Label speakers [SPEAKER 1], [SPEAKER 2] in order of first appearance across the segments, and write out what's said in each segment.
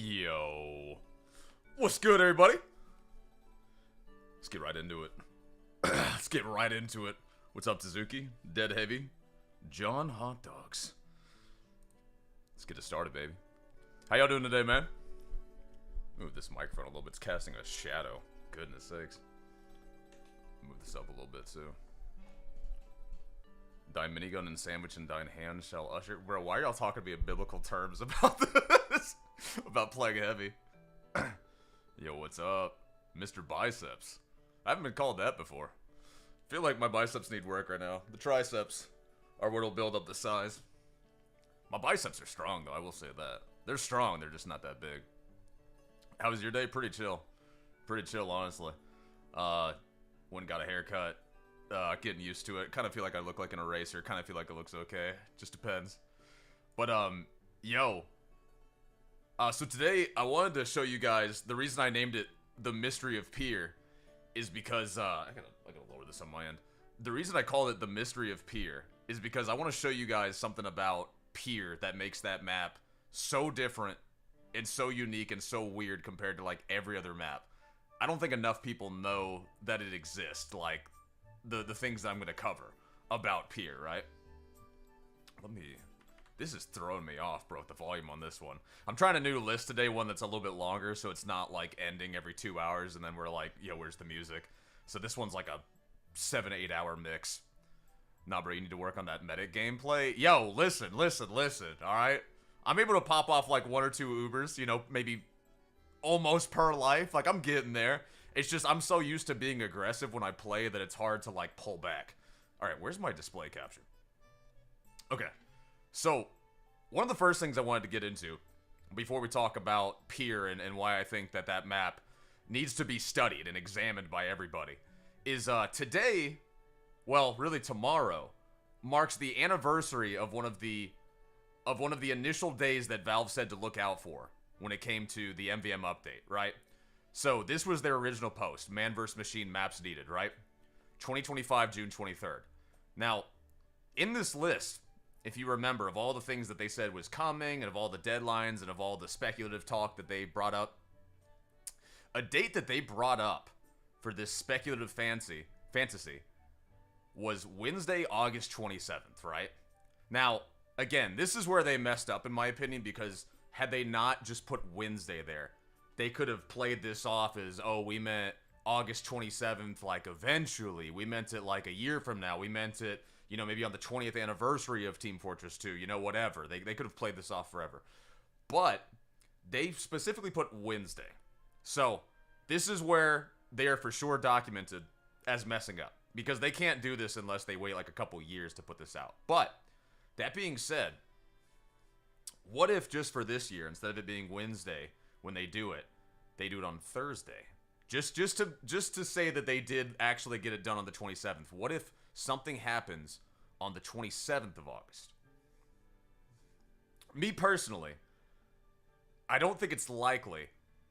[SPEAKER 1] Yo. What's good, everybody? Let's get right into it. Let's get right into it. What's up, Suzuki? Dead Heavy? John Hot Dogs. Let's get it started, baby. How y'all doing today, man? Move this microphone a little bit. It's casting a shadow. Goodness sakes. Move this up a little bit, too. Thine minigun and sandwich and thine hand shall usher. Bro, why are y'all talking to me in biblical terms about this? About playing heavy. Yo, what's up? Mr. Biceps. I haven't been called that before. Feel like my biceps need work right now. The triceps are what'll build up the size. My biceps are strong, though, I will say that. They're strong, they're just not that big. How was your day? Pretty chill. Pretty chill, honestly. Went and got a haircut. Getting used to it. Kind of feel like I look like an eraser. Kind of feel like it looks okay. Just depends. But, yo. So today, I wanted to show you guys, the reason I named it The Mystery of Pier is because, I gotta lower this on my end. The reason I called it The Mystery of Pier is because I want to show you guys something about Pier that makes that map so different and so unique and so weird compared to, like, every other map. I don't think enough people know that it exists, like, the things that I'm going to cover about Pier, right? This is throwing me off, bro, with the volume on this one. I'm trying a new list today, one that's a little bit longer, so it's not, like, ending every 2 hours, and then we're like, yo, where's the music? So this one's like a 7-8 hour mix. Nah, bro, you need to work on that medic gameplay. Yo, listen, alright? I'm able to pop off, like, 1 or 2 Ubers, you know, maybe almost per life. Like, I'm getting there. It's just, I'm so used to being aggressive when I play that it's hard to, like, pull back. Alright, where's my display capture? Okay. So, one of the first things I wanted to get into, before we talk about Pier and why I think that that map needs to be studied and examined by everybody, is today, well, really tomorrow, marks the anniversary of one of the initial days that Valve said to look out for when it came to the MVM update, right? So, this was their original post, Man vs. Machine Maps Needed, right? 2025, June 23rd. Now, in this list, if you remember, of all the things that they said was coming, and of all the deadlines, and of all the speculative talk that they brought up, a date that they brought up for this speculative fantasy was Wednesday, August 27th, right? Now, again, this is where they messed up, in my opinion, because had they not just put Wednesday there, they could have played this off as, oh, we meant August 27th, like, eventually. We meant it, like, a year from now. We meant it, you know, maybe on the 20th anniversary of Team Fortress 2, you know, whatever. They could have played this off forever. But they specifically put Wednesday. So, this is where they are for sure documented as messing up. Because they can't do this unless they wait, like, a couple years to put this out. But, that being said, what if just for this year, instead of it being Wednesday when they do it on Thursday? Just to say that they did actually get it done on the 27th. What if something happens on the 27th of August? Me personally, I don't think it's likely,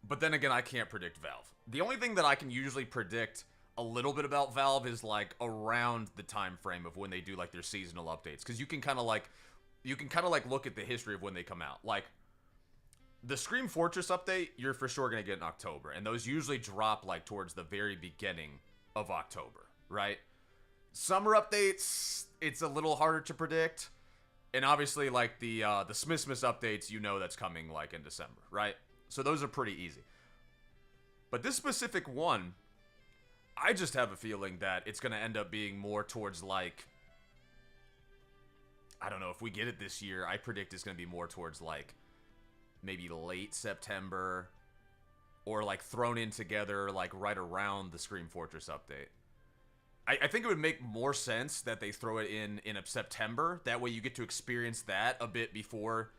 [SPEAKER 1] but then again, I can't predict Valve. The only thing that I can usually predict a little bit about Valve is, like, around the time frame of when they do, like, their seasonal updates, because you can kind of like look at the history of when they come out. Like, the Scream Fortress update, you're for sure going to get in October. And those usually drop, like, towards the very beginning of October, right? Summer updates, it's a little harder to predict. And obviously, like, the Smith updates, you know that's coming, like, in December, right? So those are pretty easy. But this specific one, I just have a feeling that it's going to end up being more towards, like, I don't know, if we get it this year, I predict it's going to be more towards, like, maybe late September, or, like, thrown in together, like, right around the Scream Fortress update. I think it would make more sense that they throw it in a September. That way you get to experience that a bit before,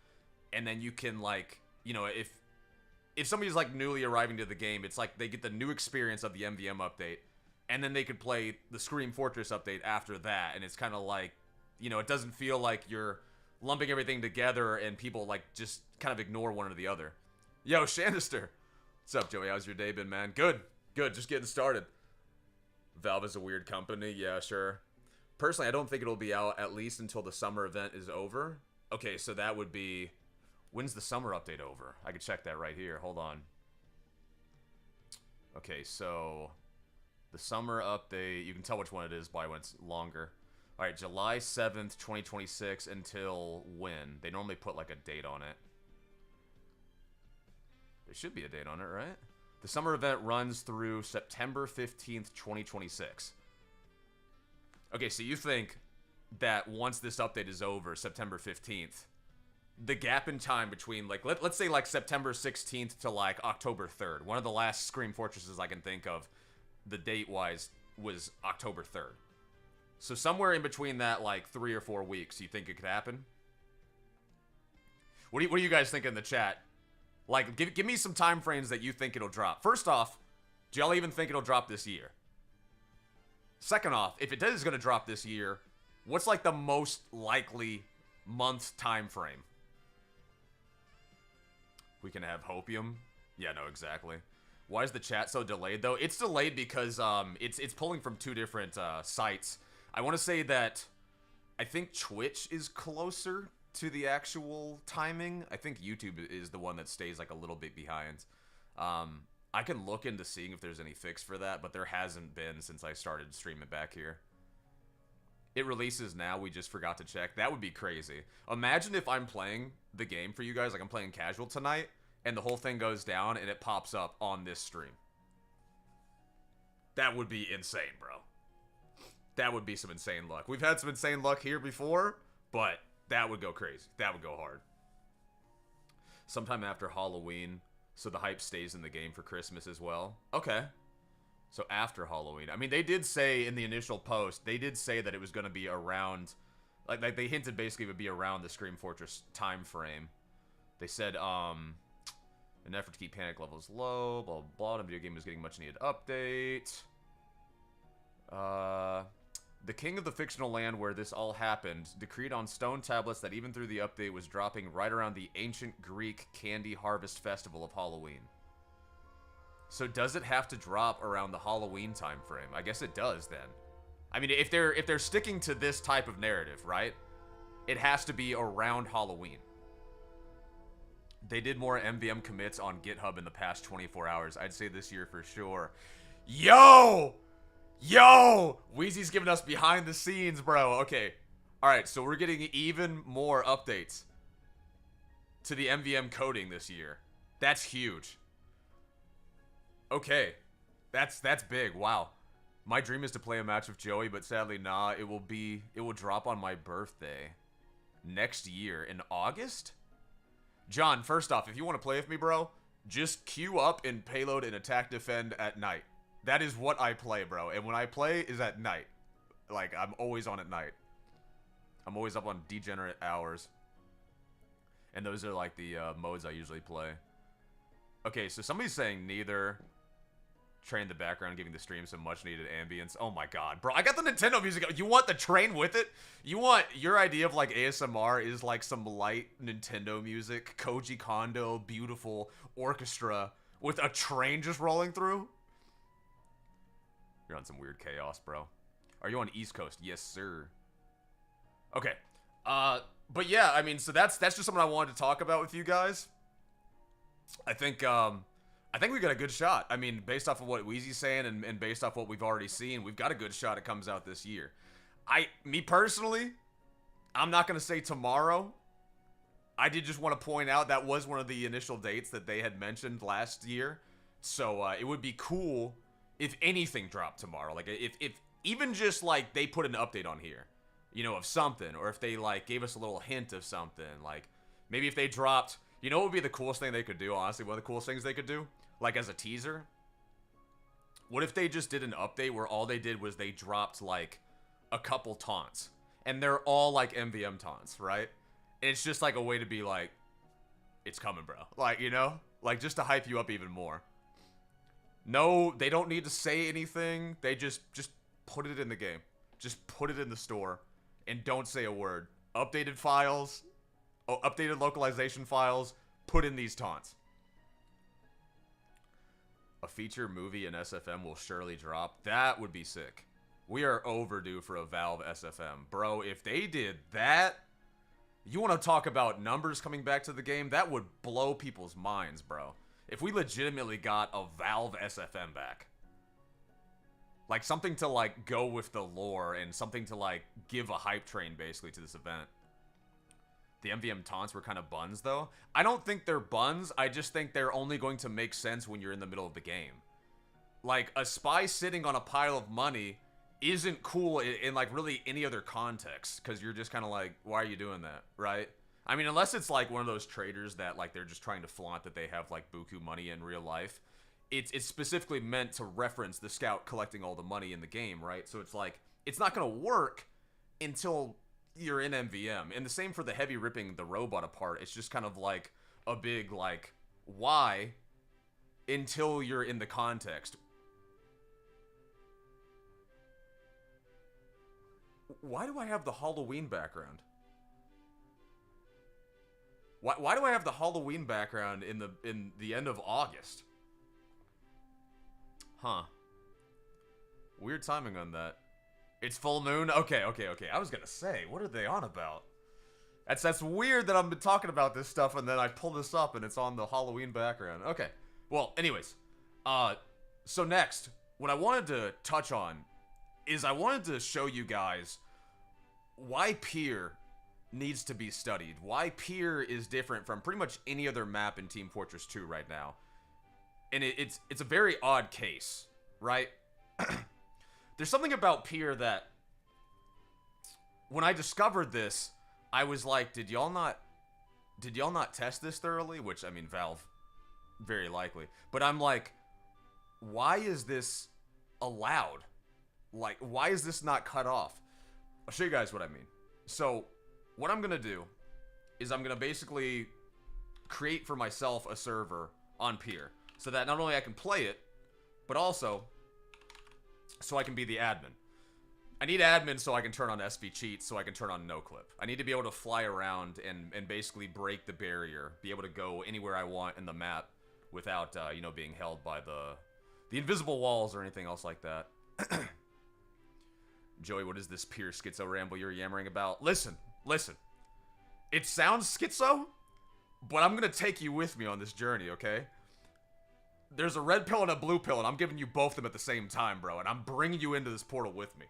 [SPEAKER 1] and then you can, like, you know, if somebody's, like, newly arriving to the game, it's like they get the new experience of the MVM update, and then they could play the Scream Fortress update after that, and it's kind of like, you know, it doesn't feel like you're lumping everything together and people, like, just kind of ignore one or the other. Yo, Shanister. What's up, Joey? How's your day been, man? Good. Just getting started. Valve is a weird company. Yeah, sure. Personally, I don't think it'll be out at least until the summer event is over. Okay, so that would be When's the summer update over? I could check that right here. Hold on. Okay, so the summer update, you can tell which one it is by when it's longer. All right, July 7th, 2026 until when? They normally put like a date on it. There should be a date on it, right? The summer event runs through September 15th, 2026. Okay, so you think that once this update is over, September 15th, the gap in time between, like, let's say, like, September 16th to, like, October 3rd. One of the last Scream Fortresses I can think of, the date-wise, was October 3rd. So somewhere in between that, like, 3 or 4 weeks, you think it could happen? What do you guys think in the chat? Like, give me some time frames that you think it'll drop. First off, do y'all even think it'll drop this year? Second off, if it is going to drop this year, what's, like, the most likely month time frame? We can have hopium. Yeah, no, exactly. Why is the chat so delayed, though? It's delayed because it's pulling from 2 different sites. I want to say that I think Twitch is closer to the actual timing. I think YouTube is the one that stays like a little bit behind. I can look into seeing if there's any fix for that, but there hasn't been since I started streaming back here. It releases now, we just forgot to check. That would be crazy. Imagine if I'm playing the game for you guys, like I'm playing casual tonight, and the whole thing goes down and it pops up on this stream. That would be insane, bro. That would be some insane luck. We've had some insane luck here before, but that would go crazy. That would go hard. Sometime after Halloween, so the hype stays in the game for Christmas as well. Okay. So after Halloween. I mean, they did say in the initial post, they did say that it was going to be around, like they hinted basically it would be around the Scream Fortress time frame. They said, in an effort to keep panic levels low, blah, blah, blah. The video game was getting much needed update. The king of the fictional land where this all happened decreed on stone tablets that even through the update was dropping right around the ancient Greek candy harvest festival of Halloween. So does it have to drop around the Halloween time frame? I guess it does then. I mean, if they're sticking to this type of narrative, right? It has to be around Halloween. They did more MVM commits on GitHub in the past 24 hours. I'd say this year for sure. Yo! Yo! Wheezy's giving us behind the scenes, bro. Okay. Alright, so we're getting even more updates to the MVM coding this year. That's huge. Okay. That's big. Wow. My dream is to play a match with Joey, but sadly, nah. It will drop on my birthday next year in August? John, first off, if you want to play with me, bro, just queue up in Payload and Attack Defend at night. That is what I play, bro. And when I play is at night. Like, I'm always on at night. I'm always up on degenerate hours. And those are, like, the modes I usually play. Okay, so somebody's saying neither. Train the background, giving the stream some much-needed ambience. Oh, my God. Bro, I got the Nintendo music. You want the train with it? You want... Your idea of, like, ASMR is, like, some light Nintendo music. Koji Kondo, beautiful orchestra with a train just rolling through? You're on some weird chaos, bro. Are you on East Coast? Yes, sir. Okay. But yeah, I mean, so that's just something I wanted to talk about with you guys. I think we got a good shot. I mean, based off of what Wheezy's saying and based off what we've already seen, we've got a good shot it comes out this year. Me personally, I'm not going to say tomorrow. I did just want to point out that was one of the initial dates that they had mentioned last year. So it would be cool if anything dropped tomorrow. Like, if even just, like, they put an update on here, you know, of something. Or if they, like, gave us a little hint of something. Like, maybe if they dropped... You know what would be the coolest thing they could do, honestly? One of the coolest things they could do? Like, as a teaser? What if they just did an update where all they did was they dropped, like, a couple taunts? And they're all, like, MVM taunts, right? And it's just, like, a way to be like, it's coming, bro. Like, you know? Like, just to hype you up even more. No, they don't need to say anything. They just put it in the game. Just put it in the store. And don't say a word. Updated files... updated localization files, put in these taunts. A feature movie in SFM will surely drop. That would be sick. We are overdue for a Valve SFM. Bro, if they did that, You want to talk about numbers coming back to the game? That would blow people's minds, bro. If we legitimately got a Valve SFM back. Like, something to, like, go with the lore and something to, like, give a hype train, basically, to this event. The MVM taunts were kind of buns, though. I don't think they're buns. I just think they're only going to make sense when you're in the middle of the game. Like, a spy sitting on a pile of money isn't cool in like, really any other context. Because you're just kind of like, why are you doing that, right? I mean, unless it's, like, one of those traders that, like, they're just trying to flaunt that they have, like, buku money in real life. It's specifically meant to reference the scout collecting all the money in the game, right? So it's like, it's not going to work until you're in MVM. And the same for the heavy ripping the robot apart. It's just kind of like a big, like, why until you're in the context. Why do I have the Halloween background? Why do I have the Halloween background in the end of August? Huh. Weird timing on that. It's full moon? Okay. I was gonna say, what are they on about? That's weird that I've been talking about this stuff and then I pull this up and it's on the Halloween background. Okay. Well, anyways. So next, what I wanted to touch on is I wanted to show you guys why Pier needs to be studied. Why Pier is different from pretty much any other map in Team Fortress 2 right now. And it's a very odd case, right? There's something about Pier that, when I discovered this, I was like, did y'all not test this thoroughly? Which, I mean, Valve, very likely. But I'm like, why is this allowed? Like, why is this not cut off? I'll show you guys what I mean. So, what I'm gonna do is I'm gonna basically create for myself a server on Pier. So that not only I can play it, but also so I can be the admin. I need admin so I can turn on SV cheats, so I can turn on no clip. I need to be able to fly around and basically break the barrier, be able to go anywhere I want in the map without, you know, being held by the invisible walls or anything else like that. Joey, what is this Pier schizo ramble you're yammering about? Listen. It sounds schizo, but I'm gonna take you with me on this journey, okay? There's a red pill and a blue pill, and I'm giving you both of them at the same time, bro. And I'm bringing you into this portal with me.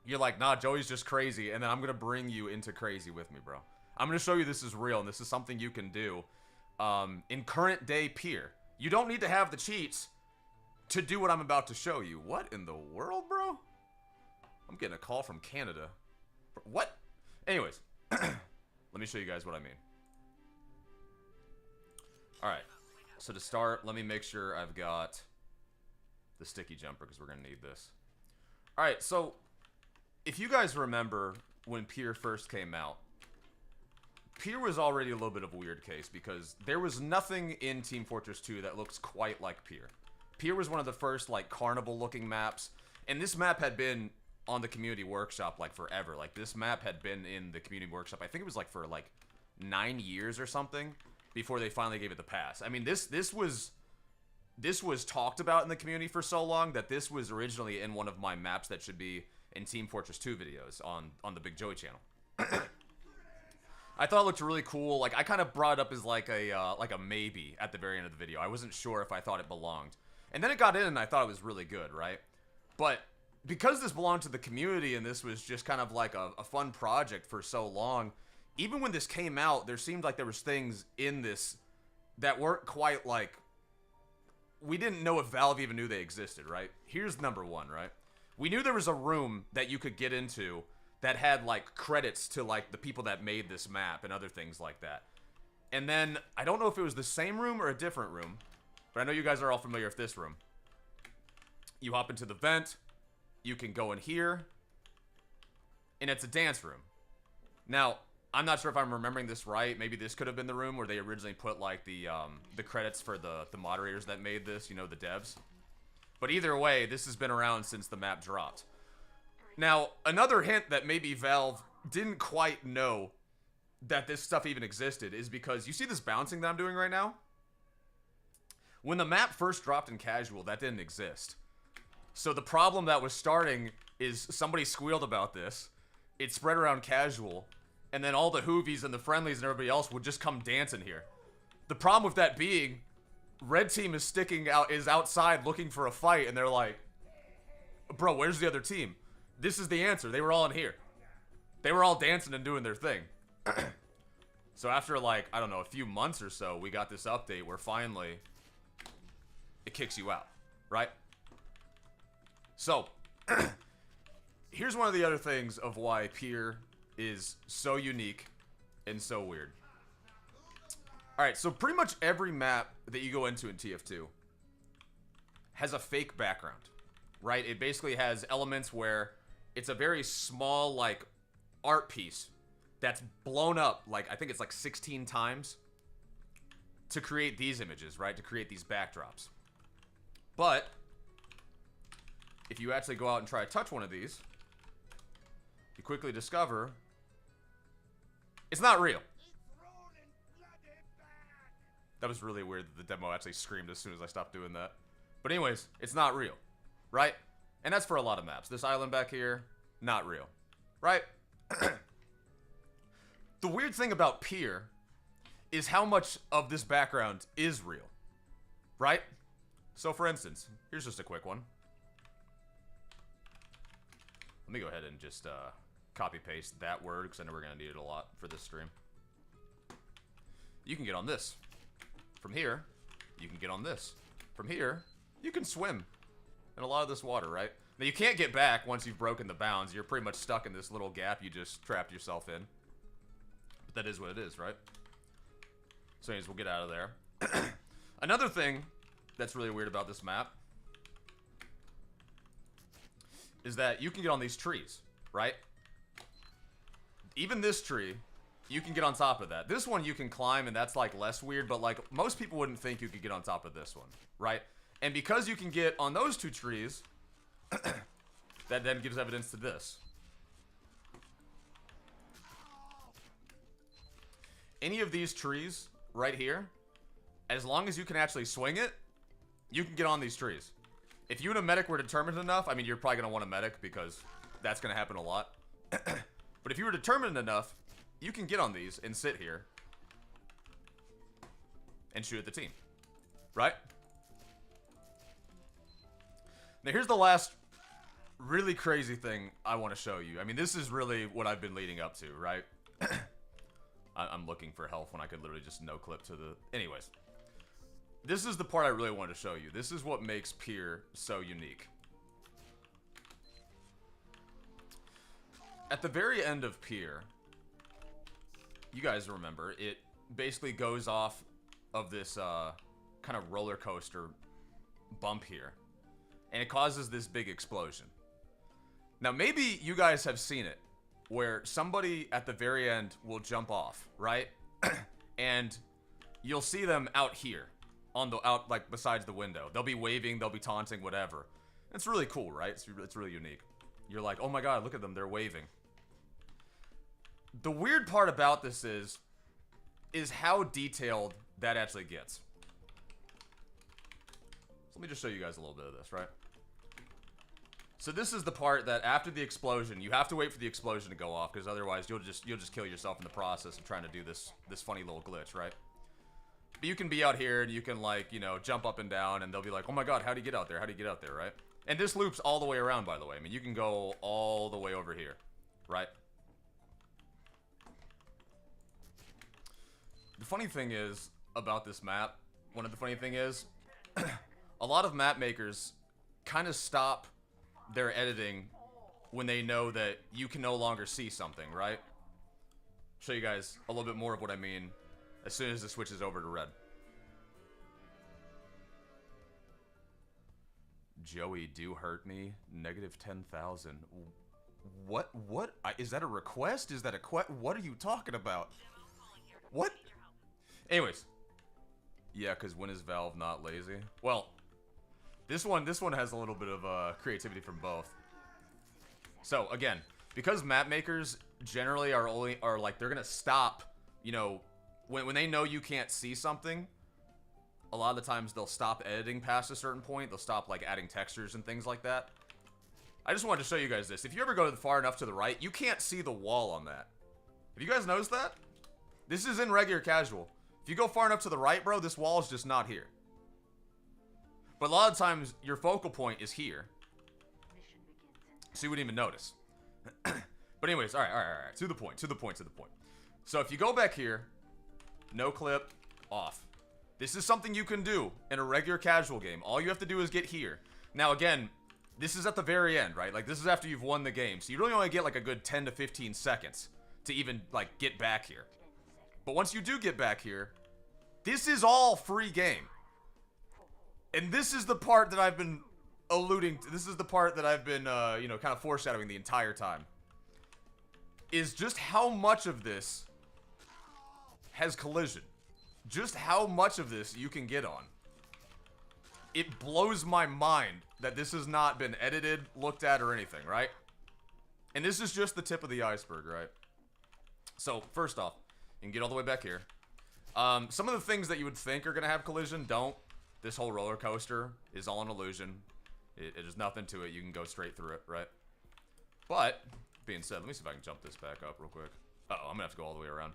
[SPEAKER 1] You're like, nah, Joey's just crazy. And then I'm going to bring you into crazy with me, bro. I'm going to show you this is real, and this is something you can do in current day Pier. You don't need to have the cheats to do what I'm about to show you. What in the world, bro? I'm getting a call from Canada. What? Anyways, let me show you guys what I mean. All right. So to start, let me make sure I've got the sticky jumper because we're going to need this. Alright, so if you guys remember when Pier first came out, Pier was already a little bit of a weird case because there was nothing in Team Fortress 2 that looks quite like Pier. Pier was one of the first, like, carnival-looking maps, and this map had been on the Community Workshop, like, forever. Like, this map had been in the Community Workshop, I think it was, like, for, like, 9 years or something, before they finally gave it the pass. I mean, this was talked about in the community for so long that this was originally in one of my maps that should be in Team Fortress 2 videos on the Big Joey channel. I thought it looked really cool. Like, I kind of brought it up as like a maybe at the very end of the video. I wasn't sure if I thought it belonged. And then it got in and I thought it was really good, right? But because this belonged to the community and this was just kind of like a fun project for so long, even when this came out, there seemed like there was things in this that weren't quite like... We didn't know if Valve even knew they existed, right? Here's number one, right? We knew there was a room that you could get into that had, like, credits to, like, the people that made this map and other things like that. And then, I don't know if it was the same room or a different room, but I know you guys are all familiar with this room. You hop into the vent, you can go in here, and it's a dance room. Now, I'm not sure if I'm remembering this right. Maybe this could have been the room where they originally put, like, the credits for the moderators that made this, you know, the devs. But either way, this has been around since the map dropped. Now, another hint that maybe Valve didn't quite know that this stuff even existed is because you see this bouncing that I'm doing right now? When the map first dropped in casual, that didn't exist. So the problem that was starting is somebody squealed about this. It spread around casual. and then all the Hoovies and the friendlies and everybody else would just come dancing here. The problem with that being, red team is outside looking for a fight, and they're like, bro, where's the other team? This is the answer. They were all in here. They were all dancing and doing their thing. So after, like, I don't know, a few months or so, we got this update where finally it kicks you out, right? So, here's one of the other things of why Pier is so unique and so weird. Alright, so pretty much every map that you go into in TF2 has a fake background, right? It basically has elements where it's a very small, like, art piece that's blown up, like, I think it's like 16 times to create these images, right? To create these backdrops. But if you actually go out and try to touch one of these, you quickly discover it's not real. That was really weird that the demo actually screamed as soon as I stopped doing that. But anyways, it's not real, right? And that's for a lot of maps. This island back here, not real, right? The weird thing about Pier is how much of this background is real, right? So for instance, here's just a quick one. Let me go ahead and just copy paste that word because I know we're going to need it a lot for this stream. You can get on this. From here, you can get on this. From here, you can swim in a lot of this water, right? Now you can't get back once you've broken the bounds. You're pretty much stuck in this little gap you just trapped yourself in. But that is what it is, right? So anyways, we'll get out of there. Another thing that's really weird about this map is that you can get on these trees, right? Even this tree, you can get on top of that. This one you can climb, and that's, like, less weird, but, like, most people wouldn't think you could get on top of this one, right? And because you can get on those two trees, that then gives evidence to this. Any of these trees right here, as long as you can actually swing it, you can get on these trees. If you and a medic were determined enough, I mean, you're probably going to want a medic because that's going to happen a lot. But if you were determined enough, you can get on these and sit here and shoot at the team, right? Now here's the last really crazy thing I want to show you. I mean, this is really what I've been leading up to, right? I'm looking for health when I could literally just no clip to the... Anyways. This is the part I really wanted to show you. This is what makes Pier so unique. At the very end of Pier, you guys remember, it basically goes off of this kind of roller coaster bump here. And it causes this big explosion. Now, maybe you guys have seen it, where somebody at the very end will jump off, right? And you'll see them out here, like besides the window. They'll be waving, they'll be taunting, whatever. It's really cool, right? It's really unique. You're like, oh my god, look at them, they're waving. The weird part about this is how detailed that actually gets. So let me just show you guys a little bit of this, right? So this is the part that after the explosion, you have to wait for the explosion to go off, because otherwise you'll just kill yourself in the process of trying to do this funny little glitch, right? But you can be out here and you can, like, you know, jump up and down, and they'll be like, oh my god, how do you get out there? How do you get out there, right? And this loops all the way around, by the way. I mean, you can go all the way over here, right? The funny thing is about this map, one of the funny thing is, a lot of map makers kind of stop their editing when they know that you can no longer see something, right? Show you guys a little bit more of what I mean as soon as it switches over to red. Joey, do hurt me. Negative 10,000. What? Is that a request? Is that a what are you talking about? What? Anyways. Yeah, because when is Valve not lazy? Well, this one has a little bit of creativity from both. So again, because map makers generally are like, they're gonna stop, you know, when they know you can't see something, a lot of the times they'll stop editing past a certain point. They'll stop, like, adding textures and things like that. I just wanted to show you guys this. If you ever go far enough to the right, you can't see the wall on that. Have you guys noticed that? This is in regular casual. If you go far enough to the right, bro, this wall is just not here. But a lot of times, your focal point is here. So you wouldn't even notice. But anyways, alright. To the point. So if you go back here, no clip, off. This is something you can do in a regular casual game. All you have to do is get here. Now again, this is at the very end, right? Like, this is after you've won the game. So you really only get like a good 10 to 15 seconds to even, like, get back here. But once you do get back here, this is all free game. And this is the part that I've been alluding to. This is the part that I've been, you know, kind of foreshadowing the entire time. Is just how much of this has collision. Just how much of this you can get on. It blows my mind that this has not been edited, looked at, or anything, right? And this is just the tip of the iceberg, right? So, first off, you can get all the way back here. Some of the things that you would think are going to have collision don't. This whole roller coaster is all an illusion. There's nothing to it. You can go straight through it, right? But, being said, let me see if I can jump this back up real quick. Uh-oh, I'm going to have to go all the way around.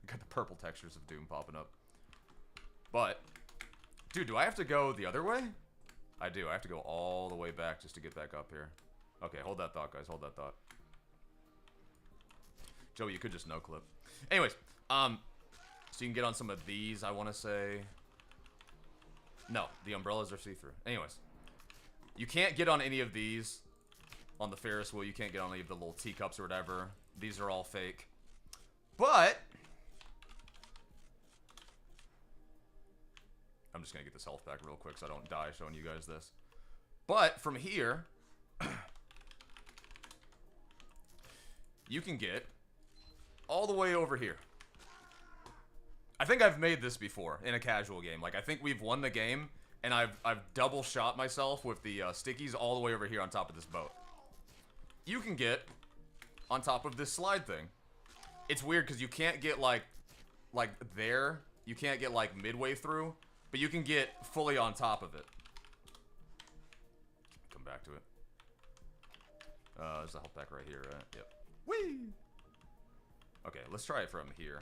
[SPEAKER 1] Got the purple textures of Doom popping up. But, dude, do I have to go the other way? I do. I have to go all the way back just to get back up here. Okay, hold that thought, guys. Hold that thought. Joey, you could just no-clip. Anyways, so you can get on some of these, I want to say. No, the umbrellas are see-through. Anyways, you can't get on any of these on the Ferris wheel. You can't get on any of the little teacups or whatever. These are all fake. But I'm just going to get this health back real quick so I don't die showing you guys this. But from here, you can get all the way over here. I think I've made this before in a casual game. Like, I think we've won the game, and I've double shot myself with the stickies all the way over here on top of this boat. You can get on top of this slide thing. It's weird because you can't get like there. You can't get like midway through, but you can get fully on top of it. Come back to it. There's a health pack right here, right? Yep. Whee! Okay, let's try it from here.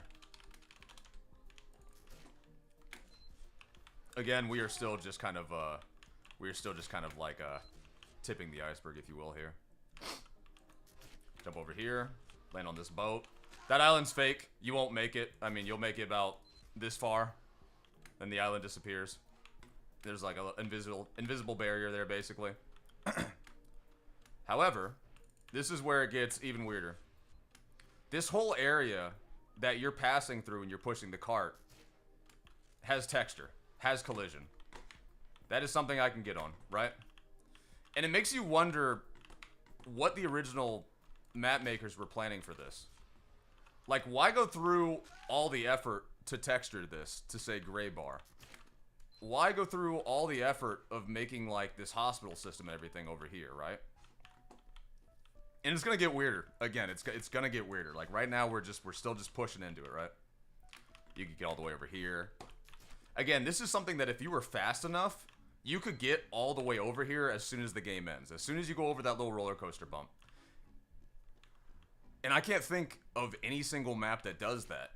[SPEAKER 1] Again, we are still just kind of like tipping the iceberg, if you will, here. Jump over here, land on this boat. That island's fake. You won't make it. I mean, you'll make it about this far, then the island disappears. There's like an invisible barrier there, basically. However, this is where it gets even weirder. This whole area that you're passing through when you're pushing the cart has texture. Has collision. That is something I can get on, right? And it makes you wonder what the original map makers were planning for this. Like, why go through all the effort to texture this to say gray bar? Why go through all the effort of making, like, this hospital system and everything over here, right? And it's gonna get weirder. Again, it's gonna get weirder. Like, right now, we're still just pushing into it, right? You can get all the way over here. Again, this is something that if you were fast enough, you could get all the way over here as soon as the game ends. As soon as you go over that little roller coaster bump. And I can't think of any single map that does that.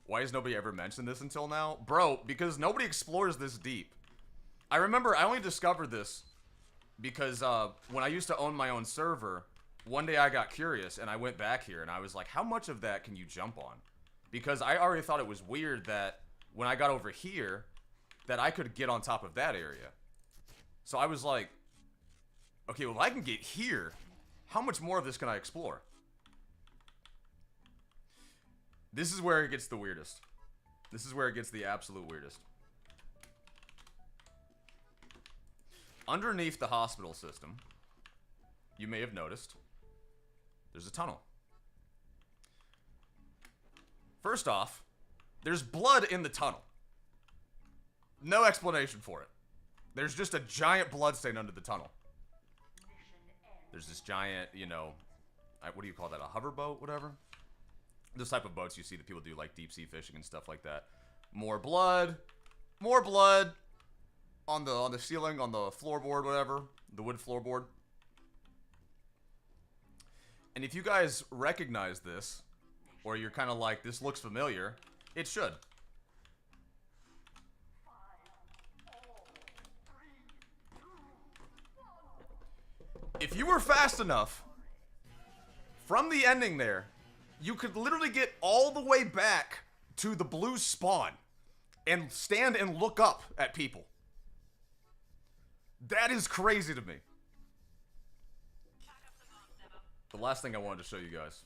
[SPEAKER 1] Why has nobody ever mentioned this until now? Bro, because nobody explores this deep. I remember I only discovered this because when I used to own my own server, one day I got curious and I went back here and I was like, how much of that can you jump on? Because I already thought it was weird that when I got over here, that I could get on top of that area. So I was like, okay, well, I can get here. How much more of this can I explore? This is where it gets the weirdest. This is where it gets the absolute weirdest. Underneath the hospital system, you may have noticed, there's a tunnel. First off, there's blood in the tunnel. No explanation for it. There's just a giant blood stain under the tunnel. There's this giant, you know, what do you call that? A hover boat, whatever? Those type of boats you see that people do like deep sea fishing and stuff like that. More blood on the ceiling, on the floorboard, whatever, the wood floorboard. And if you guys recognize this, or you're kind of like, this looks familiar, it should. If you were fast enough, from the ending there, you could literally get all the way back to the blue spawn and stand and look up at people. That is crazy to me. The last thing I wanted to show you guys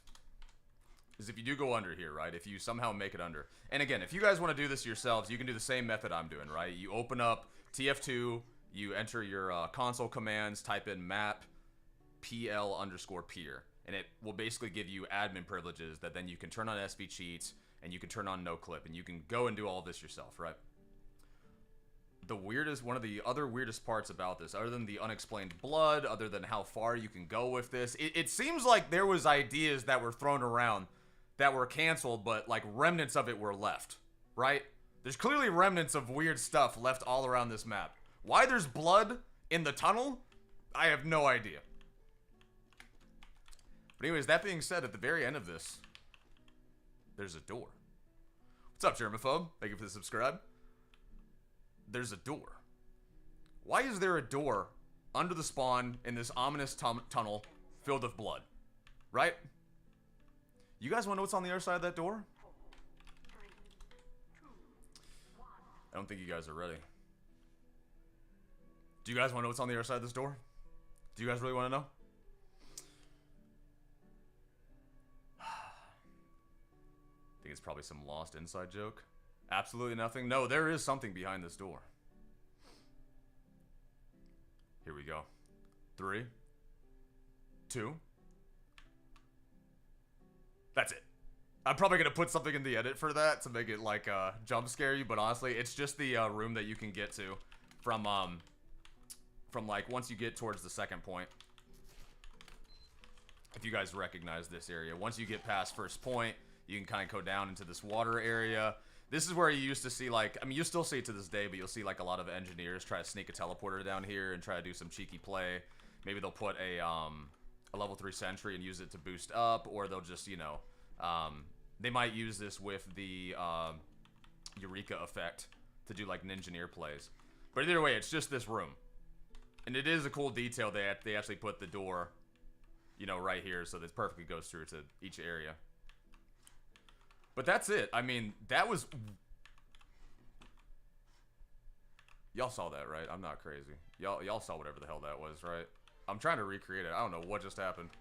[SPEAKER 1] is if you do go under here, right? If you somehow make it under. And again, if you guys want to do this yourselves, you can do the same method I'm doing, right? You open up TF2, you enter your console commands, type in map PL_Pier. And it will basically give you admin privileges that then you can turn on SB cheats and you can turn on no clip and you can go and do all this yourself, right? One of the other weirdest parts about this, other than the unexplained blood, other than how far you can go with this, it seems like there was ideas that were thrown around that were canceled, but like remnants of it were left, right? There's clearly remnants of weird stuff left all around this map. Why there's blood in the tunnel, I have no idea. But anyways, that being said, at the very end of this, there's a door. What's up, germaphobe? Thank you for the subscribe. There's a door. Why is there a door under the spawn in this ominous tunnel filled with blood? Right? You guys want to know what's on the other side of that door? I don't think you guys are ready. Do you guys want to know what's on the other side of this door? Do you guys really want to know? I think it's probably some lost inside joke. Absolutely nothing. No, there is something behind this door. Here we go. 3, 2. That's it. I'm probably gonna put something in the edit for that to make it like jump scare you, but honestly, it's just the room that you can get to from like once you get towards the second point. If you guys recognize this area, once you get past first point, you can kind of go down into this water area. This is where you used to see, like, I mean, you still see it to this day, but you'll see, like, a lot of engineers try to sneak a teleporter down here and try to do some cheeky play. Maybe they'll put a level 3 sentry and use it to boost up, or they'll just, you know, they might use this with the Eureka effect to do, like, engineer plays. But either way, it's just this room. And it is a cool detail that they actually put the door, you know, right here, so this perfectly goes through to each area. But that's it. I mean, that was... Y'all saw that, right? I'm not crazy. Y'all saw whatever the hell that was, right? I'm trying to recreate it. I don't know what just happened.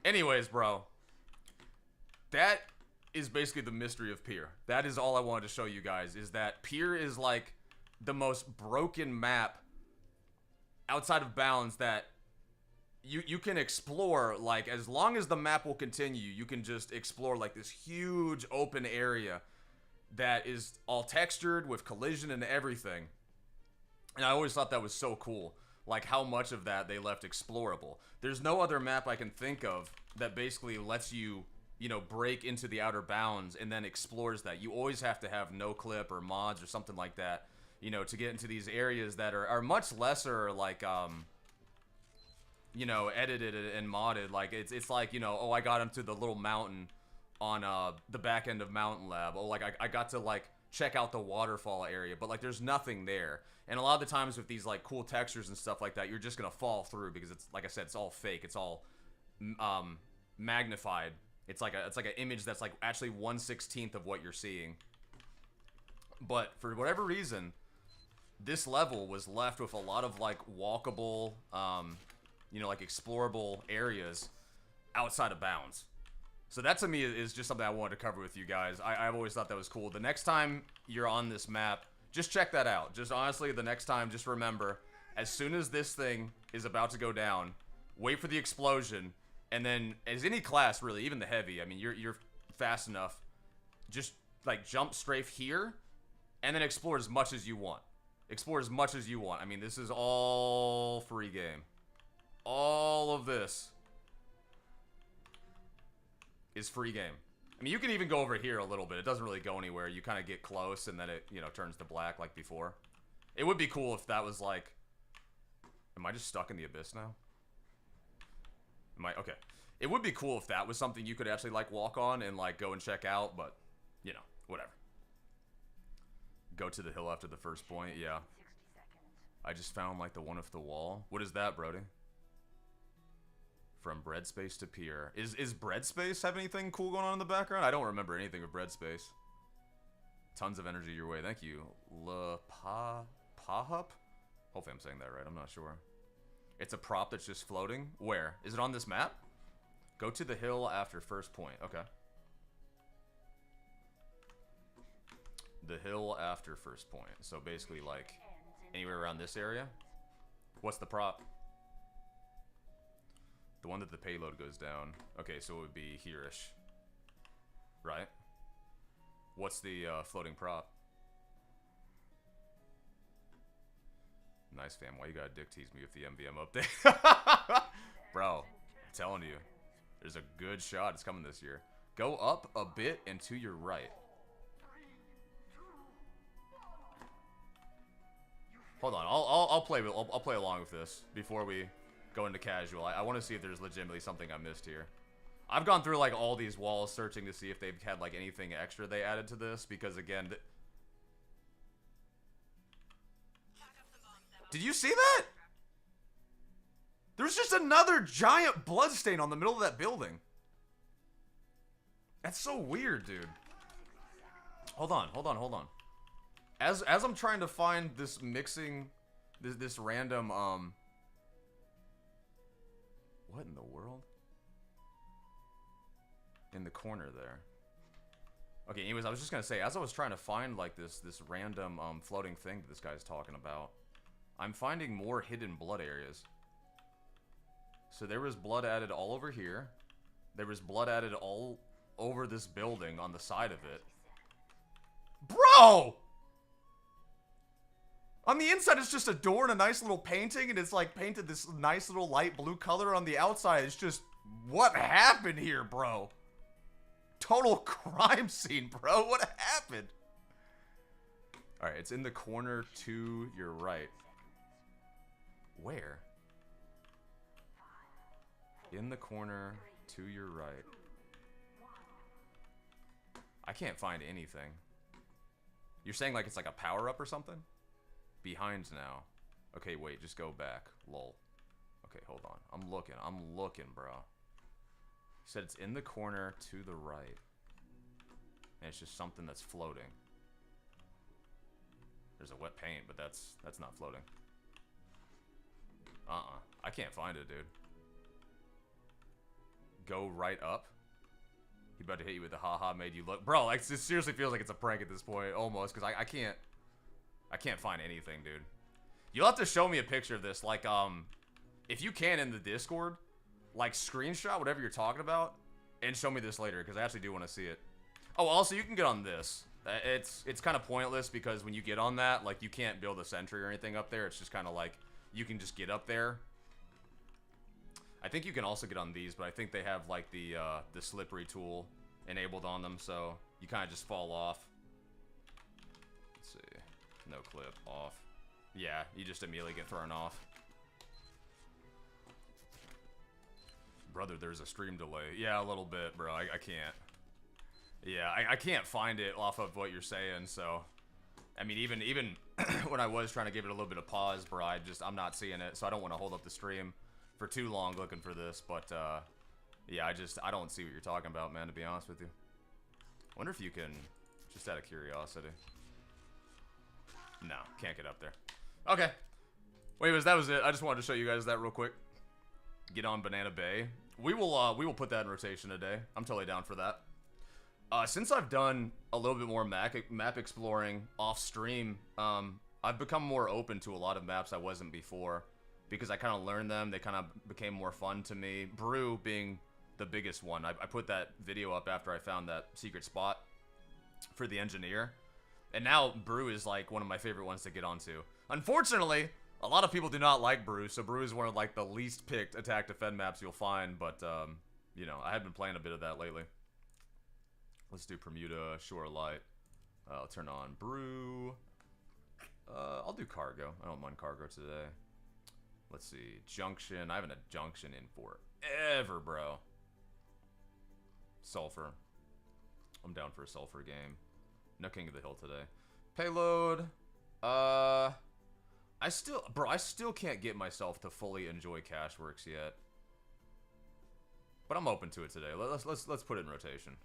[SPEAKER 1] Anyways, bro. That is basically the mystery of Pier. That is all I wanted to show you guys, is that Pier is like the most broken map outside of bounds that you can explore. Like, as long as the map will continue, you can just explore like this huge open area that is all textured with collision and everything. And I always thought that was so cool, like how much of that they left explorable. There's no other map I can think of that basically lets you, you know, break into the outer bounds and then explores that. You always have to have no clip or mods or something like that, you know, to get into these areas that are much lesser, like you know, edited and modded. Like, it's like, you know, oh, I got into the little mountain on the back end of Mountain Lab. Oh, like, I got to, like, check out the waterfall area, but, like, there's nothing there. And a lot of the times with these, like, cool textures and stuff like that, you're just gonna fall through because it's, like I said, it's all fake. It's all magnified. It's like an image that's, like, actually 1/16 of what you're seeing. But for whatever reason, this level was left with a lot of, like, walkable, you know, like, explorable areas outside of bounds. So that, to me, is just something I wanted to cover with you guys. I've always thought that was cool. The next time you're on this map, just check that out. Just honestly, the next time, just remember, as soon as this thing is about to go down, wait for the explosion, and then, as any class, really, even the heavy, I mean, you're fast enough, just, like, jump strafe here, and then explore as much as you want. Explore as much as you want. I mean, this is all free game. All of this is free game. I mean, you can even go over here a little bit. It doesn't really go anywhere. You kind of get close, and then it, you know, turns to black like before. It would be cool if that was like... Am I just stuck in the abyss now? Am I? Okay. It would be cool if that was something you could actually, like, walk on and, like, go and check out, but, you know, whatever. Go to the hill after the first point, yeah. I just found, like, the one off the wall. What is that, Brody? From bread space to pier. Is bread space have anything cool going on in the background? I don't remember anything with bread space. Tons of energy your way. Thank you. Pahup? Hopefully I'm saying that right. I'm not sure. It's a prop that's just floating. Where? Is it on this map? Go to the hill after first point. Okay. The hill after first point. So basically, like, anywhere around this area. What's the prop? The one that the payload goes down. Okay, so it would be here-ish. Right? What's the floating prop? Nice, fam. Why you gotta dick tease me with the MVM update? Bro, I'm telling you. There's a good shot. It's coming this year. Go up a bit and to your right. Hold on. I'll play along with this before we go into casual. I want to see if there's legitimately something I missed here. I've gone through, like, all these walls searching to see if they've had, like, anything extra they added to this, because, again... Did you see that? There's just another giant bloodstain on the middle of that building. That's so weird, dude. Hold on. As I'm trying to find this mixing... This random, What in the world? In the corner there. Okay, anyways, I was just gonna say, as I was trying to find, like, this random floating thing that this guy's talking about, I'm finding more hidden blood areas. So there was blood added all over here. There was blood added all over this building on the side of it. Bro! On the inside, it's just a door and a nice little painting, and it's, like, painted this nice little light blue color. On the outside, it's just... What happened here, bro? Total crime scene, bro. What happened? Alright, it's in the corner to your right. Where? In the corner to your right. I can't find anything. You're saying, like, it's like a power-up or something? Behind now. Okay, wait, just go back. Lol. Okay, hold on. I'm looking, bro. He said it's in the corner to the right. And it's just something that's floating. There's a wet paint, but that's not floating. I can't find it, dude. Go right up. He about to hit you with the haha made you look. Bro, like, it seriously feels like it's a prank at this point, almost, because I can't find anything, dude. You'll have to show me a picture of this, like, if you can in the Discord, like, screenshot whatever you're talking about, and show me this later, because I actually do want to see it. Oh, also, you can get on this. It's kind of pointless, because when you get on that, like, you can't build a sentry or anything up there. It's just kind of like, you can just get up there. I think you can also get on these, but I think they have, like, the slippery tool enabled on them, so you kind of just fall off. Let's see. No clip. Off. Yeah, you just immediately get thrown off. Brother, there's a stream delay. Yeah, a little bit, bro. I can't. Yeah, I can't find it off of what you're saying, so... I mean, even when I was trying to give it a little bit of pause, bro, I'm not seeing it, so I don't want to hold up the stream for too long looking for this, but, yeah, I don't see what you're talking about, man, to be honest with you. I wonder if you can, just out of curiosity. No, can't get up there. Okay. Wait, that was it. I just wanted to show you guys that real quick. Get on Banana Bay. We will put that in rotation today. I'm totally down for that. Since I've done a little bit more map exploring off stream, I've become more open to a lot of maps I wasn't before, because I kind of learned them. They kind of became more fun to me. Brew being the biggest one. I put that video up after I found that secret spot for the engineer, and now Brew is like one of my favorite ones to get onto. Unfortunately, a lot of people do not like Brew, so Brew is one of, like, the least picked attack defend maps you'll find, but you know, I have been playing a bit of that lately. Let's do Bermuda, Shore Light. I'll turn on Brew. I'll do Cargo. I don't mind Cargo today. Let's see. Junction. I haven't had Junction in forever, bro. Sulfur. I'm down for a Sulfur game. No King of the Hill today. Payload. I still can't get myself to fully enjoy Cashworks yet. But I'm open to it today. Let's put it in rotation.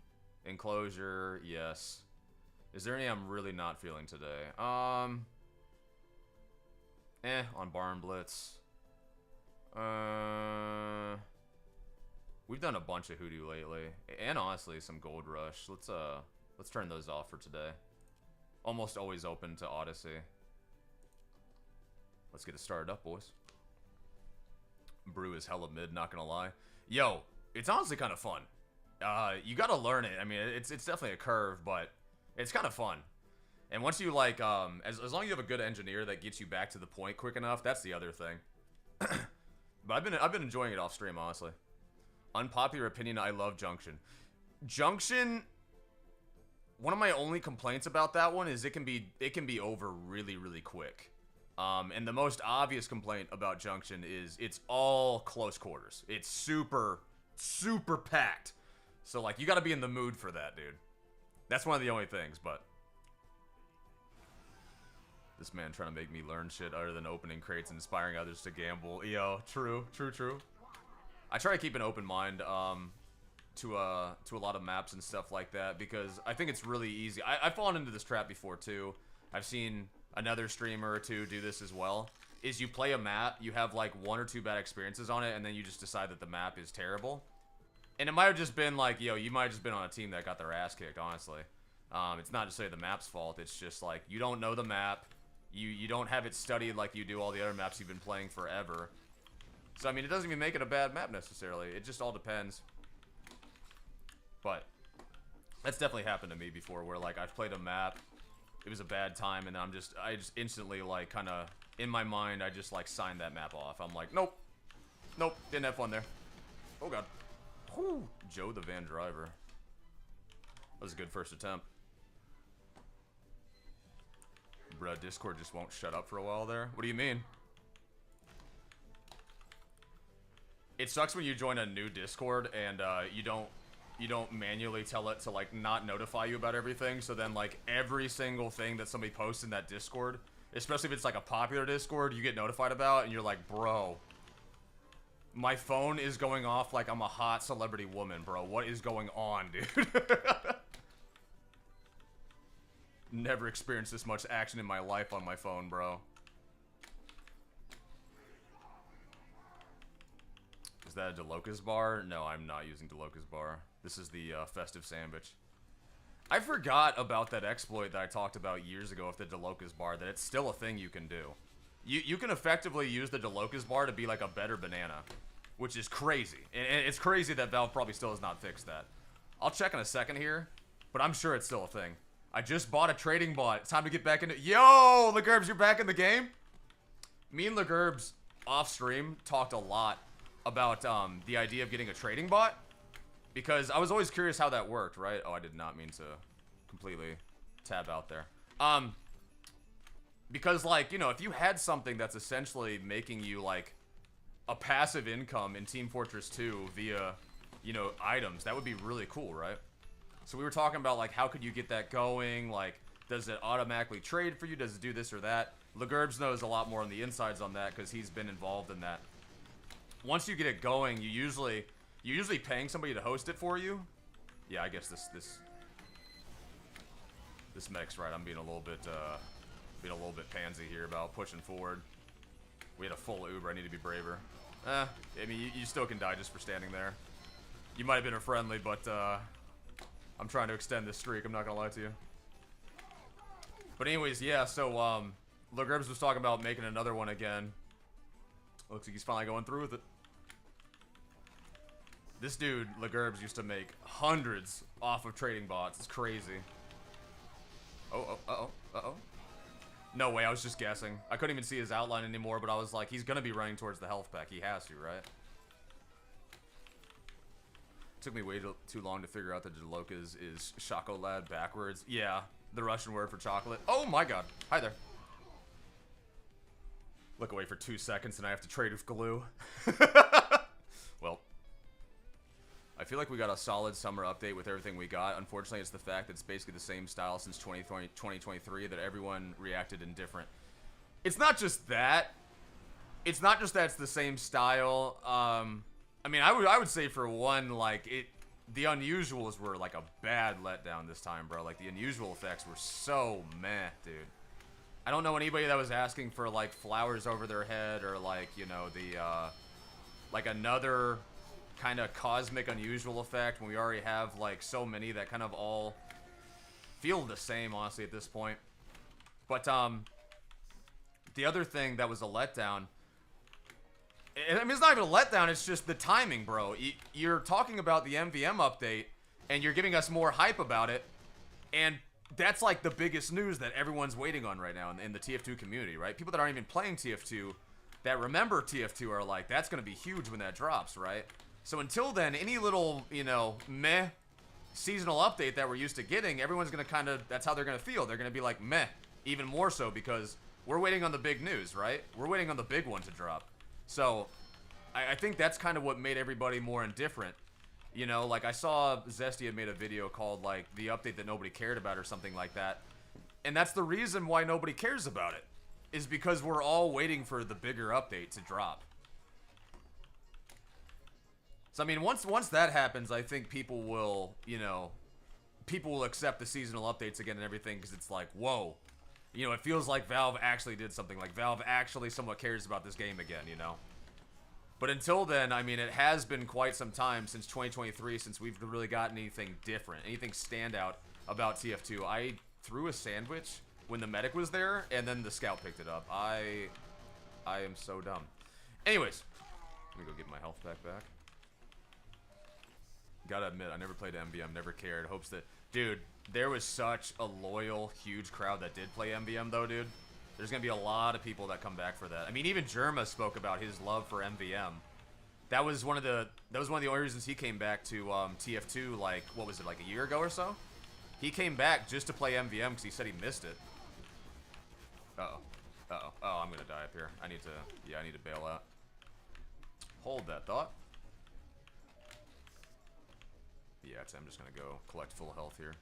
[SPEAKER 1] Enclosure, yes. Is there any I'm really not feeling today? On Barn Blitz. We've done a bunch of Hoodoo lately, and honestly, some Gold Rush. Let's turn those off for today. Almost always open to Odyssey. Let's get it started up, boys. Brew is hella mid, not gonna lie. Yo, it's honestly kind of fun. You gotta learn it. I mean, it's definitely a curve, but it's kind of fun. And once you like, as long as you have a good engineer that gets you back to the point quick enough, that's the other thing. But I've been enjoying it off stream, honestly. Unpopular opinion, I love Junction. Junction, one of my only complaints about that one is it can be over really, really quick. And the most obvious complaint about Junction is it's all close quarters. It's super, super packed. So, like, you gotta be in the mood for that, dude. That's one of the only things, but... This man trying to make me learn shit other than opening crates and inspiring others to gamble. Yo, true. I try to keep an open mind, to a lot of maps and stuff like that, because I think it's really easy. I've fallen into this trap before, too. I've seen another streamer or two do this as well. Is you play a map, you have, like, 1 or 2 bad experiences on it, and then you just decide that the map is terrible. And it might have just been like, yo, you might have just been on a team that got their ass kicked, honestly. It's not to say the map's fault. It's just like, you don't know the map. You don't have it studied like you do all the other maps you've been playing forever. So, I mean, it doesn't even make it a bad map, necessarily. It just all depends. But, that's definitely happened to me before, where, like, I've played a map, it was a bad time, and I just instantly, like, kind of, in my mind, I just, like, signed that map off. I'm like, nope. Nope, didn't have fun there. Oh, God. Whew. Joe the Van Driver. That was a good first attempt. Bruh, Discord just won't shut up for a while there. What do you mean? It sucks when you join a new Discord and you don't manually tell it to, like, not notify you about everything. So then, like, every single thing that somebody posts in that Discord, especially if it's like a popular Discord, you get notified about, and you're like, bro, my phone is going off like I'm a hot celebrity woman, bro. What is going on, dude? Never experienced this much action in my life on my phone, bro. Is that a DeLocus bar? No, I'm not using DeLocus bar. This is the Festive Sandwich. I forgot about that exploit that I talked about years ago with the DeLocus bar, that it's still a thing you can do. You can effectively use the DeLocus bar to be like a better banana, which is crazy. And it's crazy that Valve probably still has not fixed that. I'll check in a second here, but I'm sure it's still a thing. I just bought a trading bot. It's time to get back into... Yo, Legerbs, you're back in the game? Me and Legerbs off stream talked a lot about the idea of getting a trading bot, because I was always curious how that worked, right? Oh, I did not mean to completely tab out there. Because, like, you know, if you had something that's essentially making you, like, a passive income in Team Fortress 2 via, you know, items, that would be really cool, right? So we were talking about, like, how could you get that going? Like, does it automatically trade for you? Does it do this or that? Legerbs knows a lot more on the insides on that, because he's been involved in that. Once you get it going, you're usually paying somebody to host it for you. Yeah, I guess this medic's right. I'm being a little bit pansy here about pushing forward. We had a full Uber. I need to be braver. I mean, you still can die just for standing there. You might have been a friendly, but I'm trying to extend this streak. I'm not gonna lie to you. But anyways, yeah. So Legerbs was talking about making another one again. Looks like he's finally going through with it. This dude, Legerbs, used to make hundreds off of trading bots. It's crazy. Uh-oh. No way, I was just guessing. I couldn't even see his outline anymore, but I was like, he's gonna be running towards the health pack. He has to, right? Took me way too long to figure out that DeLocas is chocolate backwards. Yeah, the Russian word for chocolate. Oh my god. Hi there. Look away for 2 seconds and I have to trade with glue. Well, feel like we got a solid summer update with everything we got. Unfortunately, it's the fact that it's basically the same style since 2023 that everyone reacted in different. It's not just that. It's not just that it's the same style. I mean, I would say for one, like, the unusuals were like a bad letdown this time, bro. Like, the unusual effects were so meh, dude. I don't know anybody that was asking for, like, flowers over their head or, like, you know, the, like, another kind of cosmic unusual effect when we already have, like, so many that kind of all feel the same, honestly, at this point. But, the other thing that was a letdown, I mean, it's not even a letdown, it's just the timing, bro. You're talking about the MVM update, and you're giving us more hype about it, and that's, like, the biggest news that everyone's waiting on right now in the TF2 community, right? People that aren't even playing TF2, that remember TF2 are like, that's going to be huge when that drops, right? So until then, any little, you know, meh seasonal update that we're used to getting, everyone's going to kind of, that's how they're going to feel. They're going to be like, meh, even more so because we're waiting on the big news, right? We're waiting on the big one to drop. So I think that's kind of what made everybody more indifferent. You know, like, I saw Zesty had made a video called, like, the update that nobody cared about or something like that. And that's the reason why nobody cares about it, is because we're all waiting for the bigger update to drop. So, I mean, once that happens, I think people will, you know, people will accept the seasonal updates again and everything, because it's like, whoa. You know, it feels like Valve actually did something. Like, Valve actually somewhat cares about this game again, you know? But until then, I mean, it has been quite some time since 2023 since we've really gotten anything different, anything standout about TF2. I threw a sandwich when the medic was there, and then the scout picked it up. I am so dumb. Anyways, let me go get my health pack back. Gotta admit, I never played MVM, never cared. Hopes that... Dude, there was such a loyal, huge crowd that did play MVM, though, dude. There's going to be a lot of people that come back for that. I mean, even Jerma spoke about his love for MVM. That was one of the only reasons he came back to TF2, like, what was it, like a year ago or so? He came back just to play MVM because he said he missed it. Uh-oh. Uh-oh. Oh, I'm going to die up here. I need to bail out. Hold that thought. Yeah, I'm just going to go collect full health here.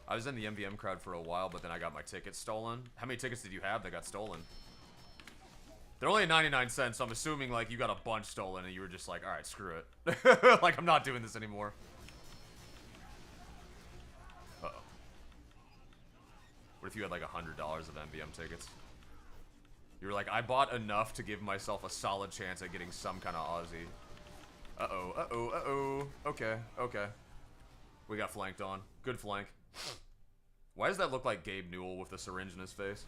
[SPEAKER 1] I was in the MVM crowd for a while, but then I got my tickets stolen. How many tickets did you have that got stolen? They're only 99 cents, so I'm assuming, like, you got a bunch stolen and you were just like, alright, screw it. Like, I'm not doing this anymore. Uh-oh. What if you had, like, $100 of MVM tickets? You were like, I bought enough to give myself a solid chance at getting some kind of Aussie. Uh-oh, uh-oh, uh-oh. Okay, okay. We got flanked on. Good flank. Why does that look like Gabe Newell with the syringe in his face?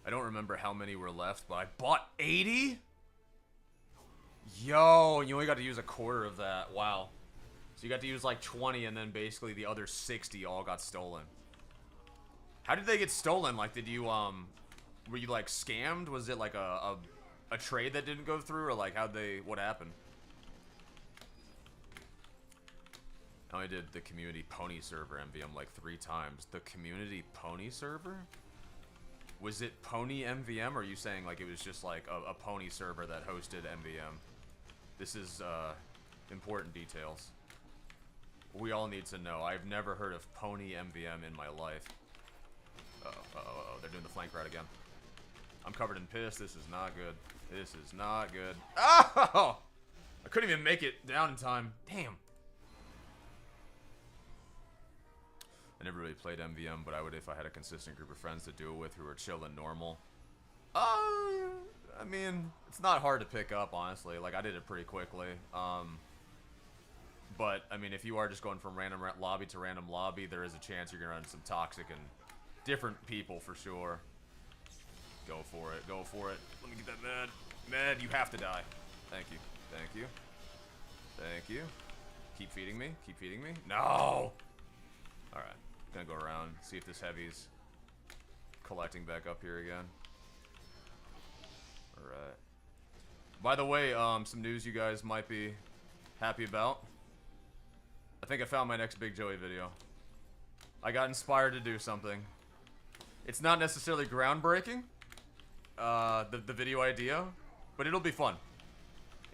[SPEAKER 1] I don't remember how many were left, but I bought 80? Yo, you only got to use a quarter of that. Wow. So you got to use like 20 and then basically the other 60 all got stolen. How did they get stolen? Like, did you, were you like scammed? Was it like a trade that didn't go through, or like what happened? I only did the community pony server MVM like 3 times. The community pony server? Was it pony MVM, or are you saying like it was just like a pony server that hosted MVM? This is important details. We all need to know. I've never heard of pony MVM in my life. Uh-oh, they're doing the flank right again. I'm covered in piss. This is not good. This is not good. Oh! I couldn't even make it down in time. Damn. I never really played MVM, but I would if I had a consistent group of friends to do it with who were chill and normal. I mean, it's not hard to pick up, honestly. Like, I did it pretty quickly. But, I mean, if you are just going from random lobby to random lobby, there is a chance you're going to run some toxic and different people for sure. Go for it. Go for it. Let me get that med. Med, you have to die. Thank you. Thank you. Thank you. Keep feeding me. Keep feeding me. No! Alright. Gonna go around. See if this heavy's collecting back up here again. Alright. By the way, some news you guys might be happy about. I think I found my next Big Joey video. I got inspired to do something. It's not necessarily groundbreaking, the video idea, but it'll be fun.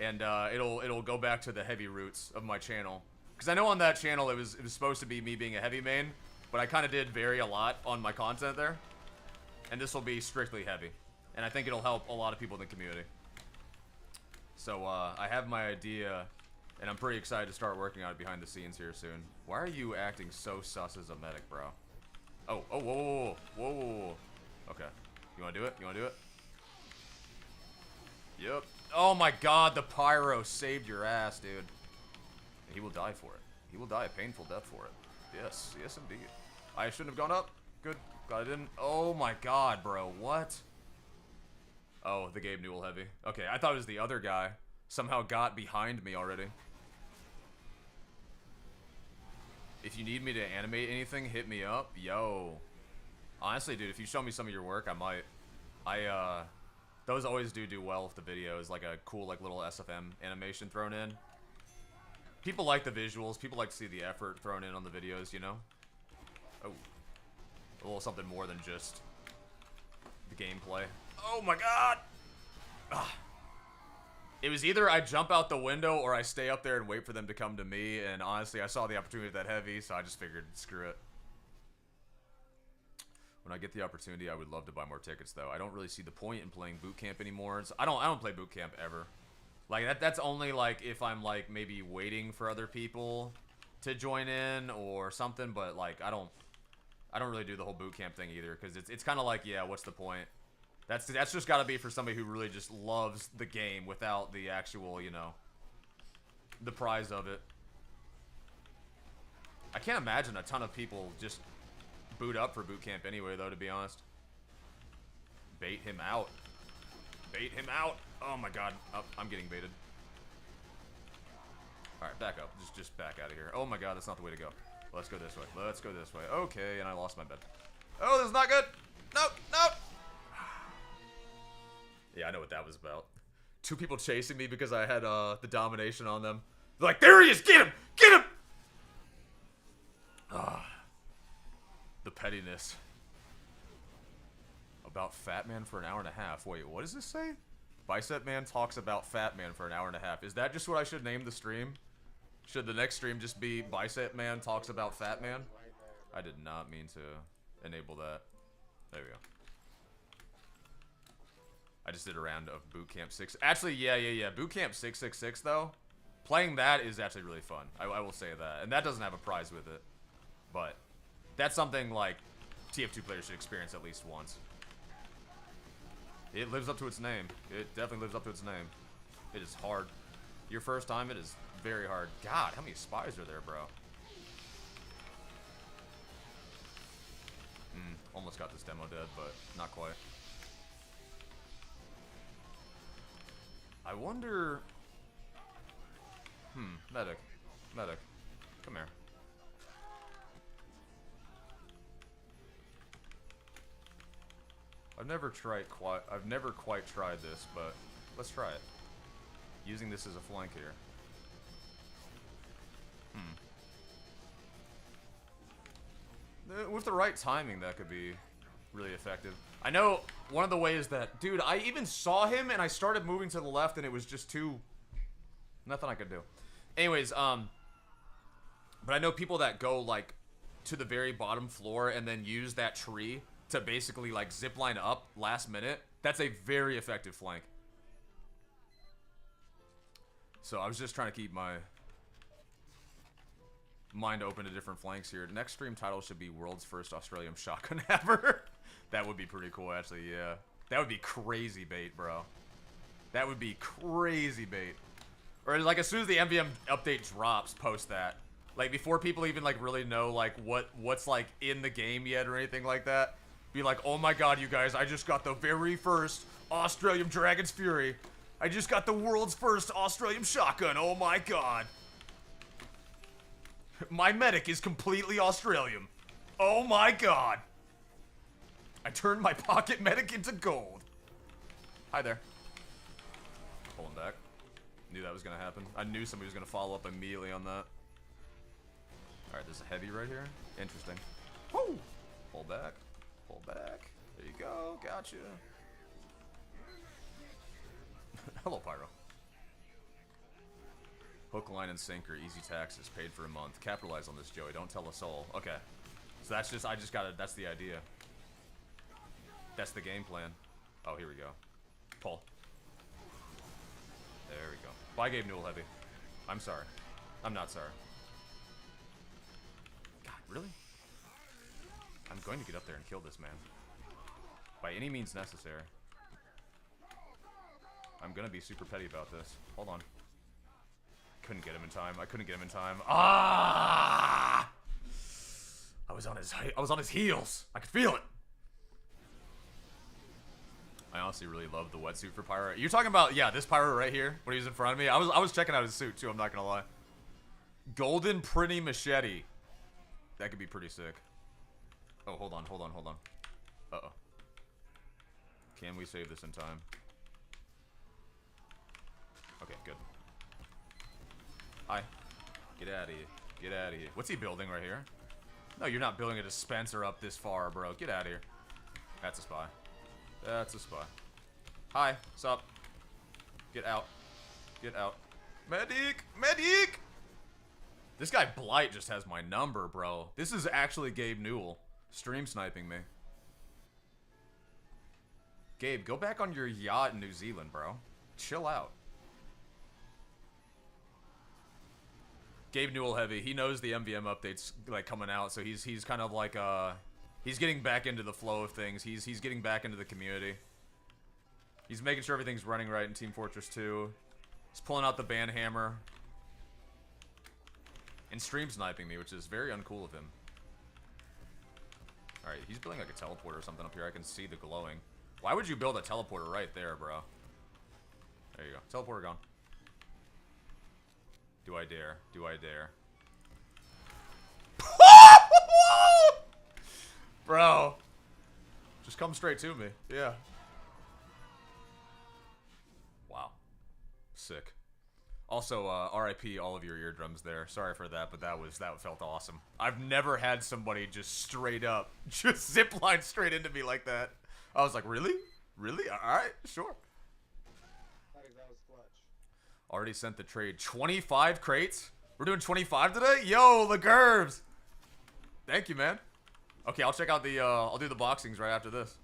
[SPEAKER 1] and it'll go back to the heavy roots of my channel. Because I know on that channel it was supposed to be me being a heavy main, but I kind of did vary a lot on my content there. And this will be strictly heavy, and I think it'll help a lot of people in the community. So I have my idea, and I'm pretty excited to start working on it behind the scenes here soon. Why are you acting so sus as a medic, bro? Oh, whoa. Okay, you wanna do it? You wanna do it? Yep. Oh my god, the pyro saved your ass, dude. He will die for it. He will die a painful death for it. Yes, yes indeed. I shouldn't have gone up. Good. Glad I didn't. Oh my god, bro. What? Oh, the Gabe Newell heavy. Okay, I thought it was the other guy. Somehow got behind me already. If you need me to animate anything, hit me up. Yo. Honestly, dude, if you show me some of your work, I might. Those always do well if the video is like a cool, like, little SFM animation thrown in. People like the visuals. People like to see the effort thrown in on the videos, you know? Oh. A little something more than just the gameplay. Oh my god! Ugh. It was either I jump out the window or I stay up there and wait for them to come to me, and honestly, I saw the opportunity that heavy, so I just figured, screw it. When I get the opportunity, I would love to buy more tickets, though. I don't really see the point in playing boot camp anymore. I don't play boot camp ever. Like, that's only, like, if I'm, like, maybe waiting for other people to join in or something, but, like, I don't really do the whole boot camp thing either, because it's kind of like, yeah, what's the point? That's just got to be for somebody who really just loves the game without the actual, you know, the prize of it. I can't imagine a ton of people just boot up for boot camp anyway, though, to be honest. Bait him out. Bait him out. Oh my god. Oh, I'm getting baited. Alright, back up. Just back out of here. Oh my god, that's not the way to go. Let's go this way. Let's go this way. Okay, and I lost my bed. Oh, this is not good. Nope, nope. Yeah, I know what that was about. Two people chasing me because I had the domination on them. They're like, there he is! Get him! Get him! Ah. The pettiness. About Fat Man for an hour and a half. Wait, what does this say? Bicep Man talks about Fat Man for an hour and a half. Is that just what I should name the stream? Should the next stream just be Bicep Man talks about Fat Man? I did not mean to enable that. There we go. I just did a round of Boot Camp 6. Actually, yeah. Boot Camp 666, though. Playing that is actually really fun. I will say that. And that doesn't have a prize with it. But that's something, like, TF2 players should experience at least once. It lives up to its name. It definitely lives up to its name. It is hard. Your first time, it is very hard. God, how many spies are there, bro? Almost got this demo dead, but not quite. I wonder... Medic. Medic. Come here. I've never quite tried this, but let's try it. Using this as a flank here. With the right timing, that could be really effective. I know one of the ways that... Dude, I even saw him, and I started moving to the left, and it was just too... Nothing I could do. Anyways, but I know people that go, like, to the very bottom floor and then use that tree to basically, like, zipline up last minute. That's a very effective flank. So I was just trying to keep my mind open to different flanks here. Next stream title should be World's First Australian Shotgun Ever. That would be pretty cool, actually, yeah. That would be crazy bait, bro. That would be crazy bait. Or, like, as soon as the MVM update drops, post that. Like, before people even, like, really know, like, what's, like, in the game yet or anything like that. Be like, oh my god, you guys, I just got the very first Australian Dragon's Fury. I just got the world's first Australian shotgun, oh my god. My medic is completely Australian. Oh my god. I turned my pocket medic into gold. Hi there. Pulling back. Knew that was gonna happen. I knew somebody was gonna follow up immediately on that. Alright, there's a heavy right here. Interesting. Woo! Pull back. Pull back. There you go. Gotcha. Hello, Pyro. Hook, line, and sinker. Easy taxes. Paid for a month. Capitalize on this, Joey. Don't tell us all. Okay. So that's just, I just gotta, that's the idea. That's the game plan. Oh, here we go. Pull. There we go. Bye, Gabe Newell Heavy. I'm sorry. I'm not sorry. God, really? I'm going to get up there and kill this man. By any means necessary. I'm gonna be super petty about this. Hold on. Couldn't get him in time. I couldn't get him in time. Ah! I was on his heels. I could feel it. I honestly really love the wetsuit for Pyro. You're talking about, yeah, this Pyro right here when he was in front of me. I was checking out his suit too. I'm not gonna lie. Golden pretty machete. That could be pretty sick. Oh, hold on. Uh-oh. Can we save this in time? Okay, good. Hi. Get out of here. Get out of here. What's he building right here? No, you're not building a dispenser up this far, bro. Get out of here. That's a spy. That's a spy. Hi. Sup? Get out. Get out. Medic! Medic! This guy Blight just has my number, bro. This is actually Gabe Newell. Stream sniping me. Gabe, go back on your yacht in New Zealand, bro. Chill out. Gabe Newell Heavy, he knows the MVM updates like coming out, so he's kind of like he's getting back into the flow of things. He's getting back into the community. He's making sure everything's running right in Team Fortress 2. He's pulling out the ban hammer. And stream sniping me, which is very uncool of him. Alright, he's building like a teleporter or something up here. I can see the glowing. Why would you build a teleporter right there, bro? There you go. Teleporter gone. Do I dare? Do I dare? Bro. Just come straight to me. Yeah. Wow. Sick. Also, RIP all of your eardrums there. Sorry for that, but that felt awesome. I've never had somebody just straight up, just zipline straight into me like that. I was like, really? Really? Alright, sure. Already sent the trade. 25 crates? We're doing 25 today? Yo, the Gerbs! Thank you, man. Okay, I'll check out the, I'll do the boxings right after this.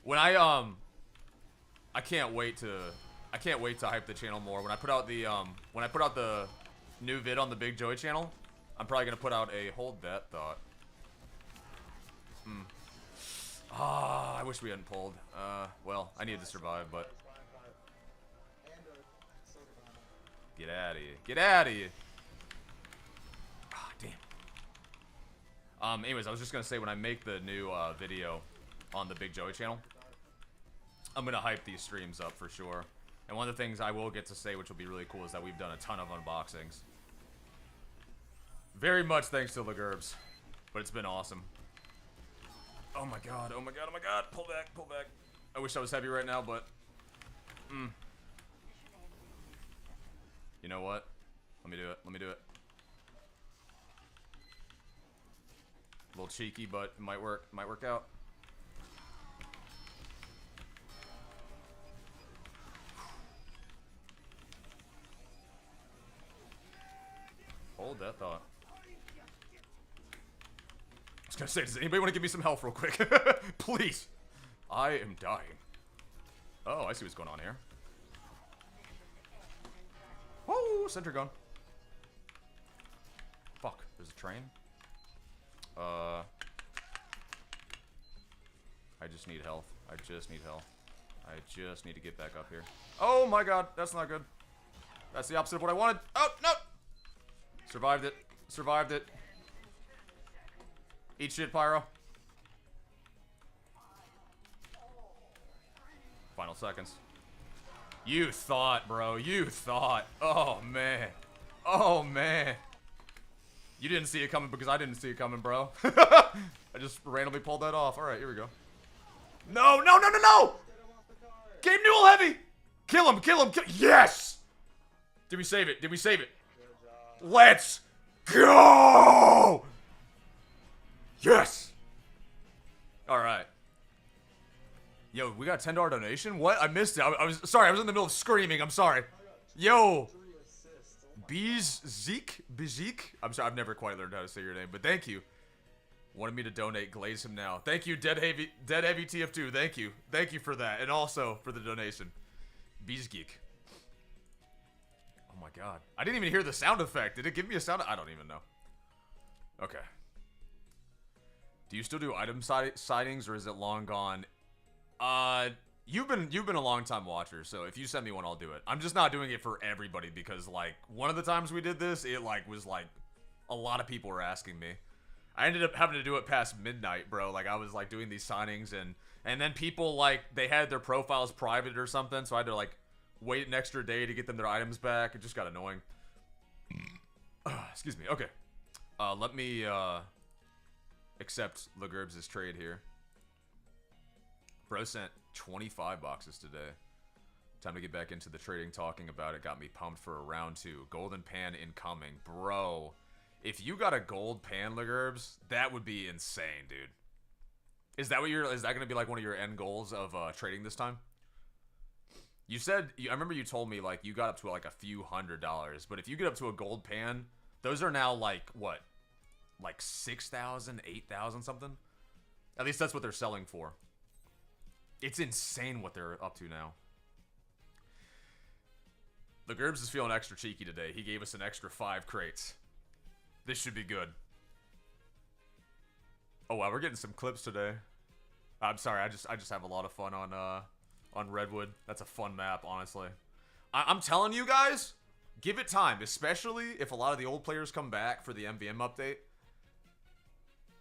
[SPEAKER 1] When I can't wait to hype the channel more. When I put out the new vid on the Big Joey channel, I'm probably gonna put out a hold that thought. Ah, I wish we hadn't pulled. Well, I needed to survive, but get out of here. Get out of here. Ah, damn. Anyways, I was just gonna say when I make the new video on the Big Joey channel, I'm gonna hype these streams up for sure. And one of the things I will get to say, which will be really cool, is that we've done a ton of unboxings. Very much thanks to the Gerbs. But it's been awesome. Oh my god, oh my god, oh my god. Pull back, pull back. I wish I was heavy right now, but... You know what? Let me do it, let me do it. A little cheeky, but it might work out. Hold that thought. I was gonna say, does anybody want to give me some health real quick? Please. I am dying. Oh, I see what's going on here. Oh, center gun. Fuck, there's a train. I just need health. I just need health. I just need to get back up here. Oh my god, that's not good. That's the opposite of what I wanted. Oh, no! Survived it. Survived it. Eat shit, Pyro. Final seconds. You thought, bro. You thought. Oh, man. Oh, man. You didn't see it coming because I didn't see it coming, bro. I just randomly pulled that off. Alright, here we go. No, no, no, no, no! Gabe Newell Heavy! Kill him, kill him, kill him. Yes! Did we save it? Did we save it? Let's go! Yes! Alright. Yo, we got a $10 donation? What? I missed it. I was sorry, I was in the middle of screaming. I'm sorry. Yo! Bezik. I'm sorry, I've never quite learned how to say your name, but thank you. Wanted me to donate. Glaze him now. Thank you, Dead Heavy TF2. Thank you for that, and also for the donation. Beezgeek. Oh my god, I didn't even hear the sound effect. Did it give me a sound? I don't even know. Okay. Do you still do item sightings, or is it long gone? You've been a long time watcher, so if you send me one, I'll do it. I'm just not doing it for everybody because like one of the times we did this, it like was like a lot of people were asking me. I ended up having to do it past midnight, bro. Like I was like doing these signings and then people like they had their profiles private or something, so I had to like wait an extra day to get them their items back. It just got annoying. Excuse me. Okay. Let me accept Legerbs' trade here. Bro sent 25 boxes today. Time to get back into the trading, talking about it. Got me pumped for a round 2. Golden pan incoming. Bro, if you got a gold pan, Legerbs, that would be insane, dude. Is that going to be like one of your end goals of trading this time? You said, I remember you told me like you got up to like a few $100s, but if you get up to a gold pan, those are now like, what? Like 6,000, 8,000 something? At least that's what they're selling for. It's insane what they're up to now. Legerbs is feeling extra cheeky today. He gave us an extra 5 crates. This should be good. Oh wow, we're getting some clips today. I'm sorry, I just have a lot of fun on Redwood. That's a fun map, honestly. I'm telling you guys, give it time, especially if a lot of the old players come back for the MVM update.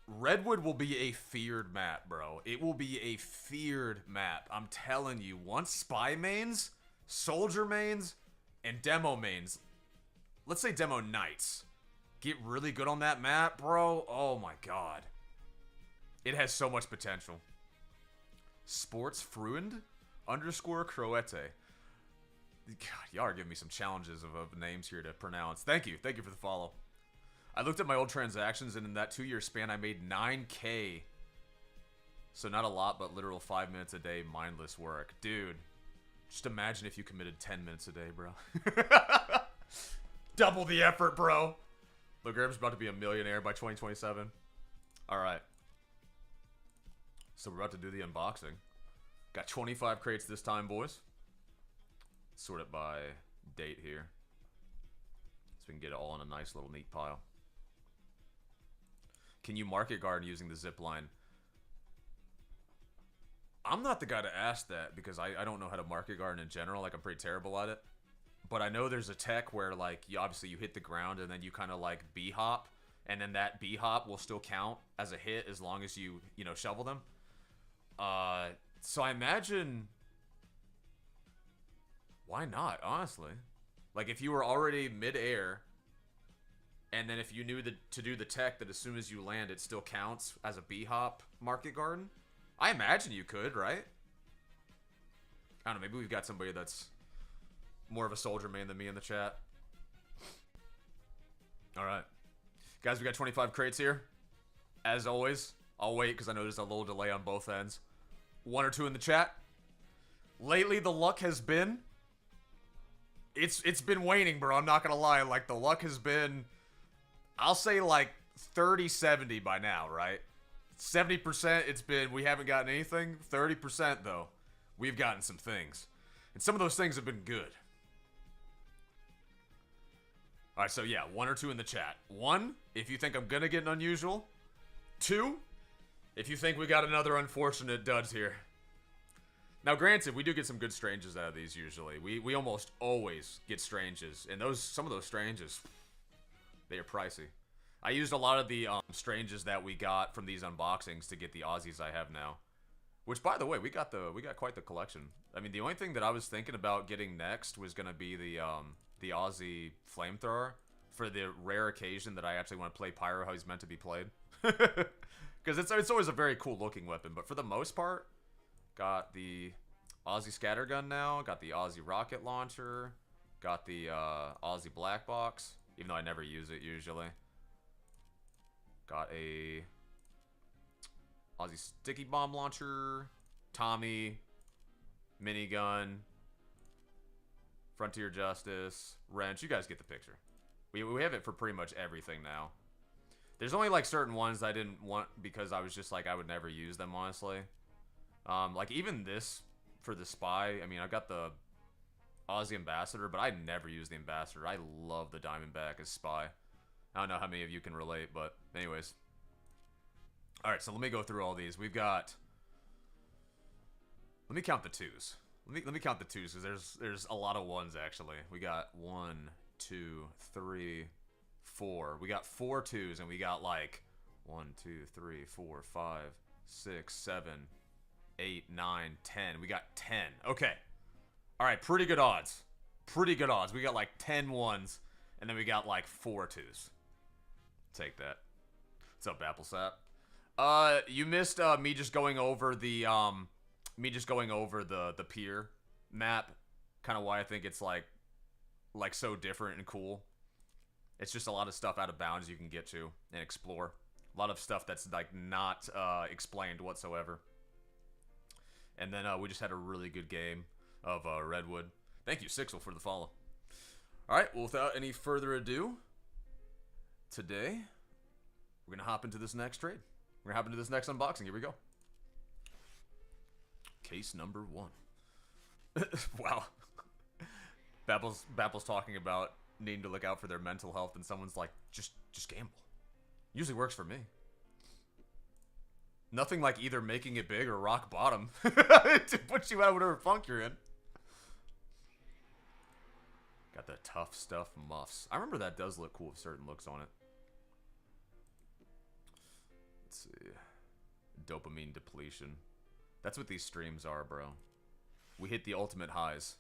[SPEAKER 1] Redwood will be a feared map, bro. It will be a feared map. I'm telling you, once spy mains, soldier mains, and demo mains, let's say demo knights, get really good on that map, bro. Oh my god. It has so much potential. Sportsfreund _ Croete. God, y'all are giving me some challenges of names here to pronounce. Thank you. Thank you for the follow. I looked at my old transactions, and in that 2-year span, I made 9K. So not a lot, but literal 5 minutes a day, mindless work. Dude, just imagine if you committed 10 minutes a day, bro. Double the effort, bro. Legerb's about to be a millionaire by 2027. All right. So we're about to do the unboxing. Got 25 crates this time, boys. Sort it by date here, so we can get it all in a nice little neat pile. Can you market garden using the zip line? I'm not the guy to ask that because I don't know how to market garden in general. Like, I'm pretty terrible at it. But I know there's a tech where, like, obviously you hit the ground and then you kind of, like, B-hop. And then that B-hop will still count as a hit as long as you know, shovel them. So I imagine... Why not, honestly? Like, if you were already mid-air... And then if you knew to do the tech that as soon as you land, it still counts as a B-hop market garden, I imagine you could, right? I don't know, maybe we've got somebody that's more of a soldier main than me in the chat. Alright. Guys, we got 25 crates here. As always, I'll wait because I know there's a little delay on both ends. 1 or 2 in the chat. Lately, the luck has been... It's been waning, bro. I'm not gonna lie. Like, the luck has been... I'll say like 30-70 by now, right? 70% it's been we haven't gotten anything. 30% though, we've gotten some things. And some of those things have been good. Alright, so yeah, 1 or 2 in the chat. 1, if you think I'm gonna get an unusual. 2, if you think we got another unfortunate duds here. Now granted, we do get some good stranges out of these usually. We almost always get stranges. And some of those stranges... They are pricey. I used a lot of the stranges that we got from these unboxings to get the Aussies I have now. Which, by the way, we got quite the collection. I mean, the only thing that I was thinking about getting next was gonna be the Aussie flamethrower for the rare occasion that I actually want to play Pyro how he's meant to be played. Because it's always a very cool looking weapon. But for the most part, got the Aussie scattergun now. Got the Aussie rocket launcher. Got the Aussie black box. Even though I never use it usually. Got a Aussie sticky bomb launcher, Tommy, minigun, Frontier Justice, wrench. You guys get the picture. We have it for pretty much everything now. There's only like certain ones I didn't want because I was just like I would never use them honestly. Like even this for the spy. I mean, I got the Aussie Ambassador, but I never use the Ambassador. I love the Diamondback as spy. I don't know how many of you can relate, but anyways. All right, so let me go through all these. We've got. Let me count the twos. Let me count the twos because there's a lot of ones actually. We got 1, 2, 3, 4. We got 4 twos, and we got like 1, 2, 3, 4, 5, 6, 7, 8, 9, 10. We got 10. Okay. All right, pretty good odds. Pretty good odds. We got like 10 ones, and then we got like 4 twos. Take that. What's up, Applesap? You missed me just going over the the Pier map. Kind of why I think it's like so different and cool. It's just a lot of stuff out of bounds you can get to and explore. A lot of stuff that's like not explained whatsoever. And then we just had a really good game of Redwood. Thank you, Sixel, for the follow. All right, well, without any further ado, today we're gonna hop into this next trade. We're gonna hop into this next unboxing. Here we go. Case number 1. Wow. Babble's talking about needing to look out for their mental health, and someone's like, just gamble. Usually works for me. Nothing like either making it big or rock bottom to put you out of whatever funk you're in. Got the tough stuff muffs. I remember that does look cool with certain looks on it. Let's see. Dopamine depletion. That's what these streams are, bro. We hit the ultimate highs.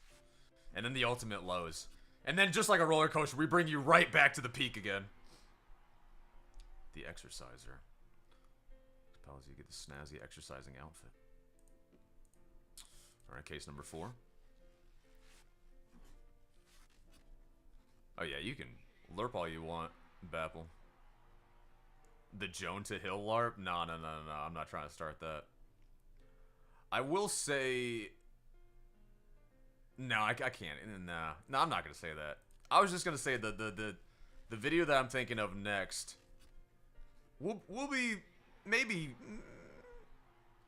[SPEAKER 1] And then the ultimate lows. And then just like a roller coaster, we bring you right back to the peak again. The Exerciser. Suppose you get the snazzy exercising outfit. Alright, case number 4. Oh yeah, you can LARP all you want, Bapple. The Joan to Hill LARP? No, I'm not trying to start that. I will say... No, I can't. Nah. No, I'm not going to say that. I was just going to say the video that I'm thinking of next will be... Maybe...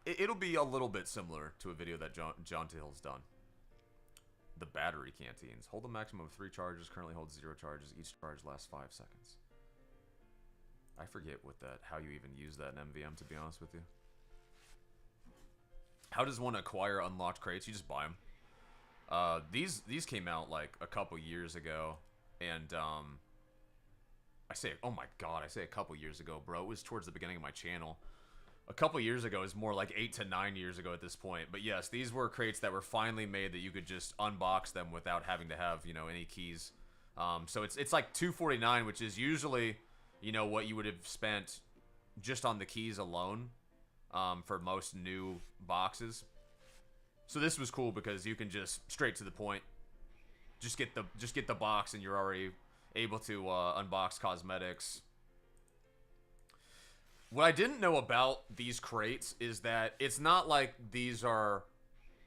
[SPEAKER 1] It'll be a little bit similar to a video that John Hill's done. The battery canteens. Hold a maximum of 3 charges. Currently holds 0 charges. Each charge lasts 5 seconds. I forget how you even use that in MVM, to be honest with you. How does one acquire unlocked crates? You just buy them. These came out like a couple years ago, and I say, oh my god, I say a couple years ago, bro. It was towards the beginning of my channel. A couple years ago is more like 8 to 9 years ago at this point. But yes, these were crates that were finally made that you could just unbox them without having to have, you know, any keys. So it's like $249, which is usually, you know, what you would have spent just on the keys alone for most new boxes. So this was cool because you can just straight to the point, just get the box, and you're already able to unbox cosmetics. What I didn't know about these crates is that it's not like these are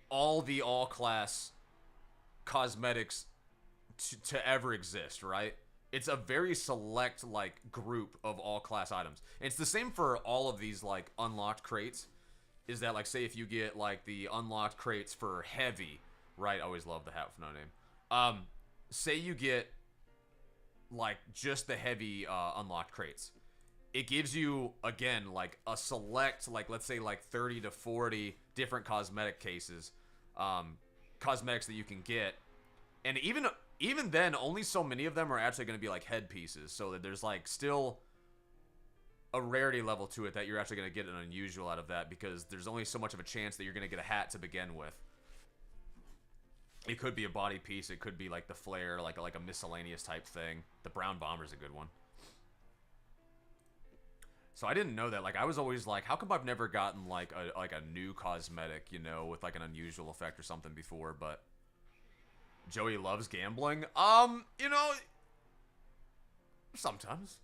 [SPEAKER 1] all the all-class cosmetics to ever exist, right? It's a very select, like, group of all-class items. And it's the same for all of these, like, unlocked crates. Is that, like, say if you get, like, the unlocked crates for heavy, right? I always love the hat with no name. Say you get, like, just the heavy unlocked crates. It gives you, again, like, a select, like, let's say, like, 30 to 40 different cosmetic cases. Cosmetics that you can get. And even then, only so many of them are actually going to be, like, headpieces. So that there's, like, still a rarity level to it that you're actually going to get an unusual out of that. Because there's only so much of a chance that you're going to get a hat to begin with. It could be a body piece. It could be, like, the flare, like a miscellaneous type thing. The brown bomber's a good one. So I didn't know that. Like, I was always like, how come I've never gotten, like a new cosmetic, you know, with, like, an unusual effect or something before, but Joey loves gambling. You know, sometimes.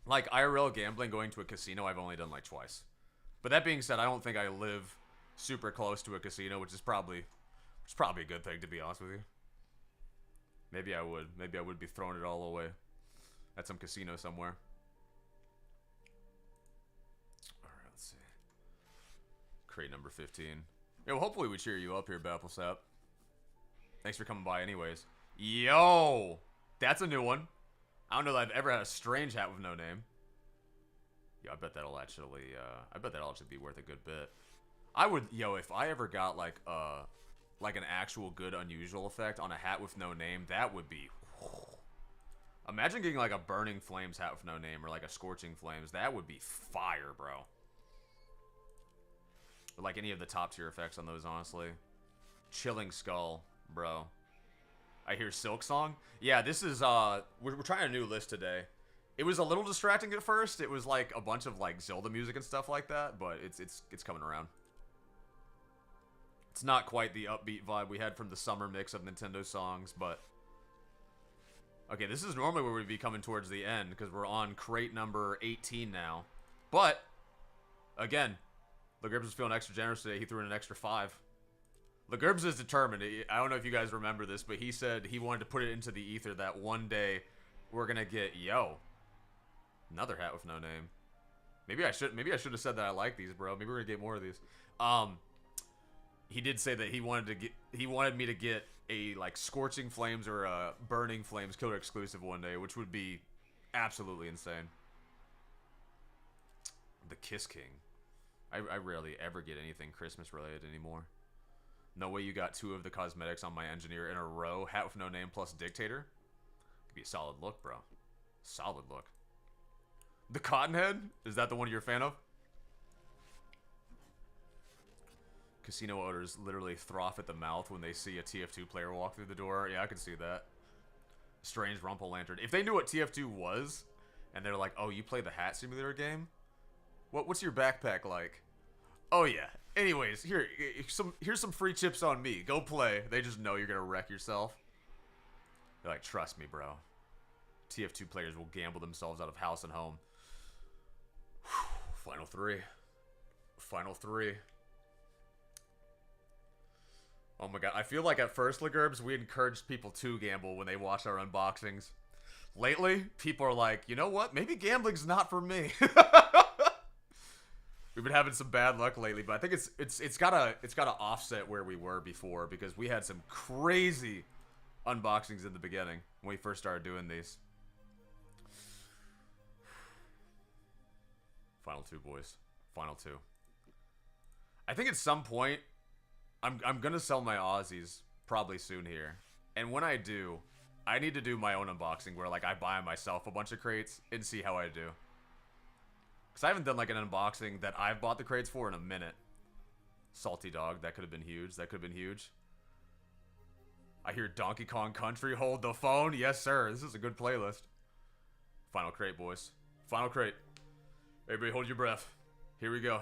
[SPEAKER 1] Like, IRL gambling, going to a casino, I've only done, like, twice. But that being said, I don't think I live super close to a casino, which is probably a good thing, to be honest with you. Maybe I would. Maybe I would be throwing it all away at some casino somewhere. Alright, let's see. Crate number 15. Yo, hopefully we cheer you up here, Bafflesap. Thanks for coming by anyways. Yo! That's a new one. I don't know that I've ever had a strange hat with no name. Yo, I bet that'll actually, be worth a good bit. I would, yo, if I ever got, like an actual good unusual effect on a hat with no name, that would be... Imagine getting, like, a Burning Flames hat with no name, or, like, a Scorching Flames. That would be fire, bro. Or, like, any of the top-tier effects on those, honestly. Chilling Skull, bro. I hear Silk Song. Yeah, this is, we're trying a new list today. It was a little distracting at first. It was, like, a bunch of, like, Zelda music and stuff like that, but it's coming around. It's not quite the upbeat vibe we had from the summer mix of Nintendo songs, but... Okay, this is normally where we'd be coming towards the end, because we're on crate number 18 now. But, again, LeGribbs was feeling extra generous today. He threw in an extra 5. LeGribbs is determined. I don't know if you guys remember this, but he said he wanted to put it into the ether that one day we're going to get, yo, another hat with no name. Maybe I should have said that I like these, bro. Maybe we're going to get more of these. He did say that he wanted me to get a, like, Scorching Flames or a Burning Flames killer exclusive one day, which would be absolutely insane. The Kiss King. I rarely ever get anything Christmas related anymore. No way you got 2 of the cosmetics on my engineer in a row. Hat with no name plus Dictator. Could be a solid look, bro. Solid look. The Cottonhead? Is that the one you're a fan of? Casino owners literally froth at the mouth when they see a TF2 player walk through the door. Yeah, I can see that. Strange Rumple Lantern. If they knew what TF2 was, and they're like, oh, you play the Hat Simulator game? What's your backpack like? Oh, yeah. Anyways, here's some free chips on me. Go play. They just know you're going to wreck yourself. They're like, trust me, bro. TF2 players will gamble themselves out of house and home. Whew. Final 3. Final 3. Oh my god, I feel like at first, LeGurbs, we encouraged people to gamble when they watch our unboxings. Lately, people are like, you know what? Maybe gambling's not for me. We've been having some bad luck lately, but I think it's gotta offset where we were before, because we had some crazy unboxings in the beginning when we first started doing these. Final 2, boys. Final 2. I think at some point I'm gonna sell my Aussies probably soon here, and when I do, I need to do my own unboxing where, like, I buy myself a bunch of crates and see how I do. Because I haven't done, like, an unboxing that I've bought the crates for in a minute. Salty Dog, that could have been huge. That could have been huge. I hear Donkey Kong Country, hold the phone. Yes, sir. This is a good playlist. Final crate, boys. Final crate. Everybody hold your breath. Here we go.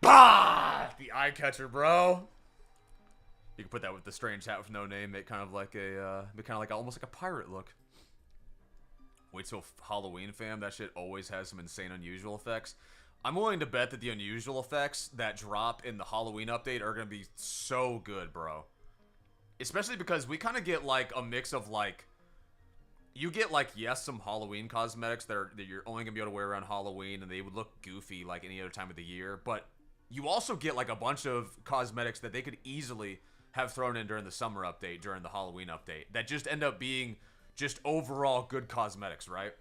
[SPEAKER 1] Bah! The eye catcher, bro. You can put that with the strange hat with no name, make kind of like almost like a pirate look. Wait till Halloween, fam. That shit always has some insane unusual effects. I'm willing to bet that the unusual effects that drop in the Halloween update are gonna be so good, bro. Especially because we kind of get like a mix of like, you get like, yes, some Halloween cosmetics that you're only gonna be able to wear around Halloween, and they would look goofy like any other time of the year. But you also get like a bunch of cosmetics that they could easily have thrown in during the summer update, during the Halloween update, that just end up being just overall good cosmetics, right?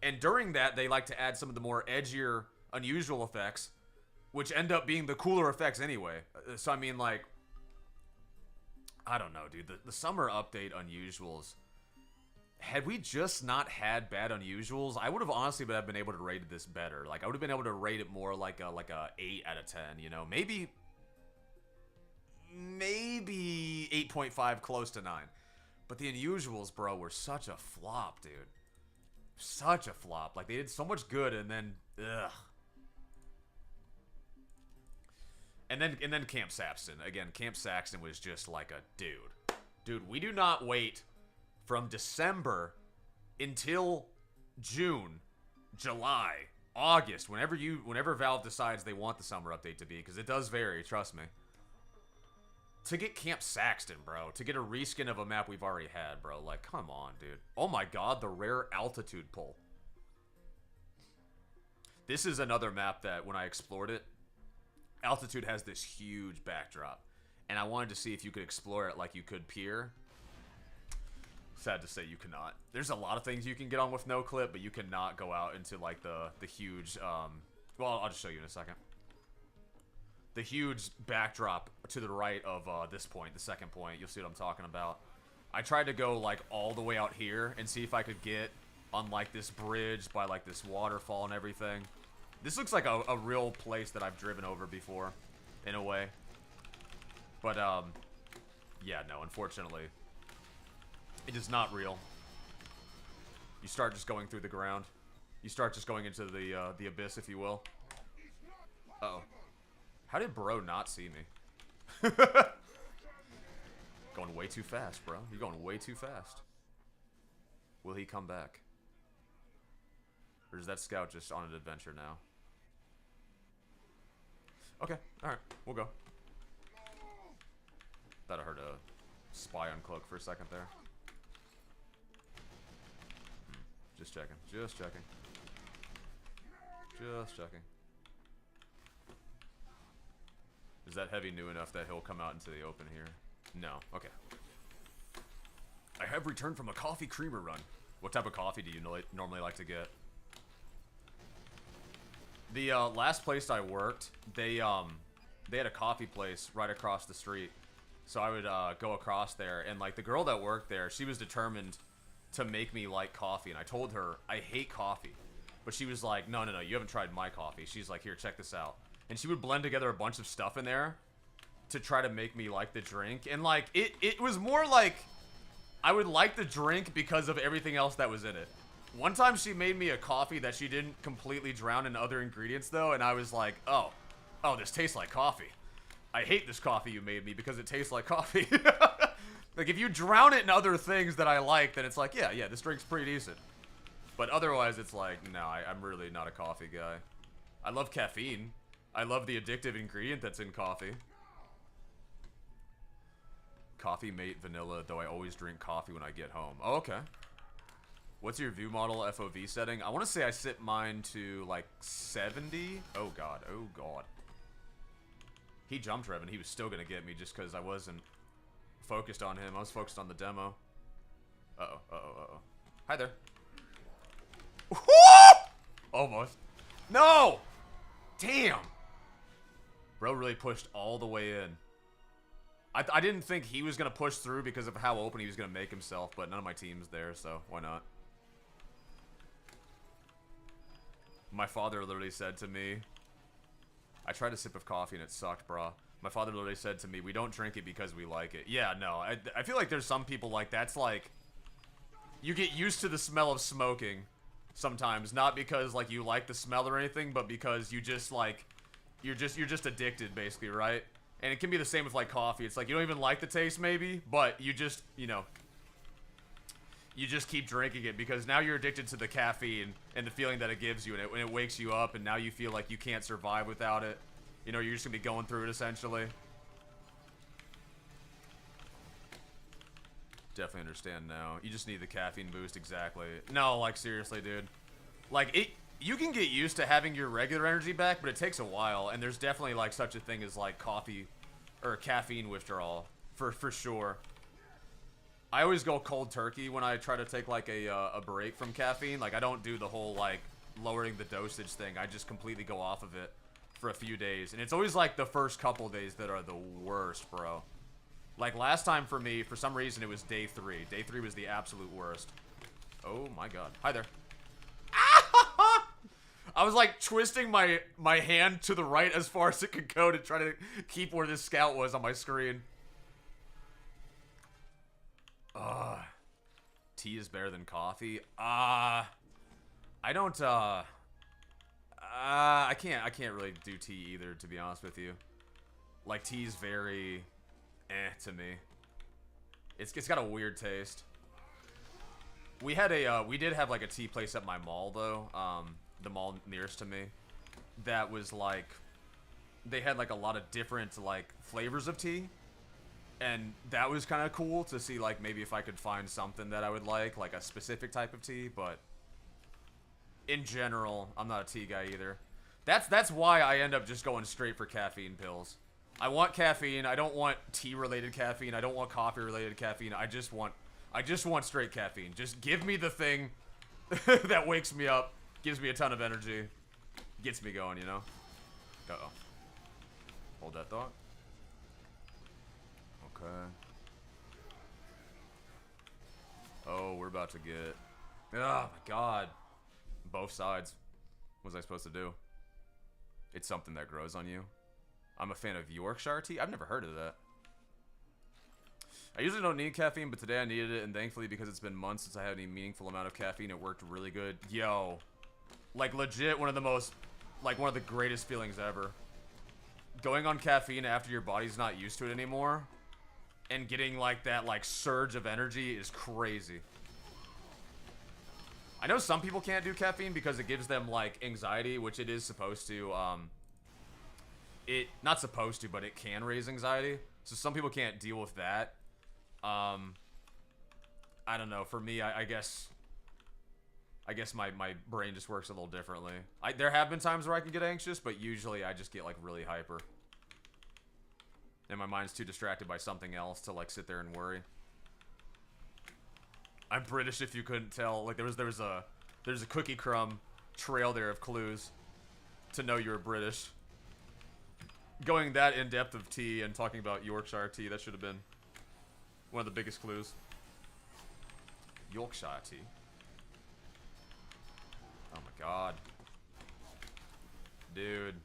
[SPEAKER 1] And during that, they like to add some of the more edgier, unusual effects, which end up being the cooler effects anyway. So, I mean, like, I don't know, dude. The summer update unusuals, had we just not had bad unusuals, I would have honestly been able to rate this better. Like, I would have been able to rate it more like a 8 out of 10, you know? Maybe 8.5, close to 9. But the unusuals, bro, were such a flop, dude. Such a flop. Like, they did so much good, and then, ugh. And then Camp Saxton. Again, Camp Saxton was just like a dude. Dude, we do not wait from December until June, July, August, whenever Valve decides they want the summer update to be, because it does vary, trust me. To get Camp Saxton, bro. To get a reskin of a map we've already had, bro. Like, come on, dude. Oh my god, the rare altitude pull. This is another map that, when I explored it, altitude has this huge backdrop. And I wanted to see if you could explore it like you could Pier. Sad to say you cannot. There's a lot of things you can get on with no clip, but you cannot go out into, like, the huge, well, I'll just show you in a second. The huge backdrop to the right of this point, the second point. You'll see what I'm talking about. I tried to go, like, all the way out here and see if I could get on, like, this bridge by, like, this waterfall and everything. This looks like a real place that I've driven over before, in a way. But, yeah, no, unfortunately, it is not real. You start just going through the ground. You start just going into the abyss, if you will. Uh-oh. How did bro not see me? Going way too fast, bro. You're going way too fast. Will he come back? Or is that scout just on an adventure now? Okay, alright. We'll go. Thought I heard a spy uncloak for a second there. Just checking. Just checking. Just checking. Is that heavy new enough that he'll come out into the open here? No. Okay. I have returned from a coffee creamer run. What type of coffee do you normally like to get? The last place I worked, they had a coffee place right across the street. So I would go across there, and like the girl that worked there, she was determined to make me like coffee, and I told her I hate coffee. But she was like, no, you haven't tried my coffee. She's like, here, check this out. And she would blend together a bunch of stuff in there to try to make me like the drink. And, like, it was more like I would like the drink because of everything else that was in it. One time she made me a coffee that she didn't completely drown in other ingredients, though. And I was like, oh, this tastes like coffee. I hate this coffee you made me because it tastes like coffee. Like, if you drown it in other things that I like, then it's like, yeah, this drink's pretty decent. But otherwise, it's like, no, I'm really not a coffee guy. I love caffeine. I love the addictive ingredient that's in coffee. Coffee mate vanilla, though I always drink coffee when I get home. Oh, okay. What's your view model FOV setting? I want to say I set mine to, like, 70. Oh, God. Oh, God. He jumped Revan. He was still going to get me just because I wasn't focused on him. I was focused on the demo. Uh-oh. Hi there. Almost. No! Damn! Bro really pushed all the way in. I didn't think he was going to push through because of how open he was going to make himself, but none of my team's there, so why not? My father literally said to me, I tried a sip of coffee and it sucked, bro. My father literally said to me, we don't drink it because we like it. Yeah, no, I feel like there's some people like, that's like, you get used to the smell of smoking sometimes, not because like you like the smell or anything, but because you just like, you're just addicted basically, right? And it can be the same with like coffee. It's like you don't even like the taste maybe, but you just, you know, you just keep drinking it because now you're addicted to the caffeine and the feeling that it gives you, and it wakes you up, and now you feel like you can't survive without it. You know, you're just gonna be going through it essentially. Definitely understand now. You just need the caffeine boost, exactly. No, like seriously, dude. Like you can get used to having your regular energy back, but it takes a while, and there's definitely like such a thing as like coffee or caffeine withdrawal for sure. I always go cold turkey when I try to take like a break from caffeine. Like I don't do the whole like lowering the dosage thing. I just completely go off of it for a few days, and it's always like the first couple days that are the worst, bro. Like last time for me, for some reason it was day 3. Day 3 was the absolute worst. Oh my god. Hi there. I was like twisting my hand to the right as far as it could go to try to keep where this scout was on my screen. Tea is better than coffee. I don't I can't really do tea either, to be honest with you. Like tea's very to me. It's got a weird taste. We had we did have like a tea place at my mall though. the mall nearest to me, that was like, they had like a lot of different like flavors of tea, and that was kind of cool to see, like maybe if I could find something that I would like a specific type of tea. But in general, I'm not a tea guy either. That's why I end up just going straight for caffeine pills. I want caffeine. I don't want tea-related caffeine. I don't want coffee-related caffeine. I just want straight caffeine. Just give me the thing that wakes me up, gives me a ton of energy, gets me going, you know? Uh-oh. Hold that thought. Okay. Oh, we're about to get... Oh, my God. Both sides. What was I supposed to do? It's something that grows on you. I'm a fan of Yorkshire tea. I've never heard of that. I usually don't need caffeine, but today I needed it, and thankfully, because it's been months since I had any meaningful amount of caffeine, it worked really good. Yo. Like, legit, one of the greatest feelings ever. Going on caffeine after your body's not used to it anymore, and getting, like, that, like, surge of energy is crazy. I know some people can't do caffeine because it gives them, like, anxiety, which it is supposed to, not supposed to, but it can raise anxiety. So some people can't deal with that. I don't know. For me, I guess my brain just works a little differently. There have been times where I can get anxious, but usually I just get, like, really hyper. And my mind's too distracted by something else to, like, sit there and worry. I'm British, if you couldn't tell. Like, there's a cookie crumb trail there of clues to know you're British. Going that in depth of tea and talking about Yorkshire tea, that should have been one of the biggest clues. Yorkshire tea. Oh my God. Dude.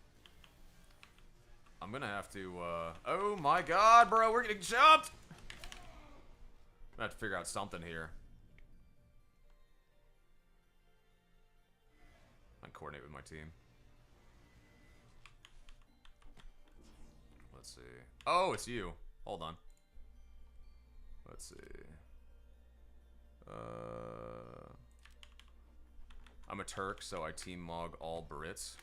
[SPEAKER 1] I'm gonna have to, oh my God, bro, we're getting jumped! I'm gonna have to figure out something here. And coordinate with my team. Let's see. Oh, it's you. Hold on. Let's see. I'm a Turk, so I team mog all Brits.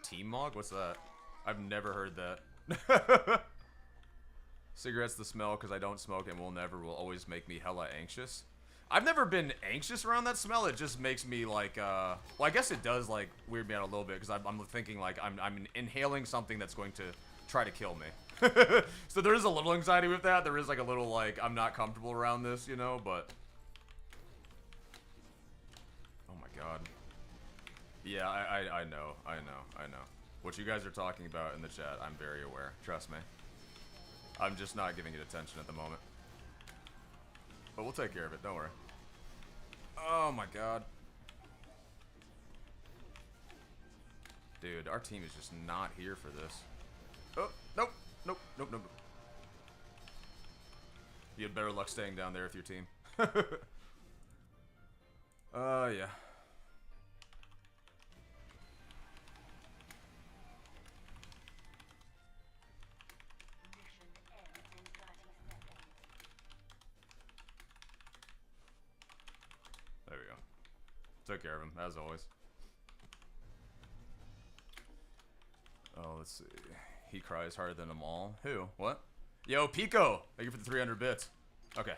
[SPEAKER 1] Team mog? What's that? I've never heard that. Cigarettes the smell because I don't smoke and will always make me hella anxious. I've never been anxious around that smell. It just makes me like, well, I guess it does like weird me out a little bit because I'm thinking like I'm inhaling something that's going to try to kill me. So there is a little anxiety with that. There is like a little like I'm not comfortable around this, you know, but oh my God. Yeah, I know. What you guys are talking about in the chat, I'm very aware. Trust me. I'm just not giving it attention at the moment. But we'll take care of it, don't worry. Oh my God. Dude, our team is just not here for this. Oh, nope. Nope. You had better luck staying down there with your team. Yeah. There we go. Took care of him, as always. Oh, let's see. He cries harder than them all. Who? What? Yo, Pico! Thank you for the 300 bits. Okay.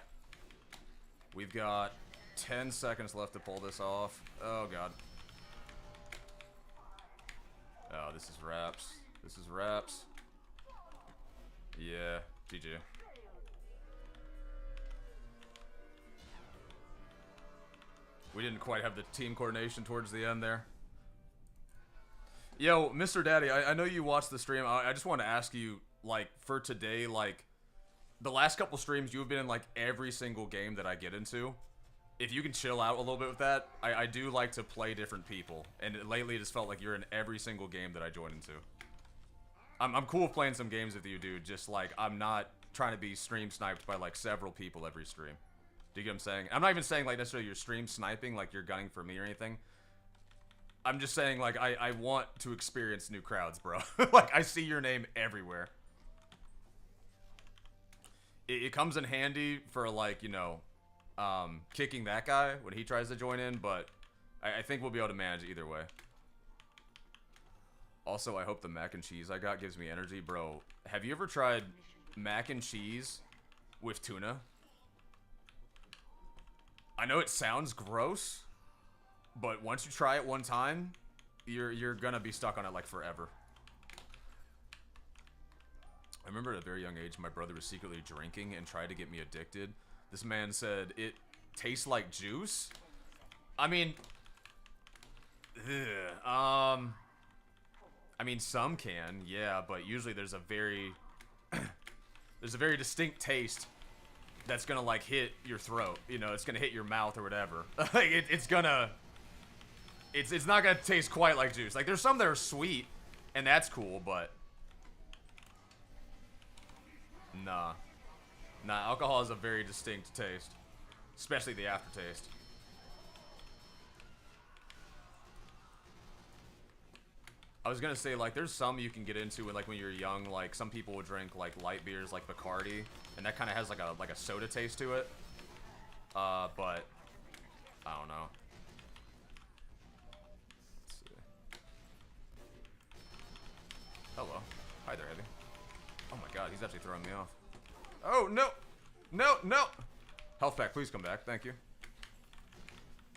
[SPEAKER 1] We've got 10 seconds left to pull this off. Oh, God. Oh, this is wraps. This is wraps. Yeah, GG. We didn't quite have the team coordination towards the end there. Yo, Mr. Daddy, I know you watched the stream. I just want to ask you, like, for today, like, the last couple streams, you've been in, like, every single game that I get into. If you can chill out a little bit with that, I do like to play different people. And lately, it just felt like you're in every single game that I join into. I'm cool with playing some games with you, dude. Just, like, I'm not trying to be stream sniped by, like, several people every stream. Do you get what I'm saying? I'm not even saying, like, necessarily you're stream sniping, like you're gunning for me or anything. I'm just saying, like, I want to experience new crowds, bro. Like, I see your name everywhere. It comes in handy for, like, you know, kicking that guy when he tries to join in, but I think we'll be able to manage either way. Also, I hope the mac and cheese I got gives me energy. Bro, have you ever tried mac and cheese with tuna? I know it sounds gross, but once you try it one time, you're gonna be stuck on it like forever. I remember at a very young age, my brother was secretly drinking and tried to get me addicted. This man said, it tastes like juice? I mean, ugh, I mean, some can, yeah, but usually there's a very, there's a very distinct taste that's gonna, like, hit your throat. You know, it's gonna hit your mouth or whatever. Like, it's not gonna taste quite like juice. Like, there's some that are sweet, and that's cool, but nah. Nah, alcohol has a very distinct taste. Especially the aftertaste. I was gonna say, like, there's some you can get into when, like, when you're young. Like, some people would drink, like, light beers, like Bacardi, and that kind of has, like a soda taste to it. But I don't know. Let's see. Hello. Hi there, Heavy. Oh my god, he's actually throwing me off. Oh, no! No, no! Health pack, please come back. Thank you.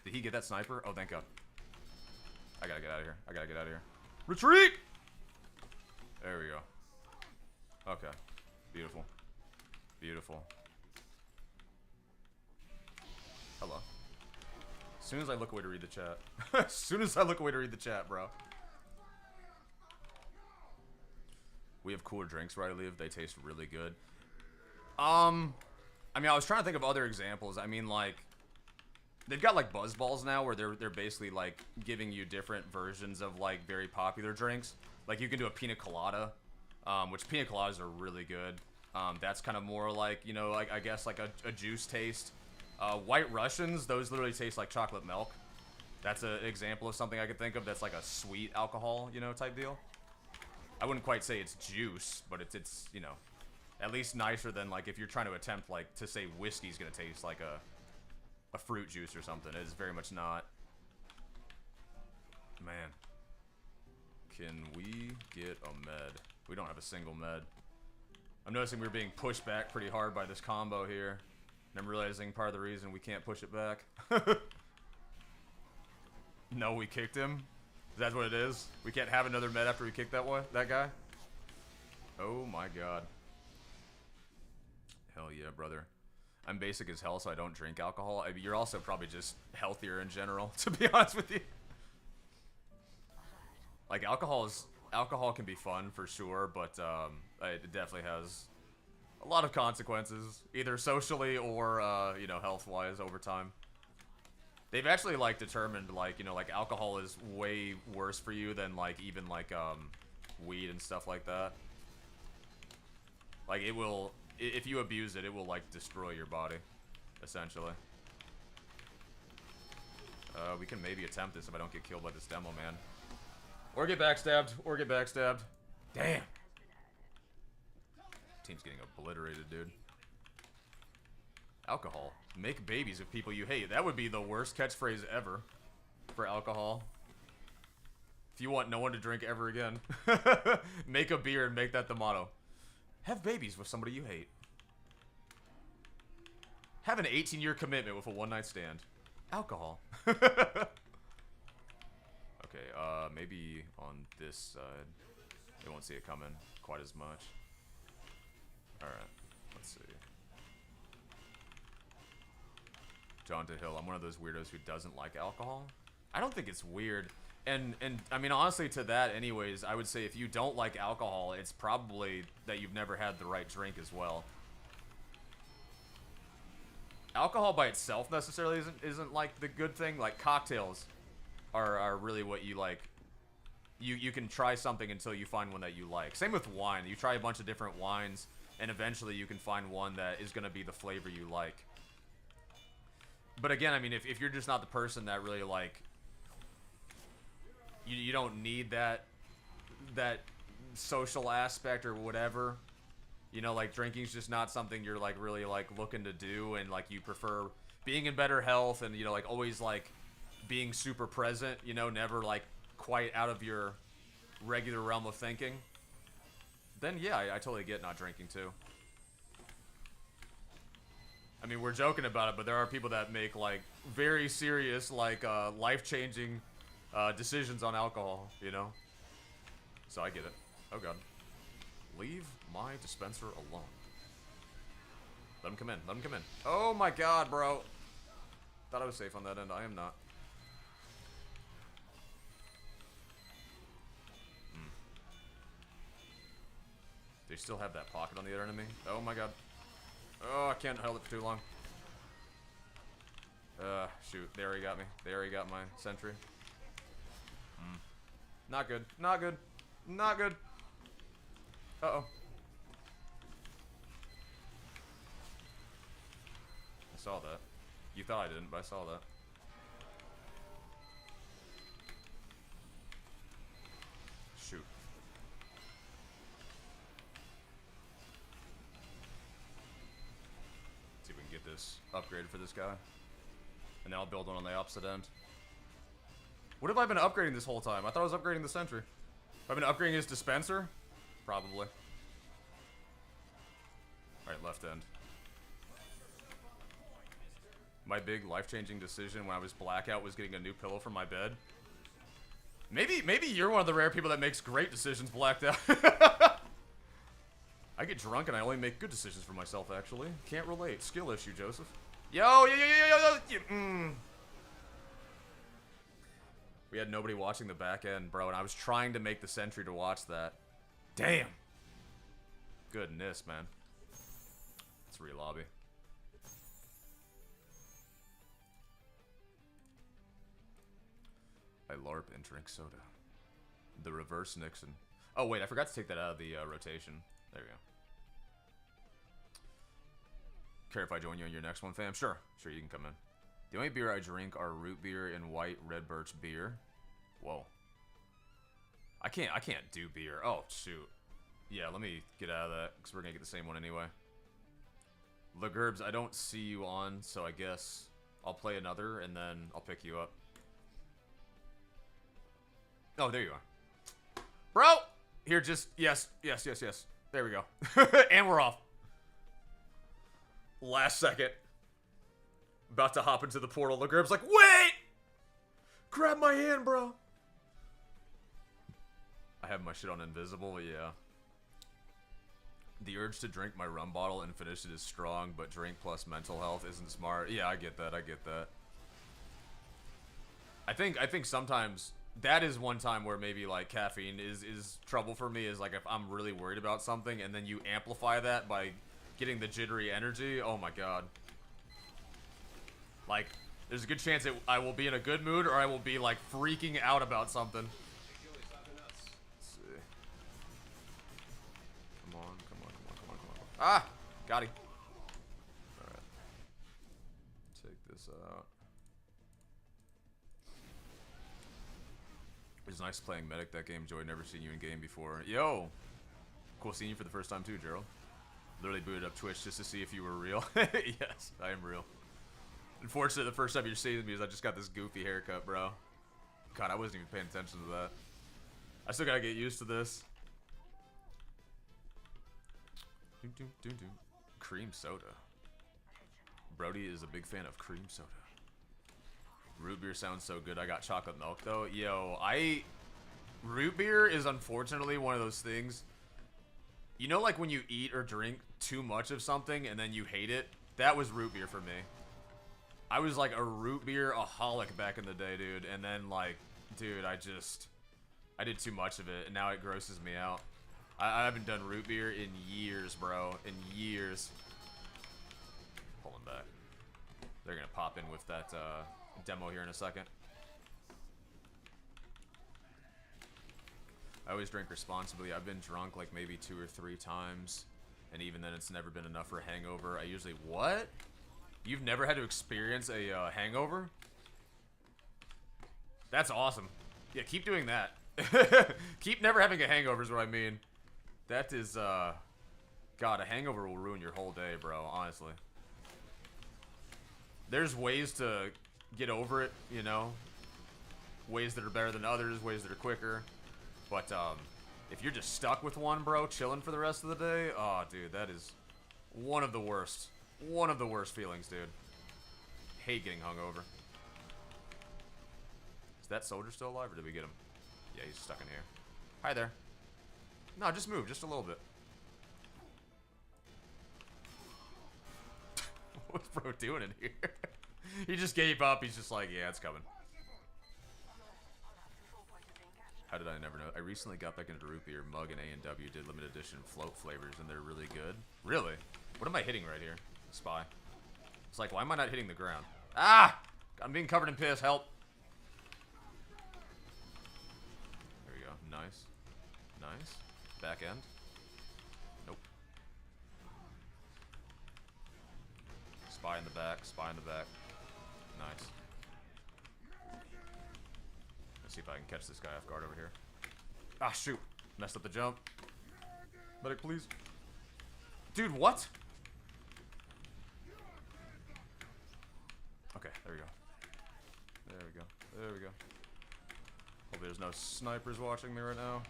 [SPEAKER 1] Did he get that sniper? Oh, thank god. I gotta get out of here. I gotta get out of here. Retreat! There we go. Okay. Beautiful. Beautiful. Hello. As soon as I look away to read the chat. As soon as I look away to read the chat, bro. We have cooler drinks where I live. They taste really good. I mean, I was trying to think of other examples. I mean, like, they've got, like, buzz balls now where they're basically, like, giving you different versions of, like, very popular drinks. Like, you can do a pina colada, which pina coladas are really good. That's kind of more like, you know, like, I guess, like, a juice taste. White Russians, those literally taste like chocolate milk. That's an example of something I could think of that's, like, a sweet alcohol, you know, type deal. I wouldn't quite say it's juice, but it's you know, at least nicer than, like, if you're trying to attempt, like, to say whiskey's gonna taste like a fruit juice or something. It's very much not. Man. Can we get a med? We don't have a single med. I'm noticing we're being pushed back pretty hard by this combo here. And I'm realizing part of the reason we can't push it back. No, we kicked him. That's what it is? We can't have another med after we kick that guy? Oh my god. Hell yeah, brother. I'm basic as hell, so I don't drink alcohol. I mean, you're also probably just healthier in general, to be honest with you. Like, alcohol can be fun for sure, but it definitely has a lot of consequences, either socially or you know, health-wise over time. They've actually, like, determined, like, you know, like, alcohol is way worse for you than, like, even, like, weed and stuff like that. Like, it will, if you abuse it, it will, like, destroy your body, essentially. We can maybe attempt this if I don't get killed by this demo, man. Or get backstabbed, or get backstabbed. Damn! Team's getting obliterated, dude. Alcohol. Make babies with people you hate. That would be the worst catchphrase ever for alcohol. If you want no one to drink ever again, make a beer and make that the motto. Have babies with somebody you hate. Have an 18-year commitment with a one-night stand. Alcohol. Okay, maybe on this side. They won't see it coming quite as much. Alright, let's see. John DeHill, I'm one of those weirdos who doesn't like alcohol. I don't think it's weird. And I mean, honestly, to that anyways, I would say if you don't like alcohol, it's probably that you've never had the right drink as well. Alcohol by itself necessarily isn't like the good thing. Like, cocktails are really what you like. You can try something until you find one that you like. Same with wine. You try a bunch of different wines, and eventually you can find one that is going to be the flavor you like. But again, I mean, if you're just not the person that really, like, you don't need that social aspect or whatever, you know, like, drinking's just not something you're, like, really, like, looking to do, and, like, you prefer being in better health and, you know, like, always, like, being super present, you know, never, like, quite out of your regular realm of thinking, then yeah, I totally get not drinking too. I mean, we're joking about it, but there are people that make, like, very serious, like, life-changing decisions on alcohol, you know? So I get it. Oh, God. Leave my dispenser alone. Let him come in. Let him come in. Oh, my God, bro. Thought I was safe on that end. I am not. They still have that pocket on the other enemy. Oh, my God. Oh, I can't hold it for too long. Shoot. They already got me. They already got my sentry. Not good. Not good. Not good. Uh-oh. I saw that. You thought I didn't, but I saw that. Shoot. See if we can get this upgraded for this guy. And then I'll build one on the opposite end. What have I been upgrading this whole time? I thought I was upgrading the sentry. Have I been upgrading his dispenser? Probably. Alright, left end. My big life-changing decision when I was blackout was getting a new pillow for my bed. Maybe you're one of the rare people that makes great decisions blacked out. I get drunk and I only make good decisions for myself, actually. Can't relate. Skill issue, Joseph. Yo. We had nobody watching the back end, bro, and I was trying to make the sentry to watch that. Damn. Goodness, man. Let's re-lobby. I LARP and drink soda. The reverse Nixon. Oh, wait, I forgot to take that out of the rotation. There we go. Care if I join you on your next one, fam? Sure. Sure, you can come in. The only beer I drink are root beer and white red birch beer. Whoa. I can't do beer. Oh, shoot. Yeah, let me get out of that, because we're going to get the same one anyway. Lagerbs, I don't see you on, so I guess I'll play another, and then I'll pick you up. Oh, there you are. Bro! Here, just, yes. There we go. And we're off. Last second. About to hop into the portal. Lagerb's like, wait! Grab my hand, bro. I have my shit on invisible, yeah. The urge to drink my rum bottle and finish it is strong, but drink plus mental health isn't smart. Yeah, I get that. I think sometimes that is one time where maybe like caffeine is trouble for me, is like if I'm really worried about something and then you amplify that by getting the jittery energy. Oh my god. Like, there's a good chance that I will be in a good mood or I will be like freaking out about something. Ah! Got him. Alright. Take this out. It was nice playing Medic that game, Joy. Never seen you in game before. Yo! Cool seeing you for the first time too, Gerald. Literally booted up Twitch just to see if you were real. Yes, I am real. Unfortunately, the first time you're seeing me is I just got this goofy haircut, bro. God, I wasn't even paying attention to that. I still gotta get used to this. Cream soda. Brody is a big fan of cream soda. Root beer sounds so good. I got chocolate milk though. Yo, root beer is unfortunately one of those things. You know, like when you eat or drink too much of something and then you hate it? That was root beer for me. I was like a root beer aholic back in the day, dude. And then like, dude, I did too much of it and now it grosses me out. I haven't done root beer in years, bro. In years. Pulling back. They're gonna pop in with that demo here in a second. I always drink responsibly. I've been drunk like maybe 2 or 3 times. And even then it's never been enough for a hangover. I usually... What? You've never had to experience a hangover? That's awesome. Yeah, keep doing that. Keep never having a hangover is what I mean. That is, God, a hangover will ruin your whole day, bro, honestly. There's ways to get over it, you know? Ways that are better than others, ways that are quicker. But, if you're just stuck with one, bro, chilling for the rest of the day, oh, dude, that is one of the worst. One of the worst feelings, dude. Hate getting hungover. Is that soldier still alive, or did we get him? Yeah, he's stuck in here. Hi there. No, just move, just a little bit. What's bro doing in here? He just gave up. He's just like, yeah, it's coming. How did I never know? I recently got back into root beer. Mug and A&W did limited edition float flavors, and they're really good. Really? What am I hitting right here? Spy. It's like, why am I not hitting the ground? Ah! I'm being covered in piss. Help. There we go. Nice. Nice. Back end. Nope. Spy in the back. Spy in the back. Nice. Let's see if I can catch this guy off guard over here. Ah, shoot. Messed up the jump. Medic, please. Dude, what? Okay, there we go. There we go. There we go. Hope there's no snipers watching me right now.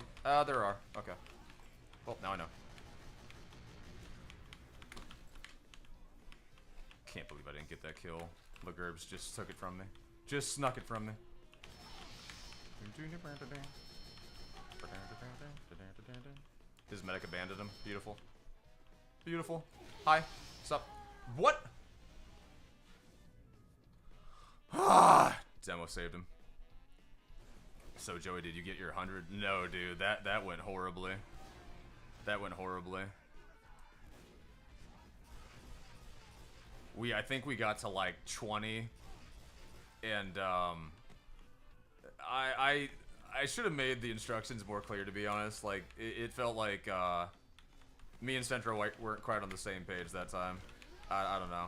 [SPEAKER 1] There are. Okay. Well, now I know. Can't believe I didn't get that kill. Lagerbs just took it from me. Just snuck it from me. His medic abandoned him. Beautiful. Beautiful. Hi. What's up? What? Ah! Demo saved him. So, Joey, did you get your 100? No, dude. That went horribly. That went horribly. I think we got to like 20, and I should have made the instructions more clear, to be honest. Like it felt like me and Central weren't quite on the same page that time. I don't know.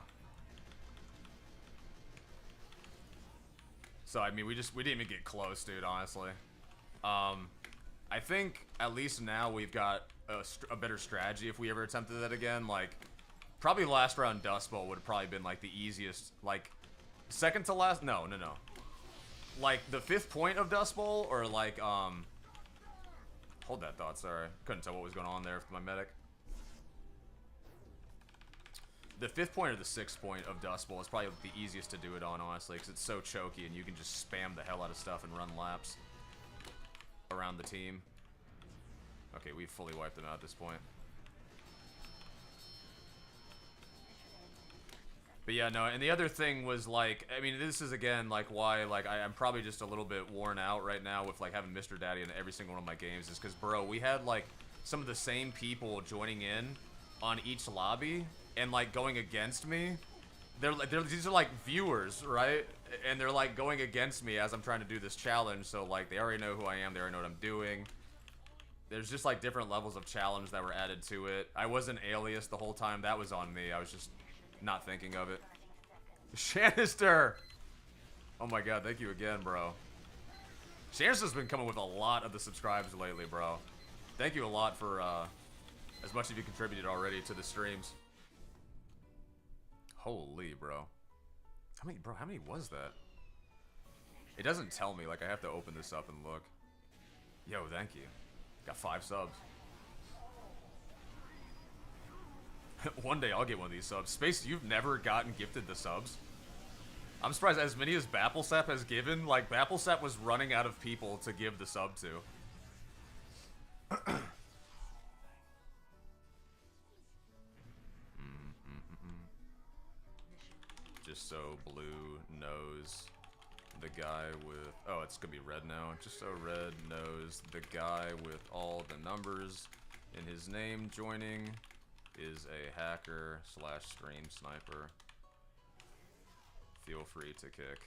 [SPEAKER 1] So I mean, we didn't even get close, dude. Honestly, I think at least now we've got a better strategy if we ever attempted that again. Like. Probably last round Dust Bowl would have probably been like the easiest, like second to last. No. Like the 5th point of Dust Bowl, or like hold that thought. Sorry, couldn't tell what was going on there with my medic. The 5th point or the 6th point of Dust Bowl is probably the easiest to do it on, honestly, because it's so choky and you can just spam the hell out of stuff and run laps around the team. Okay, we've fully wiped them out at this point. But yeah, no, and the other thing was, like, I mean, this is, again, like, why, like, I'm probably just a little bit worn out right now with, like, having Mr. Daddy in every single one of my games is because, bro, we had, like, some of the same people joining in on each lobby and, like, going against me. These are, like, viewers, right? And they're, like, going against me as I'm trying to do this challenge, so, like, they already know who I am, they already know what I'm doing. There's just, like, different levels of challenge that were added to it. I wasn't alias the whole time. That was on me. I was just... not thinking of it. Shanister! Oh my god, thank you again, bro. Shanister's been coming with a lot of the subscribes lately, bro. Thank you a lot for, as much as you contributed already to the streams. Holy, bro. How many was that? It doesn't tell me, like, I have to open this up and look. Yo, thank you. Got 5 subs. One day I'll get one of these subs. Space, you've never gotten gifted the subs? I'm surprised as many as Bapplesap has given. Like, Bapplesap was running out of people to give the sub to. Just so Blue knows the guy with... Oh, it's gonna be Red now. Just so Red knows the guy with all the numbers in his name joining... is a hacker / stream sniper. Feel free to kick.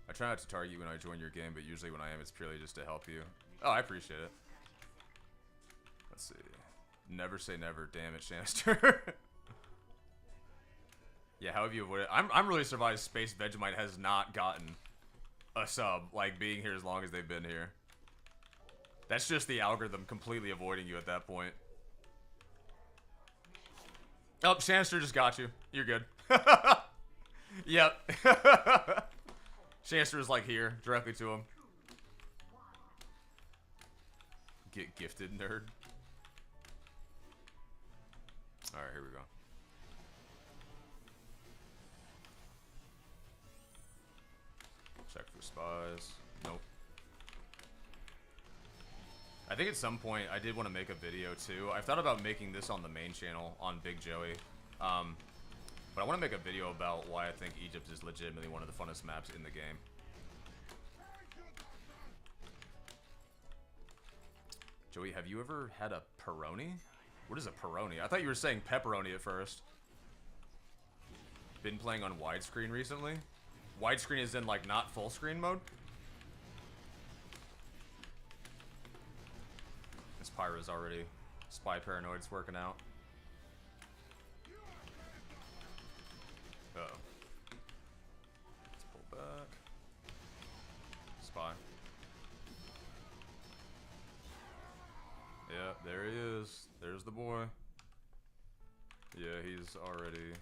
[SPEAKER 1] I try not to target you when I join your game, but usually when I am, it's purely just to help you. Oh, I appreciate it. Let's see. Never say never, damn it, Shanister. Yeah, how have you avoided? I'm really surprised Space Vegemite has not gotten a sub, like, being here as long as they've been here. That's just the algorithm completely avoiding you at that point. Oh, Shanister just got you. You're good. Yep. Chancer is like here, directly to him. Get gifted, nerd. Alright, here we go. Check for spies. Nope. I think at some point I did want to make a video too. I've thought about making this on the main channel on Big Joey. But I want to make a video about why I think Egypt is legitimately one of the funnest maps in the game. Joey, have you ever had a Peroni? What is a Peroni? I thought you were saying pepperoni at first. Been playing on widescreen recently? Widescreen is in, like, not full screen mode? This Pyro's already spy paranoid's working out. Uh-oh. Let's pull back. Spy. Yeah, there he is. There's the boy. Yeah, he's already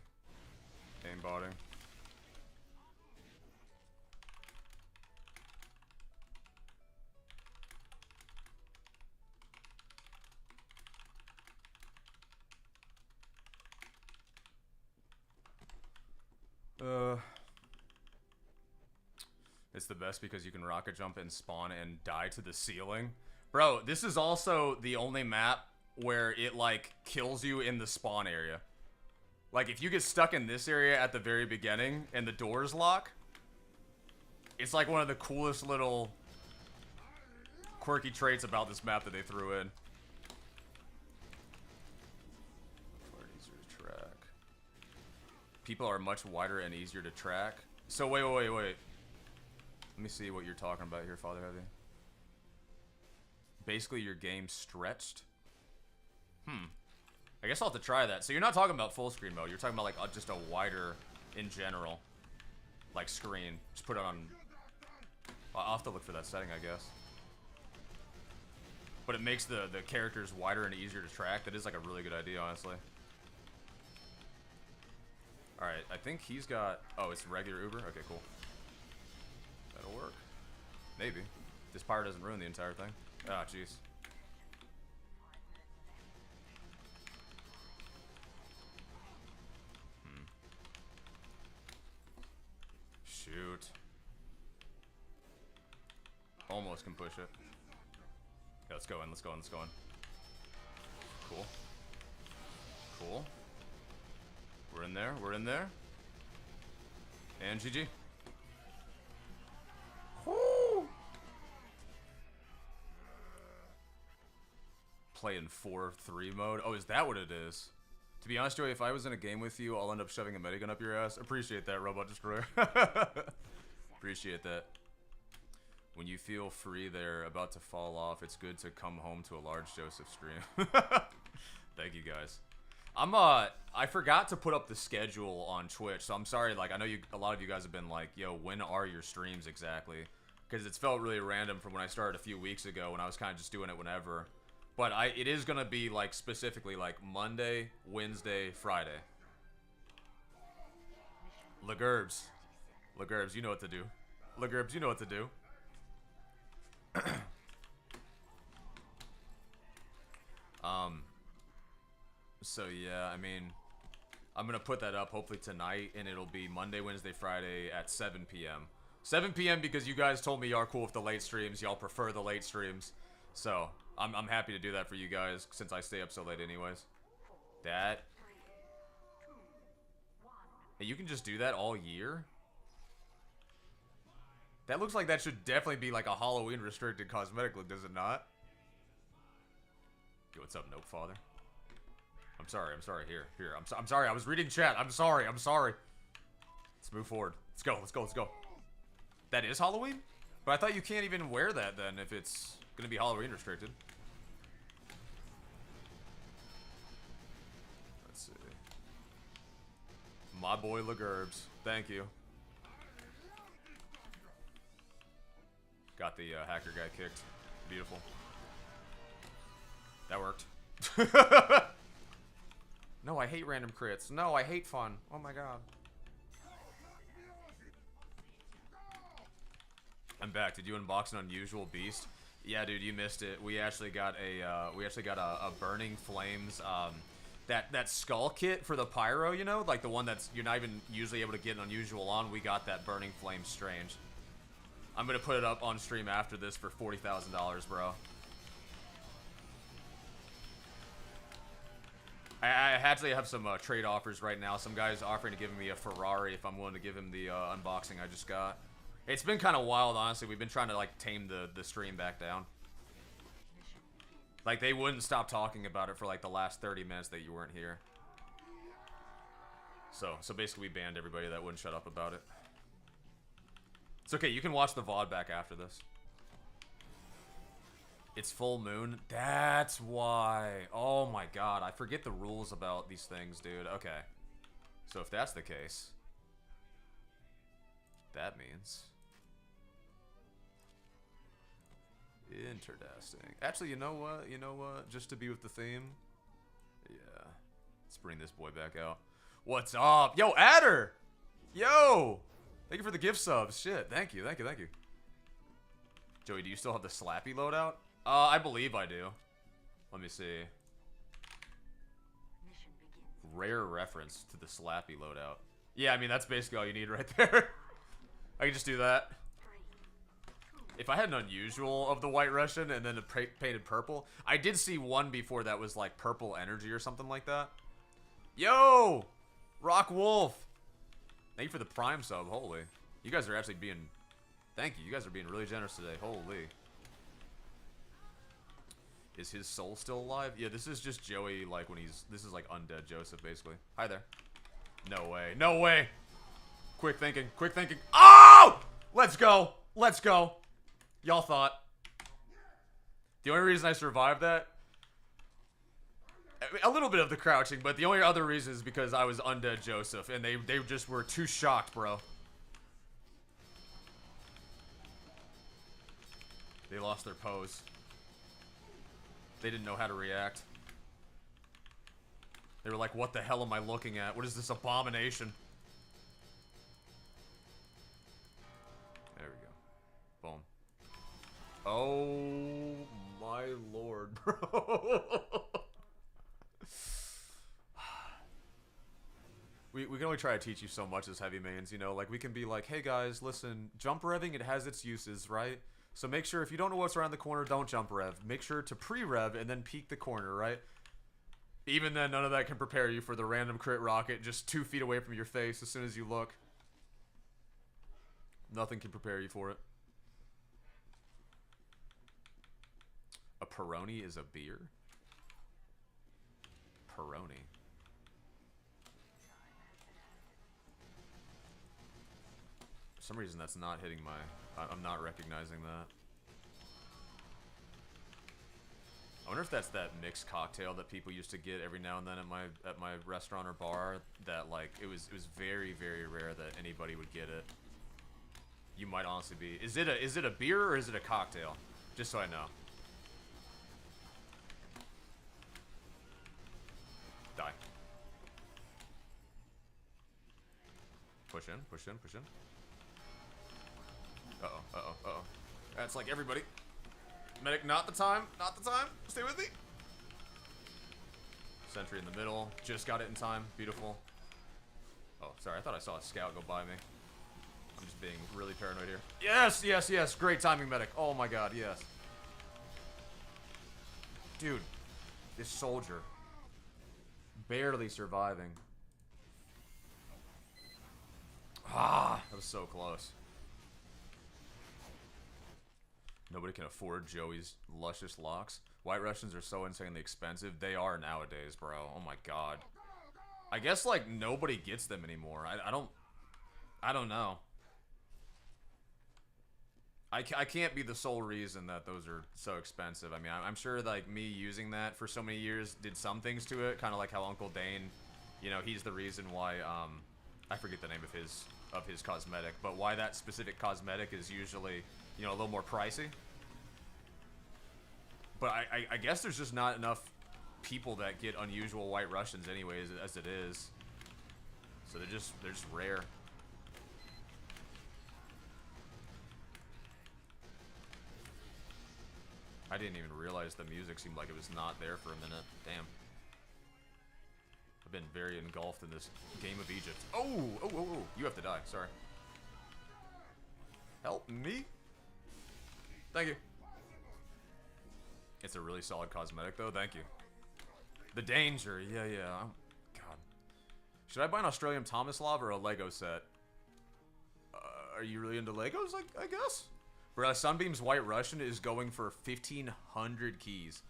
[SPEAKER 1] aimbotting. It's the best because you can rocket jump and spawn and die to the ceiling. Bro, this is also the only map where it, like, kills you in the spawn area. Like, if you get stuck in this area at the very beginning and the doors lock, it's like one of the coolest little quirky traits about this map that they threw in. Easier to track. People are much wider and easier to track. So, wait. Let me see what you're talking about here, Father Heavy. Basically, your game stretched? I guess I'll have to try that. So you're not talking about full screen mode. You're talking about, like, just a wider, in general, like, screen. Just put it on... I'll have to look for that setting, I guess. But it makes the characters wider and easier to track. That is, like, a really good idea, honestly. Alright, I think he's got... Oh, it's regular Uber? Okay, cool. That'll work. Maybe. This Pyre doesn't ruin the entire thing. Ah, jeez. Shoot. Almost can push it. Yeah, let's go in, let's go in. Cool. Cool. We're in there. And GG. Woo! Playing 4-3 mode. Oh, is that what it is? To be honest, Joey, if I was in a game with you, I'll end up shoving a medigun up your ass. Appreciate that, Robot Destroyer. Appreciate that. When you feel free there, about to fall off, it's good to come home to a large Joseph stream. Thank you, guys. I forgot to put up the schedule on Twitch, so I'm sorry. Like, I know a lot of you guys have been like, yo, when are your streams exactly? Because it's felt really random from when I started a few weeks ago when I was kind of just doing it whenever. But it is going to be, like, specifically, like, Monday, Wednesday, Friday. Lagerbs. Lagerbs, you know what to do. Lagerbs, you know what to do. So, yeah, I mean, I'm going to put that up hopefully tonight, and it'll be Monday, Wednesday, Friday at 7 p.m. 7 p.m. because you guys told me y'all are cool with the late streams. Y'all prefer the late streams. So, I'm happy to do that for you guys since I stay up so late anyways. That. Hey, you can just do that all year? That looks like that should definitely be like a Halloween restricted cosmetic look, does it not? Yo, what's up, Nope Father? I'm sorry. Here. I'm sorry. I was reading chat. I'm sorry. Let's move forward. Let's go. That is Halloween? But I thought you can't even wear that then if it's gonna be Halloween restricted. Let's see. My boy Lagerbs. Thank you. Got the hacker guy kicked. Beautiful. That worked. No, I hate random crits. No, I hate fun. Oh my god. I'm back. Did you unbox an unusual beast? Yeah, dude, you missed it. We actually got a Burning Flames that skull kit for the pyro, you know, like the one that's you're not even usually able to get an unusual on. We got that Burning Flames Strange. I'm gonna put it up on stream after this for $40,000, bro. I actually have some trade offers right now. Some guy's offering to give me a Ferrari if I'm willing to give him the unboxing I just got. It's been kind of wild, honestly. We've been trying to like tame the stream back down. Like they wouldn't stop talking about it for like the last 30 minutes that you weren't here. So basically we banned everybody that wouldn't shut up about it. It's okay, you can watch the VOD back after this. It's full moon? That's why. Oh my god, I forget the rules about these things, dude. Okay. So if that's the case, that means... Interesting. Actually, you know what? You know what? Just to be with the theme. Yeah. Let's bring this boy back out. What's up? Yo, Adder! Yo! Thank you for the gift subs. Shit. Thank you. Thank you. Thank you. Joey, do you still have the Slappy loadout? I believe I do. Let me see. Rare reference to the Slappy loadout. Yeah, I mean, that's basically all you need right there. I can just do that. If I had an unusual of the White Russian and then a painted purple, I did see one before that was like purple energy or something like that. Yo! Rock Wolf! Thank you for the Prime sub. Holy. You guys are actually being... Thank you. You guys are being really generous today. Holy. Is his soul still alive? Yeah, this is just Joey, like, when he's... This is, like, undead Joseph, basically. Hi there. No way. No way! Quick thinking. Quick thinking. Oh! Let's go! Let's go! Y'all thought. The only reason I survived that... A little bit of the crouching, but the only other reason is because I was undead Joseph, and they just were too shocked, bro. They lost their pose. They didn't know how to react. They were like, what the hell am I looking at? What is this abomination? There we go. Boom. Oh my lord, bro. We can only try to teach you so much as heavy mains, you know? Like, we can be like, hey guys, listen, jump revving, it has its uses, right? So make sure, if you don't know what's around the corner, don't jump rev. Make sure to pre-rev and then peek the corner, right? Even then, none of that can prepare you for the random crit rocket just 2 feet away from your face as soon as you look. Nothing can prepare you for it. A Peroni is a beer? Peroni. For some reason, that's not hitting my... I'm not recognizing that. I wonder if that's that mixed cocktail that people used to get every now and then at my restaurant or bar. That like it was very, very rare that anybody would get it. You might honestly be. Is it a beer or is it a cocktail? Just so I know. Die. Push in, push in, push in. Uh-oh, uh-oh, uh-oh. That's like everybody. Medic, not the time, not the time. Stay with me. Sentry in the middle. Just got it in time. Beautiful. Oh, sorry. I thought I saw a scout go by me. I'm just being really paranoid here. Yes, yes, yes. Great timing, medic. Oh my god, yes. Dude, this soldier. Barely surviving. Ah, that was so close. Nobody can afford Joey's luscious locks. White Russians are so insanely expensive. They are nowadays, bro. Oh my god. I guess like nobody gets them anymore. I don't know. I can't be the sole reason that those are so expensive. I mean, I'm sure like me using that for so many years did some things to it, kind of like how Uncle Dane, you know, he's the reason why I forget the name of his cosmetic, but why that specific cosmetic is usually, you know, a little more pricey. But I guess there's just not enough people that get unusual White Russians anyways, as it is. So they're just rare. I didn't even realize the music seemed like it was not there for a minute. Damn. I've been very engulfed in this game of Egypt. Oh! Oh, oh, oh. You have to die. Sorry. Help me? Thank you. It's a really solid cosmetic, though. Thank you. The danger. Yeah, yeah. God. Should I buy an Australian Tomislav or a Lego set? Are you really into Legos, I guess? Bro, Sunbeam's White Russian is going for 1,500 keys.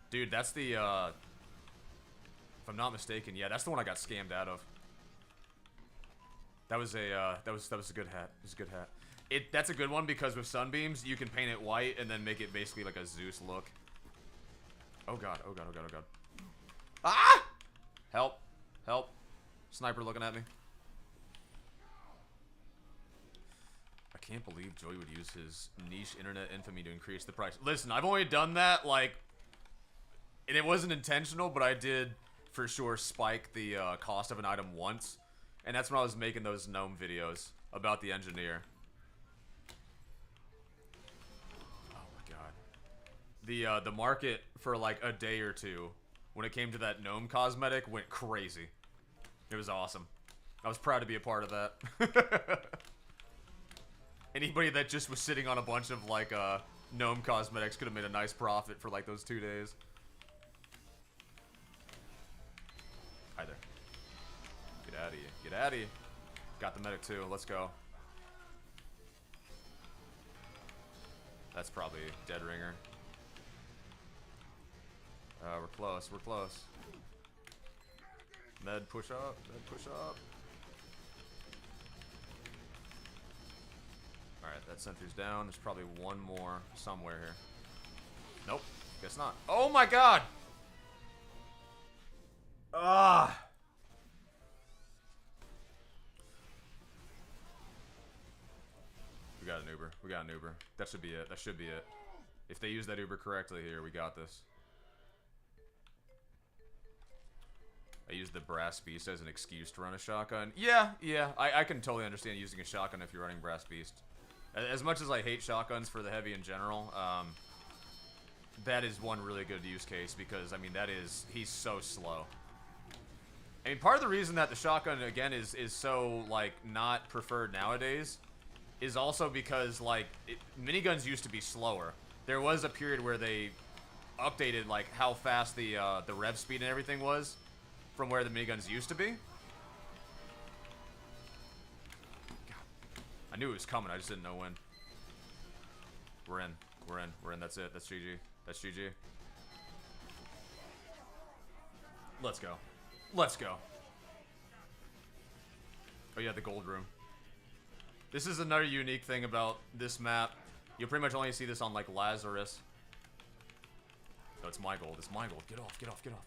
[SPEAKER 1] Dude, that's the, if I'm not mistaken, yeah, that's the one I got scammed out of. That was a, that was a good hat. It was a good hat. That's a good one because with Sunbeams, you can paint it white and then make it basically like a Zeus look. Oh god, oh god, oh god, oh god. Ah! Help. Help. Sniper looking at me. I can't believe Joey would use his niche internet infamy to increase the price. Listen, I've only done that, like... And it wasn't intentional, but I did, for sure, spike the cost of an item once. And that's when I was making those gnome videos about the engineer. Oh my god. The market for, like, a day or two, when it came to that gnome cosmetic, went crazy. It was awesome. I was proud to be a part of that. Anybody that just was sitting on a bunch of, like, gnome cosmetics could have made a nice profit for, like, those 2 days. Hi there. Get out of here. Get out of here. Got the medic, too. Let's go. That's probably dead ringer. We're close. We're close. Med push up. Med push up. Alright, that sentry's down. There's probably one more somewhere here. Nope. Guess not. Oh my god! Ah! We got an Uber. We got an Uber. That should be it. That should be it. If they use that Uber correctly here, we got this. I used the Brass Beast as an excuse to run a shotgun. Yeah, yeah. I can totally understand using a shotgun if you're running Brass Beast. As much as I hate shotguns for the heavy in general, that is one really good use case because, I mean, he's so slow. I mean, part of the reason that the shotgun, again, is so, like, not preferred nowadays is also because, like, miniguns used to be slower. There was a period where they updated, like, how fast the rev speed and everything was from where the miniguns used to be. I knew it was coming, I just didn't know when. We're in. We're in. We're in. That's it. That's GG. That's GG. Let's go. Let's go. Oh yeah, the gold room. This is another unique thing about this map. You'll pretty much only see this on, like, Lazarus. No, it's my gold. It's my gold. Get off. Get off. Get off.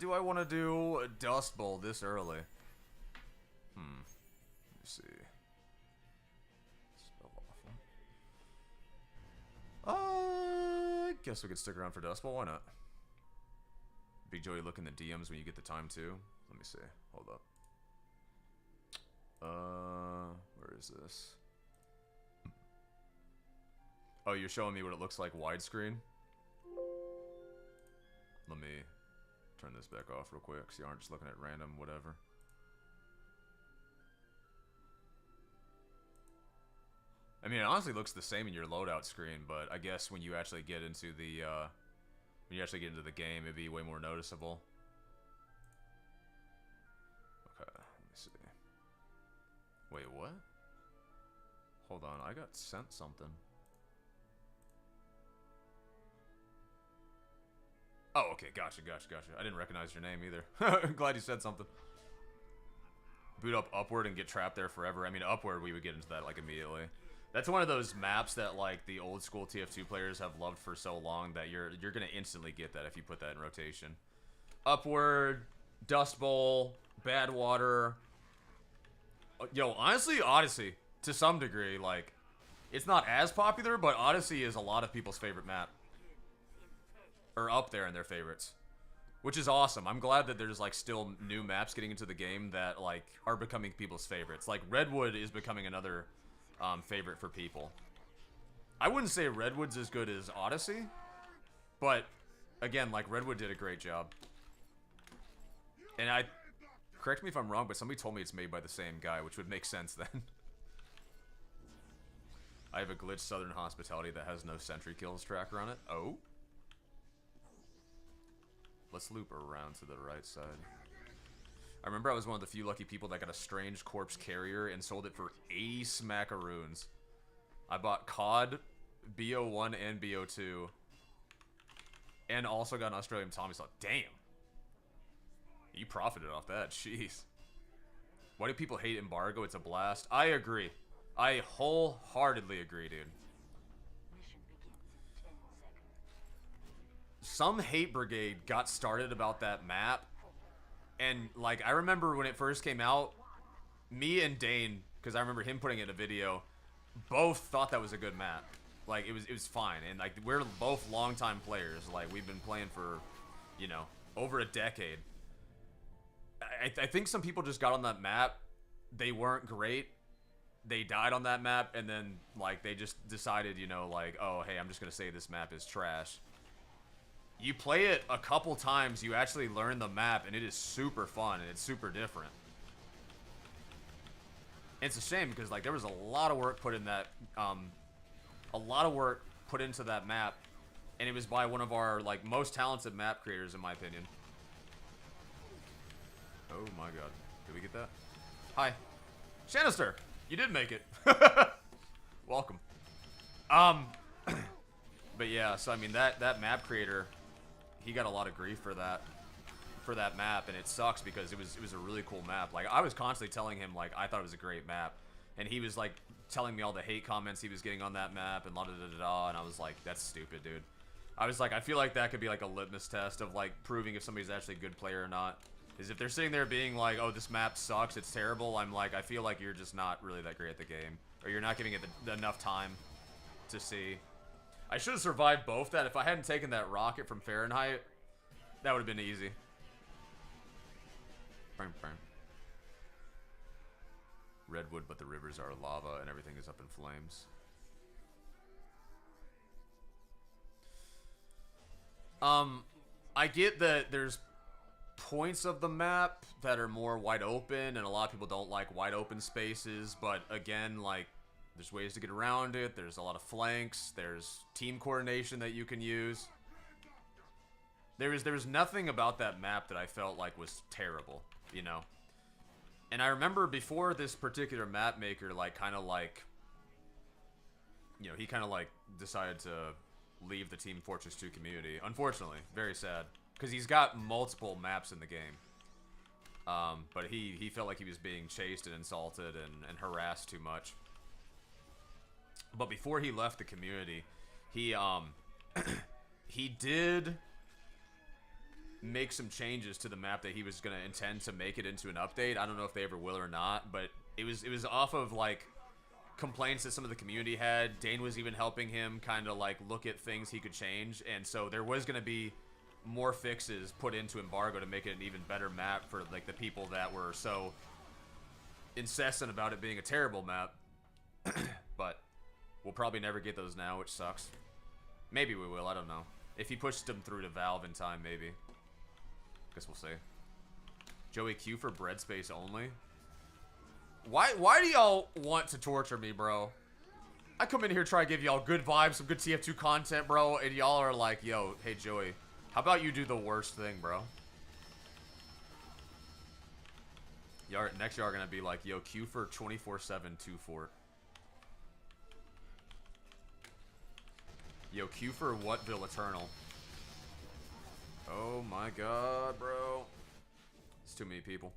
[SPEAKER 1] Do I want to do a Dust Bowl this early? Let me see. Spell awful. I guess we could stick around for Dust Bowl. Why not? Big Joey, look in the DMs when you get the time too. Let me see. Hold up. Where is this? Oh, you're showing me what it looks like widescreen? Let me turn this back off real quick so you aren't just looking at random whatever. I mean, it honestly looks the same in your loadout screen, but I guess when you actually get into the game, it'd be way more noticeable. Okay, let me see. Wait, what? Hold on, I got sent something. Oh, okay, gotcha. I didn't recognize your name either. I'm glad you said something. Boot up Upward and get trapped there forever. I mean, Upward, we would get into that, like, immediately. That's one of those maps that, like, the old school TF2 players have loved for so long that you're gonna instantly get that if you put that in rotation. Upward, Dust Bowl, Badwater. Yo, honestly, Odyssey, to some degree, like, it's not as popular, but Odyssey is a lot of people's favorite map. Or up there in their favorites. Which is awesome. I'm glad that there's, like, still new maps getting into the game that, like, are becoming people's favorites. Like, Redwood is becoming another favorite for people. I wouldn't say Redwood's as good as Odyssey, but again, like, Redwood did a great job. And correct me if I'm wrong, but somebody told me it's made by the same guy, which would make sense then. I have a glitched Southern Hospitality that has no sentry kills tracker on it. Oh? Let's loop around to the right side. I remember I was one of the few lucky people that got a strange corpse carrier and sold it for 80 smackaroons. I bought COD, BO1, and BO2. And also got an Australian Tommy Slot. Damn. You profited off that. Jeez. Why do people hate embargo? It's a blast. I agree. I wholeheartedly agree, dude. Some hate brigade got started about that map. And, like, I remember when it first came out, me and Dane, because I remember him putting it in a video, both thought that was a good map. Like, it was fine. And, like, we're both longtime players. Like, we've been playing for, you know, over a decade. I think some people just got on that map. They weren't great. They died on that map. And then, like, they just decided, you know, like, oh, hey, I'm just going to say this map is trash. You play it a couple times, you actually learn the map, and it is super fun, and it's super different. And it's a shame, because, like, there was a lot of work put in that, a lot of work put into that map, and it was by one of our, like, most talented map creators, in my opinion. Oh my god. Did we get that? Hi. Shanister! You did make it. Welcome. But yeah, so I mean, that map creator, he got a lot of grief for that map, and it sucks because it was a really cool map. Like, I was constantly telling him, like, I thought it was a great map, and he was like telling me all the hate comments he was getting on that map and la da da da da, and I was like, that's stupid, dude. I was like, I feel like that could be like a litmus test of like proving if somebody's actually a good player or not. Is if they're sitting there being like, oh, this map sucks, it's terrible, I'm like, I feel like you're just not really that great at the game, or you're not giving it enough time to see. I should have survived both that. If I hadn't taken that rocket from Fahrenheit, that would have been easy. Redwood, but the rivers are lava and everything is up in flames. I get that there's points of the map that are more wide open, and a lot of people don't like wide open spaces, but again, like, there's ways to get around it. There's a lot of flanks. There's team coordination that you can use. There was nothing about that map that I felt like was terrible, you know? And I remember before this particular map maker, like, kind of like, you know, he kind of like decided to leave the Team Fortress 2 community. Unfortunately, very sad. Because he's got multiple maps in the game. But he felt like he was being chased and insulted and harassed too much. But before he left the community, he he did make some changes to the map that he was gonna intend to make it into an update. I don't know if they ever will or not, but it was off of like complaints that some of the community had. Dane was even helping him kind of like look at things he could change, and so there was gonna be more fixes put into Embargo to make it an even better map for like the people that were so incessant about it being a terrible map. But we'll probably never get those now, which sucks. Maybe we will, I don't know. If he pushed them through to Valve in time, maybe. Guess we'll see. Joey Q for bread space only. Why do y'all want to torture me, bro? I come in here try to give y'all good vibes, some good TF2 content, bro, and y'all are like, yo, hey Joey, how about you do the worst thing, bro? Next y'all are gonna be like, yo, Q for 24/7 2 fort. Yo, Q for Whatville Eternal. Oh my god, bro. It's too many people.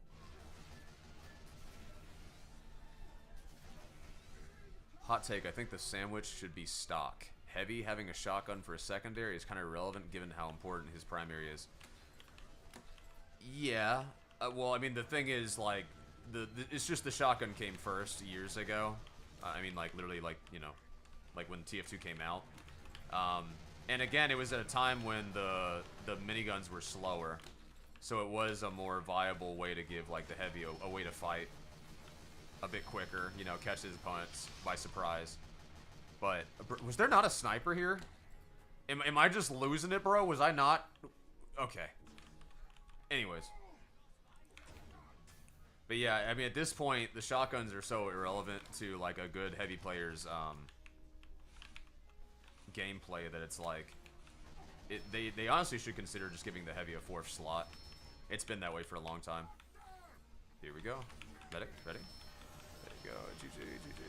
[SPEAKER 1] Hot take, I think the sandwich should be stock. Heavy having a shotgun for a secondary is kind of irrelevant given how important his primary is. Yeah. Well, I mean, the thing is, like, it's just the shotgun came first years ago. I mean, like, literally, like, you know, like when TF2 came out. And again, it was at a time when the miniguns were slower. So it was a more viable way to give, like, the heavy a way to fight. a bit quicker, you know, catch his opponents by surprise. But was there not a sniper here? Am I just losing it, bro? Was I not? Okay. Anyways. But yeah, I mean, at this point, the shotguns are so irrelevant to, like, a good heavy player's, gameplay that it's like... They honestly should consider just giving the heavy a 4th slot. It's been that way for a long time. Here we go. Medic, ready? There you go. GG, GG.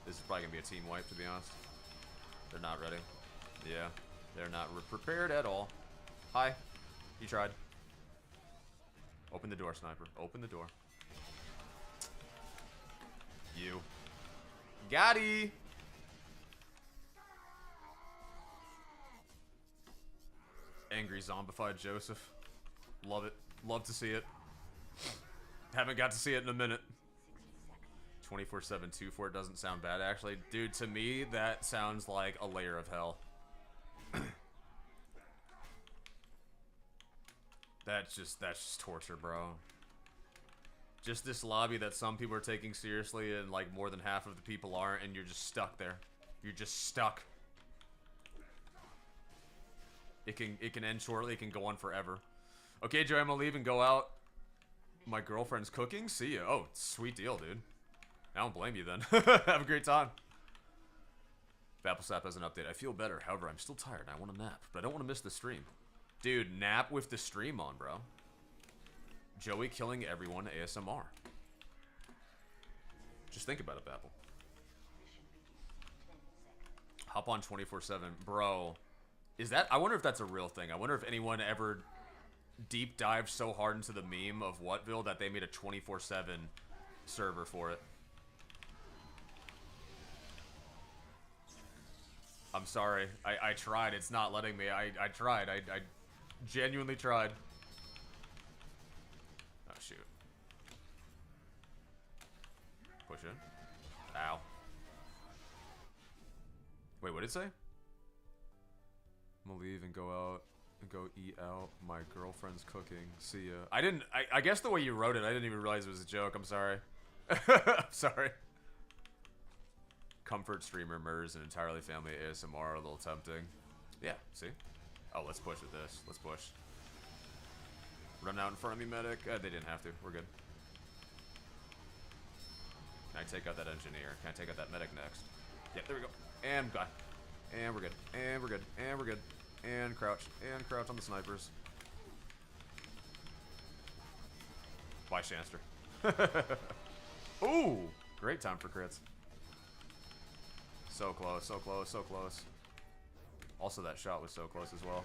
[SPEAKER 1] This is probably going to be a team wipe, to be honest. They're not ready. Yeah. They're not prepared at all. Hi. You tried. Open the door, sniper. Open the door. You. Got-y! Angry zombified Joseph. Love it. Love to see it. Haven't got to see it in a minute. 24/7 2-4 doesn't sound bad, actually. Dude, to me, that sounds like a layer of hell. That's just torture, bro. Just this lobby that some people are taking seriously and, like, more than half of the people aren't, and you're just stuck there. You're just stuck. It can end shortly. It can go on forever. Okay, Joey, I'm gonna leave and go out. My girlfriend's cooking? See ya. Oh, sweet deal, dude. I don't blame you then. Have a great time. Bapplesap has an update. I feel better. However, I'm still tired and I want to nap, but I don't want to miss the stream. Dude, nap with the stream on, bro. Joey killing everyone ASMR. Just think about it, Bapple. Hop on 24/7. Bro, is that... I wonder if that's a real thing. I wonder if anyone ever deep dived so hard into the meme of Whatville that they made a 24/7 server for it. I'm sorry. I tried. It's not letting me. I tried. I genuinely tried. Oh, shoot. Push in. Ow. Wait, what did it say? I'm gonna leave and go out and go eat out. My girlfriend's cooking. See ya. I guess the way you wrote it, I didn't even realize it was a joke. I'm sorry. I'm sorry. Comfort streamer murders an entirely family ASMR. A little tempting. Yeah, see? Oh, let's push with this. Let's push. Run out in front of me, medic. They didn't have to. We're good. Can I take out that engineer? Can I take out that medic next? Yeah, there we go. And got. And we're good. And we're good. And we're good. And crouch. And crouch on the snipers. Bye, Shanster. Ooh! Great time for crits. So close, so close, so close. Also, that shot was so close as well.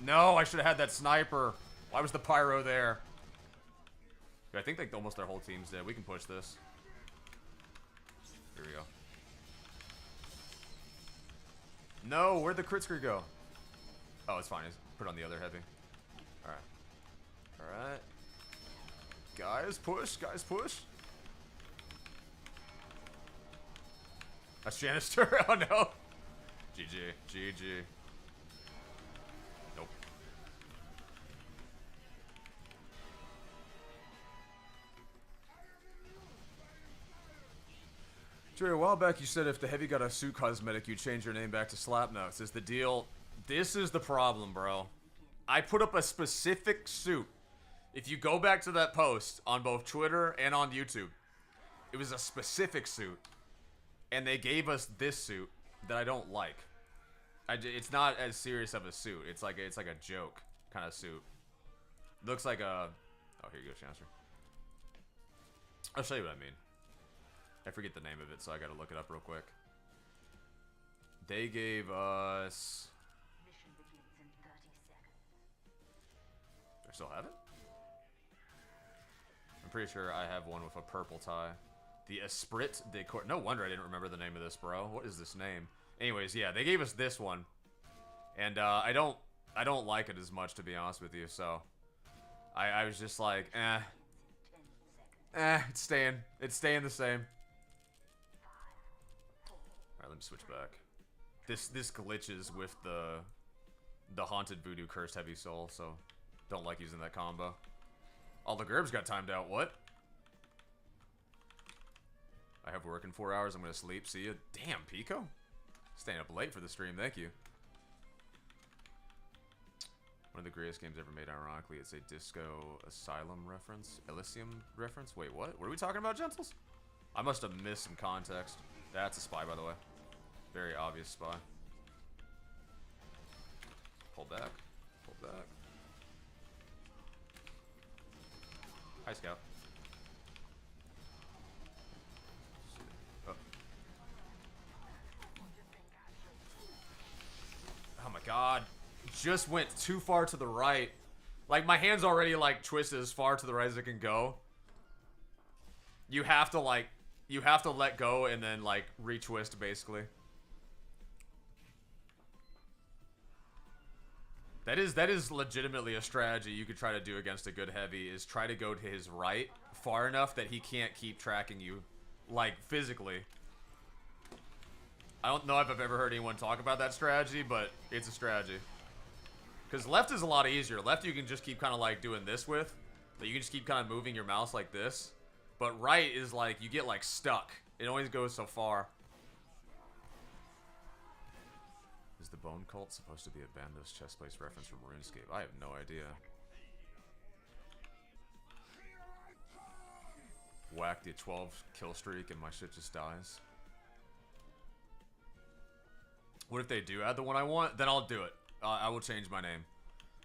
[SPEAKER 1] No, I should have had that sniper. Why was the pyro there? I think like almost their whole team's dead. We can push this. Here we go. No, where'd the crit screw go? Oh, it's fine. Just put on the other heavy. Alright. Alright. Guys, push. Guys, push. That's Janister. Oh, no. GG. GG. Nope. Jerry, a while back you said if the heavy got a suit cosmetic, you'd change your name back to Slapnuts. Is the deal... This is the problem, bro. I put up a specific suit. If you go back to that post on both Twitter and on YouTube, it was a specific suit. And they gave us this suit that I don't like. It's not as serious of a suit. It's like a joke kind of suit. Looks like a... Oh, here you go, Chancellor. I'll show you what I mean. I forget the name of it, so I gotta look it up real quick. They gave us...
[SPEAKER 2] Mission begins in 30 seconds.
[SPEAKER 1] Do I still have it? I'm pretty sure I have one with a purple tie. The Esprit de Corps. No wonder I didn't remember the name of this, bro. What is this name? Anyways, yeah, they gave us this one, and I don't like it as much, to be honest with you. So, I was just like, it's staying the same. All right, let me switch back. This glitches with the haunted voodoo cursed heavy soul, so don't like using that combo. All the gerbs got timed out. What? I have work in 4 hours. I'm gonna sleep. See ya. Damn, Pico. Staying up late for the stream. Thank you. One of the greatest games ever made, ironically. It's a Disco Asylum reference. Elysium reference? Wait, what? What are we talking about, Gentles? I must have missed some context. That's a spy, by the way. Very obvious spy. Pull back. Pull back. Hi, Scout. Oh. Oh my god. Just went too far to the right. Like, my hand's already, like, twisted as far to the right as it can go. You have to, like, you have to let go and then, like, retwist, basically. That is legitimately a strategy you could try to do against a good heavy, is try to go to his right far enough that he can't keep tracking you, like, physically. I don't know if I've ever heard anyone talk about that strategy, but it's a strategy. Because left is a lot easier. Left you can just keep kind of like doing this with. But you can just keep kind of moving your mouse like this. But right is like, you get like stuck. It always goes so far. Is the Bone Cult supposed to be a Bandos chestplates reference from RuneScape? I have no idea. Whack the 12 kill streak and my shit just dies. What if they do add the one I want? Then I'll do it. I will change my name.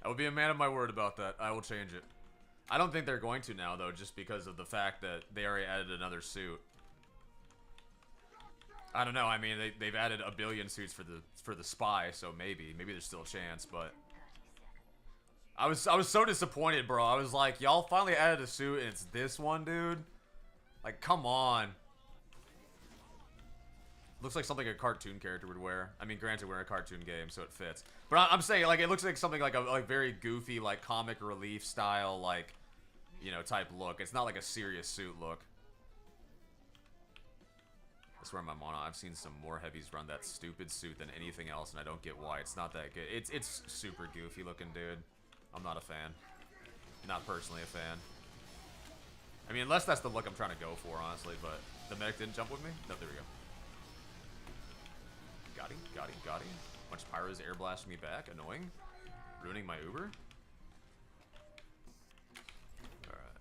[SPEAKER 1] I will be a man of my word about that. I will change it. I don't think they're going to now, though, just because of the fact that they already added another suit. I don't know. I mean, they've added a billion suits for the spy, so maybe there's still a chance. But I was so disappointed, bro. I was like, y'all finally added a suit, and it's this one, dude. Like, come on. Looks like something a cartoon character would wear. I mean, granted, we're in a cartoon game, so it fits. But I'm saying, like, it looks like something like a very goofy, like, comic relief style, like, you know, type look. It's not like a serious suit look. I swear my mono, I've seen some more heavies run that stupid suit than anything else, and I don't get why. It's not that good. It's super goofy looking, dude. I'm not a fan. Not personally a fan. I mean, unless that's the look I'm trying to go for, honestly, but the medic didn't jump with me? No, there we go. Got him, got him, got him. Bunch of pyros air blasting me back. Annoying. Ruining my Uber. Alright.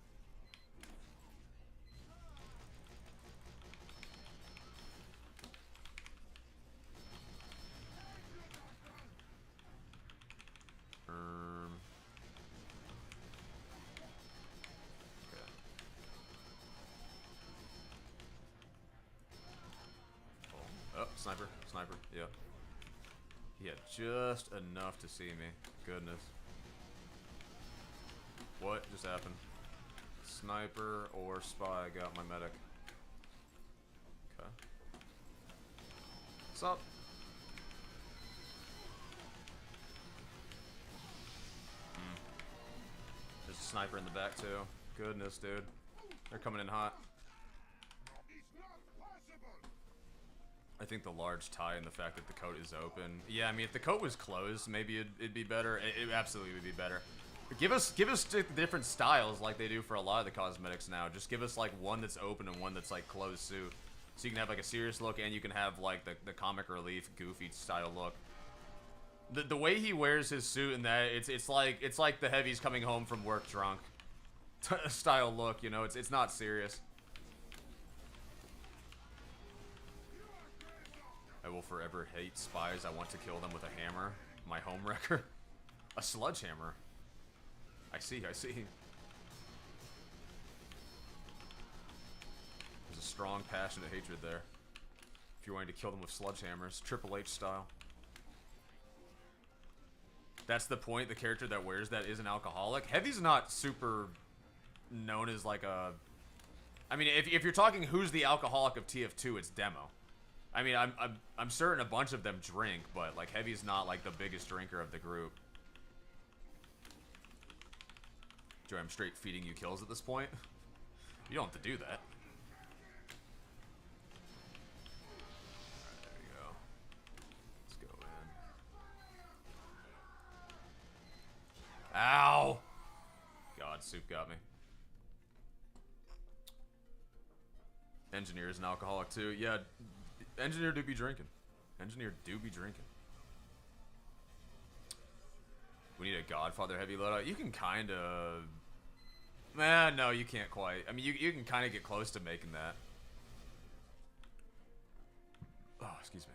[SPEAKER 1] Okay. Oh, sniper, sniper, yeah. He had just enough to see me. Goodness. What just happened? Sniper or spy got my medic. Okay. What's up? There's a sniper in the back too. Goodness, dude. They're coming in hot. I think the large tie and the fact that the coat is open. Yeah, I mean, if the coat was closed, maybe it'd be better. It absolutely would be better. But give us different styles like they do for a lot of the cosmetics now. Just give us like one that's open and one that's like closed suit. So you can have like a serious look and you can have like the comic relief, goofy style look. The way he wears his suit and that, it's like the heavies coming home from work drunk style look, you know. It's not serious. I will forever hate spies. I want to kill them with a hammer. My home wrecker. A sledgehammer. I see, I see. There's a strong, passionate hatred there. If you're wanting to kill them with sledgehammers. Triple H style. That's the point. The character that wears that is an alcoholic. Heavy's not super known as like a... I mean, if you're talking who's the alcoholic of TF2, it's Demo. I mean, I'm certain a bunch of them drink, but like Heavy's not like the biggest drinker of the group. Joey, I'm straight feeding you kills at this point. You don't have to do that. Alright, there we go. Let's go in. Ow! God, soup got me. Engineer is an alcoholic too. Yeah, engineer do be drinking. Engineer do be drinking. We need a Godfather heavy loadout. You can kind of... no, you can't quite. I mean, you can kind of get close to making that. Oh, excuse me.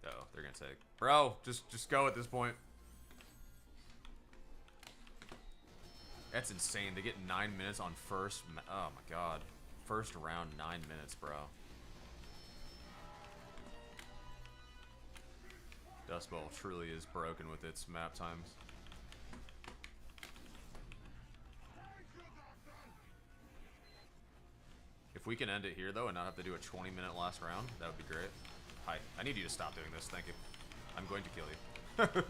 [SPEAKER 1] Uh-oh, they're gonna take... Bro, just go at this point. That's insane. They get 9 minutes on first... Oh, my God. First round, 9 minutes, bro. Dust Bowl truly is broken with its map times. If we can end it here, though, and not have to do a 20-minute last round, that would be great. Hi. I need you to stop doing this. Thank you. I'm going to kill you. Alright.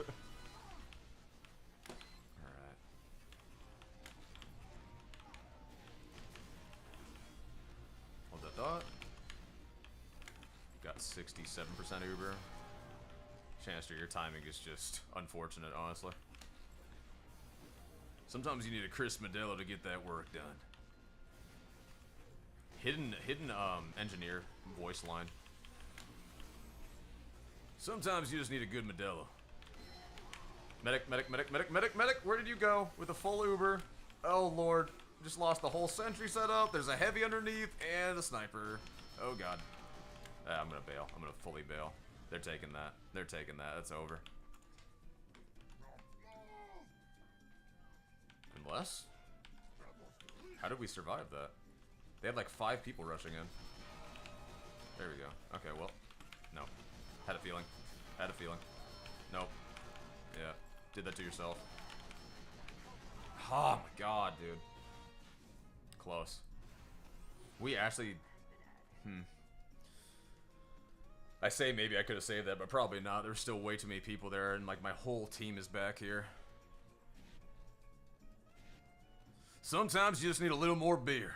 [SPEAKER 1] Hold that thought. Got 67% Uber. Chanster, your timing is just unfortunate, honestly. Sometimes you need a Chris Modelo to get that work done. Hidden engineer voice line. Sometimes you just need a good Modelo. Medic, medic, medic, medic, medic, medic. Where did you go with a full Uber? Oh, Lord. Just lost the whole sentry setup. There's a heavy underneath and a sniper. Oh, God. I'm going to bail. I'm going to fully bail. They're taking that. They're taking that. That's over. Unless? How did we survive that? They had like 5 people rushing in. There we go. Okay, well. No. Had a feeling. Had a feeling. Nope. Yeah. Did that to yourself. Oh my God, dude. Close. We actually... I say maybe I could have saved that, but probably not. There's still way too many people there, and like my whole team is back here. Sometimes you just need a little more beer.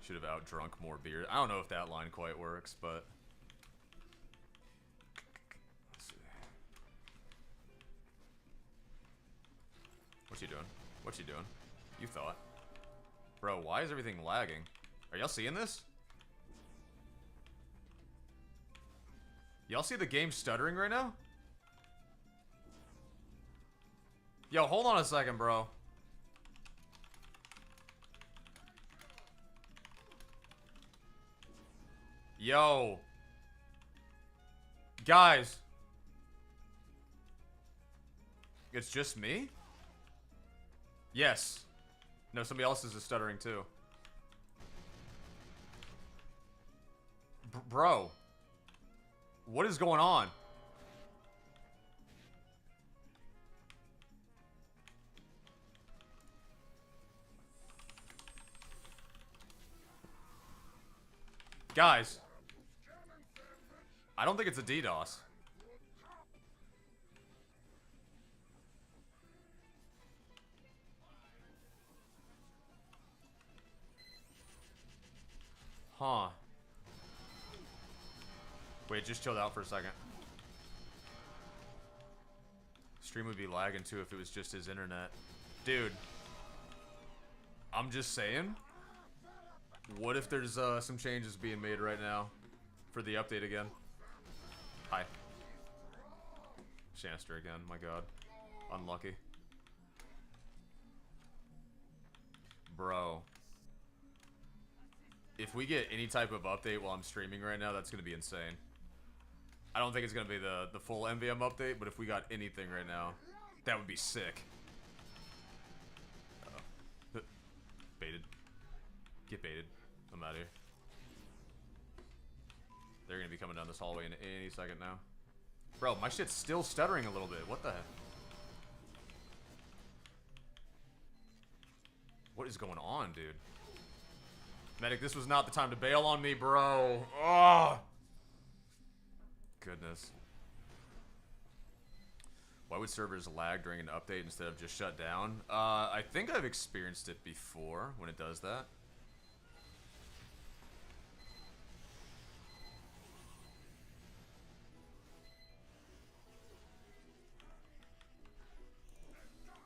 [SPEAKER 1] Should have out-drunk more beer. I don't know if that line quite works, but... Let's see. What you doing? What you doing? You thought. Bro, why is everything lagging? Are y'all seeing this? Y'all see the game stuttering right now? Yo, hold on a second, bro. Yo. Guys. It's just me? Yes. No, somebody else is stuttering too. Bro. What is going on? Guys. I don't think it's a DDoS. Huh. Wait, just chilled out for a second. Stream would be lagging too if it was just his internet. Dude. I'm just saying. What if there's some changes being made right now for the update again? Hi. Shanster again, my God. Unlucky. Bro. If we get any type of update while I'm streaming right now, that's going to be insane. I don't think it's going to be the full MVM update, but if we got anything right now, that would be sick. Uh-oh. Baited. Get baited. I'm out of here. They're going to be coming down this hallway in any second now. Bro, my shit's still stuttering a little bit. What the heck? What is going on, dude? Medic, this was not the time to bail on me, bro. Oh! Goodness. Why would servers lag during an update instead of just shut down? I think I've experienced it before when it does that.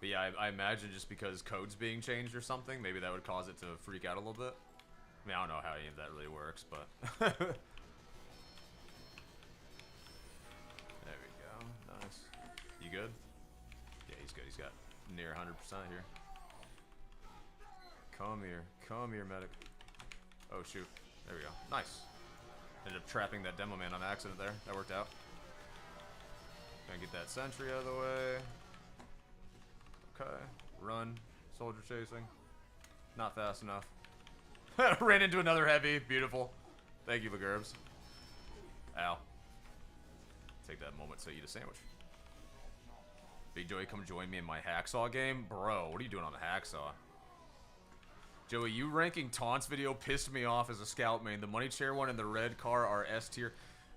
[SPEAKER 1] But yeah, I imagine just because code's being changed or something, maybe that would cause it to freak out a little bit. I mean, I don't know how any of that really works, but... There we go. Nice. You good? Yeah, he's good. He's got near 100% here. Come here. Come here, medic. Oh, shoot. There we go. Nice. Ended up trapping that demo man on accident there. That worked out. Gonna get that sentry out of the way. Okay. Run. Soldier chasing. Not fast enough. Ran into another heavy. Beautiful. Thank you, Lagurbs. Ow. Take that moment to eat a sandwich. Big Joey, come join me in my hacksaw game? Bro, what are you doing on the hacksaw? Joey, you ranking taunts video pissed me off as a scout main. The money chair one and the red car are S tier.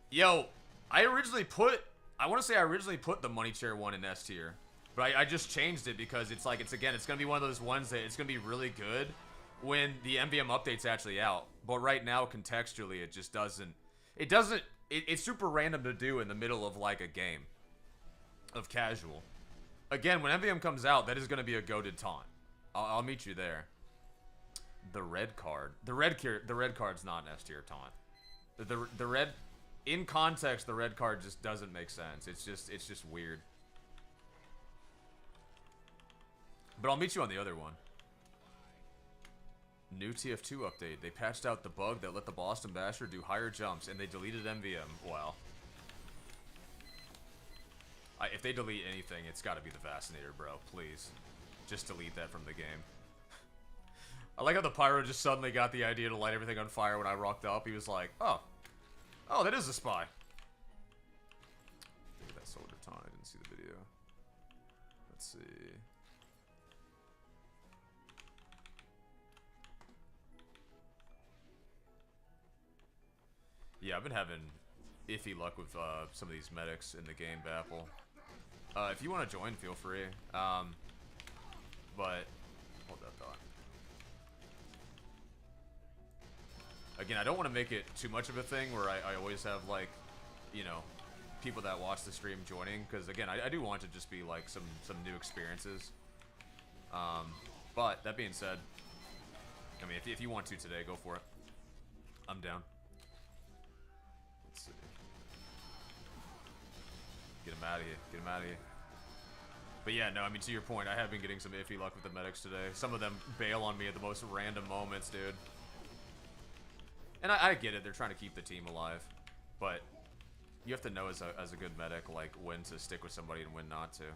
[SPEAKER 1] Yo, I want to say I originally put the money chair one in S tier. But I just changed it because it's like, it's going to be one of those ones that it's going to be really good when the MVM update's actually out. But right now, contextually, it just doesn't, it's super random to do in the middle of like a game of casual. Again, when MVM comes out, that is going to be a goated taunt. I'll meet you there. The red card. The red card's not an S tier taunt. The red, in context, the red card just doesn't make sense. It's just weird. But I'll meet you on the other one. New TF2 update. They patched out the bug that let the Boston Basher do higher jumps, and they deleted MVM. Wow. If they delete anything, it's got to be the Fascinator, bro. Please. Just delete that from the game. I like how the Pyro just suddenly got the idea to light everything on fire when I rocked up. He was like, oh, that is a spy. Look at that soldier taunt. I didn't see the video. Let's see. Yeah, I've been having iffy luck with some of these medics in the game, Bapple. If you want to join, feel free. But, hold that thought. Again, I don't want to make it too much of a thing where I always have, like, you know, people that watch the stream joining. Because, again, I do want to just be, like, some new experiences. But, that being said, I mean, if you want to today, go for it. I'm down. Let's see. Get him out of here. Get him out of here. But yeah, no, I mean, to your point, I have been getting some iffy luck with the medics today. Some of them bail on me at the most random moments, dude. And I get it, they're trying to keep the team alive. But you have to know as a good medic, like, when to stick with somebody and when not to. There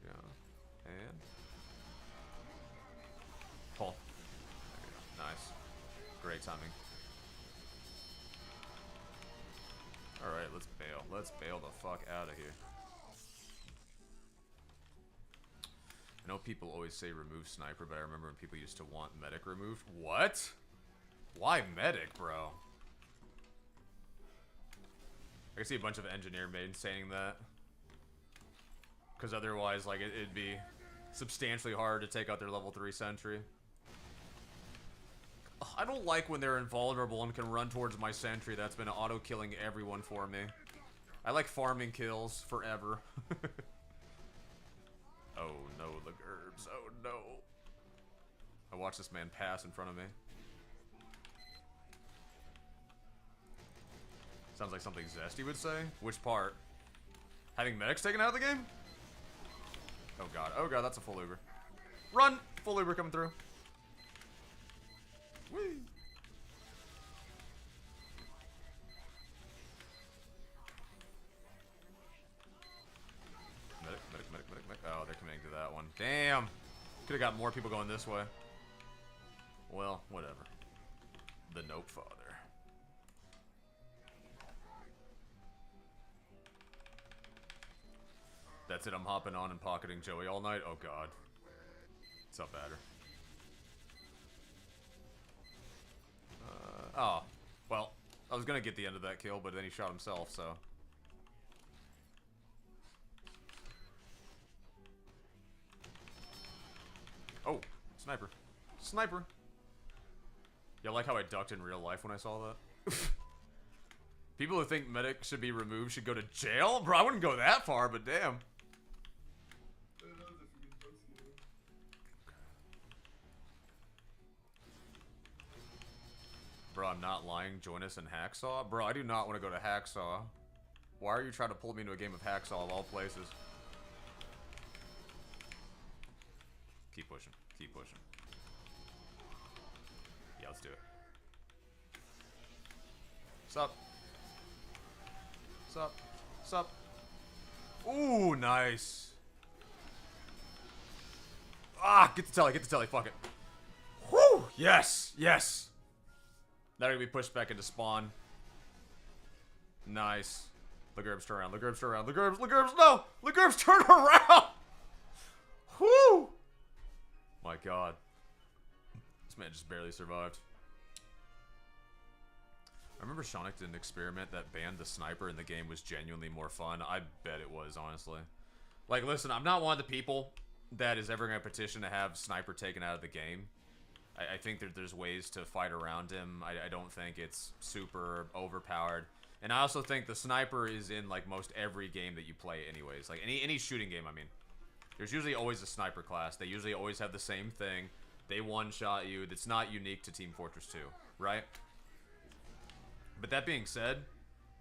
[SPEAKER 1] we go. And... pull. There we go. Nice. Great timing. Alright, let's bail. Let's bail the fuck out of here. I know people always say remove sniper, but I remember when people used to want medic removed. What? Why medic, bro? I can see a bunch of engineer mains saying that. Because otherwise, like, it'd be substantially harder to take out their level 3 sentry. I don't like when they're invulnerable and can run towards my sentry that's been auto-killing everyone for me. I like farming kills forever. Oh no, the Gerbs. Oh no. I watched this man pass in front of me. Sounds like something Zesty would say. Which part? Having medics taken out of the game? Oh god, that's a full Uber. Run! Full Uber coming through. Whee! Medic. Oh, they're committing to that one. Damn! Could've got more people going this way. Well, whatever. The Nope Father. That's it, I'm hopping on and pocketing Joey all night. Oh god. What's up, Batter? Oh. Well, I was gonna get the end of that kill, but then he shot himself, so... Oh, sniper. Sniper! Yeah, I like how I ducked in real life when I saw that. people who think medic should be removed should go to jail? Bro, I wouldn't go that far, but damn. Bro, I'm not lying. Join us in Hacksaw? Bro, I do not want to go to Hacksaw. Why are you trying to pull me into a game of Hacksaw of all places? Keep pushing. Keep pushing. Yeah, let's do it. Sup? Sup? Sup? Ooh, nice. Ah, get the telly, fuck it. Whew! Yes! Yes! Now we're gonna be pushed back into spawn. Nice. Legerbs, turn around. Legerbs, turn around. Legerbs, no! Legerbs, turn around! Whoo! My god. This man just barely survived. I remember Shonik did an experiment that banned the sniper in the game was genuinely more fun. I bet it was, honestly. Like, listen, I'm not one of the people that is ever going to petition to have sniper taken out of the game. I think that there's ways to fight around him. I don't think it's super overpowered. And I also think the sniper is in, like, most every game that you play anyways. Like, any shooting game, I mean. There's usually always a sniper class. They usually always have the same thing. They one-shot you. That's not unique to Team Fortress 2, right? But that being said,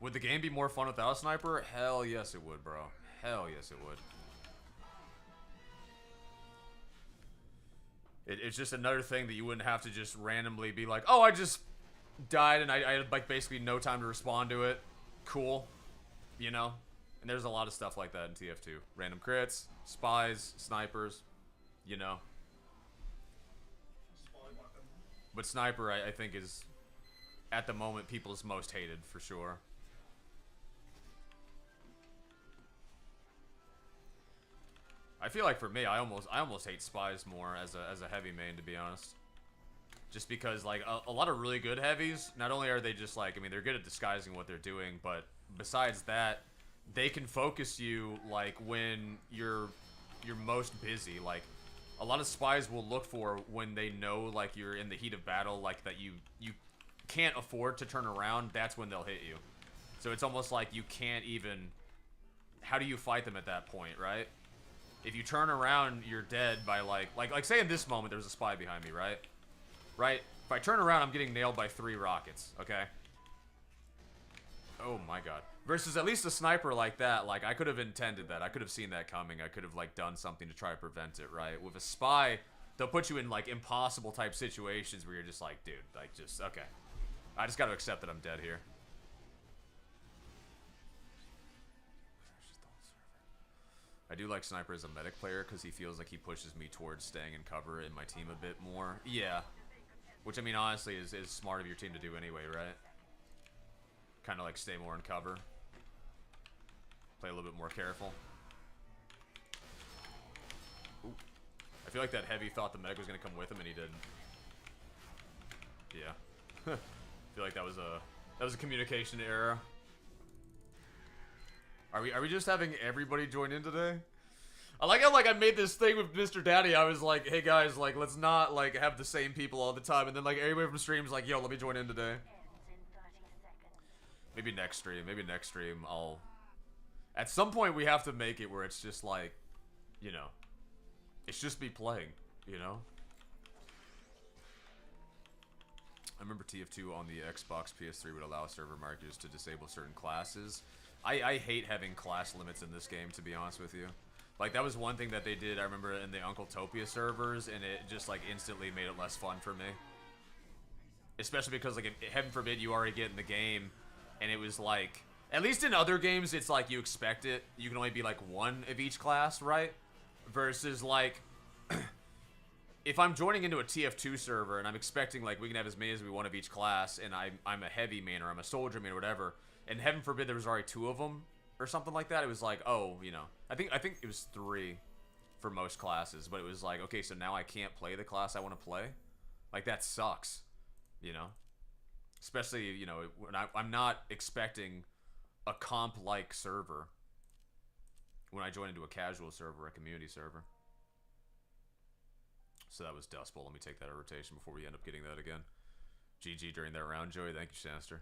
[SPEAKER 1] would the game be more fun without a sniper? Hell yes it would, bro. Hell yes it would. It's just another thing that you wouldn't have to just randomly be like, oh, I just died and I had like basically no time to respond to it. Cool. You know? And there's a lot of stuff like that in TF2. Random crits, spies, snipers, you know. But sniper, I think, is at the moment people's most hated for sure. I feel like for me, I almost hate spies more as a heavy main, to be honest. Just because, like, a lot of really good heavies, not only are they just, like, I mean, they're good at disguising what they're doing, but besides that, they can focus you, like, when you're most busy. Like, a lot of spies will look for when they know, like, you're in the heat of battle, like, that you can't afford to turn around, that's when they'll hit you. So it's almost like you can't even... How do you fight them at that point, right? If you turn around, you're dead by, like say in this moment, there's a spy behind me, right? Right? If I turn around, I'm getting nailed by 3 rockets, okay? Oh my god. Versus at least a sniper like that, like, I could have intended that. I could have seen that coming. I could have, like, done something to try to prevent it, right? With a spy, they'll put you in, like, impossible type situations where you're just like, dude, like, just, okay. I just gotta accept that I'm dead here. I do like Sniper as a medic player because he feels like he pushes me towards staying in cover in my team a bit more. Yeah. Which, I mean, honestly, is smart of your team to do anyway, right? Kind of like stay more in cover. Play a little bit more careful. Ooh. I feel like that heavy thought the medic was going to come with him and he didn't. Yeah. I feel like that was a communication error. Are we just having everybody join in today? I like how, like, I made this thing with Mr. Daddy. I was like, hey guys, like, let's not, like, have the same people all the time. And then, like, everybody from stream's like, yo, let me join in today. Maybe next stream I'll... At some point we have to make it where it's just like, you know, it's just me playing, you know? I remember TF2 on the Xbox PS3 would allow server marketers to disable certain classes. I hate having class limits in this game, to be honest with you. Like, that was one thing that they did, I remember, in the Uncle Topia servers, and it just, like, instantly made it less fun for me. Especially because, like, heaven forbid you already get in the game, and it was, like... At least in other games, it's, like, you expect it. You can only be, like, one of each class, right? Versus, like... if I'm joining into a TF2 server, and I'm expecting, like, we can have as many as we want of each class, and I'm a heavy main, or I'm a soldier main, or whatever... And heaven forbid there was already 2 of them or something like that. It was like, oh, you know, I think it was 3 for most classes, but it was like, okay, so now I can't play the class I want to play. Like, that sucks, you know. Especially, you know, when I'm not expecting a comp-like server when I join into a casual server, a community server. So that was Dust Bowl. Let me take that out of rotation before we end up getting that again. GG during that round, Joey. Thank you, Shanaster.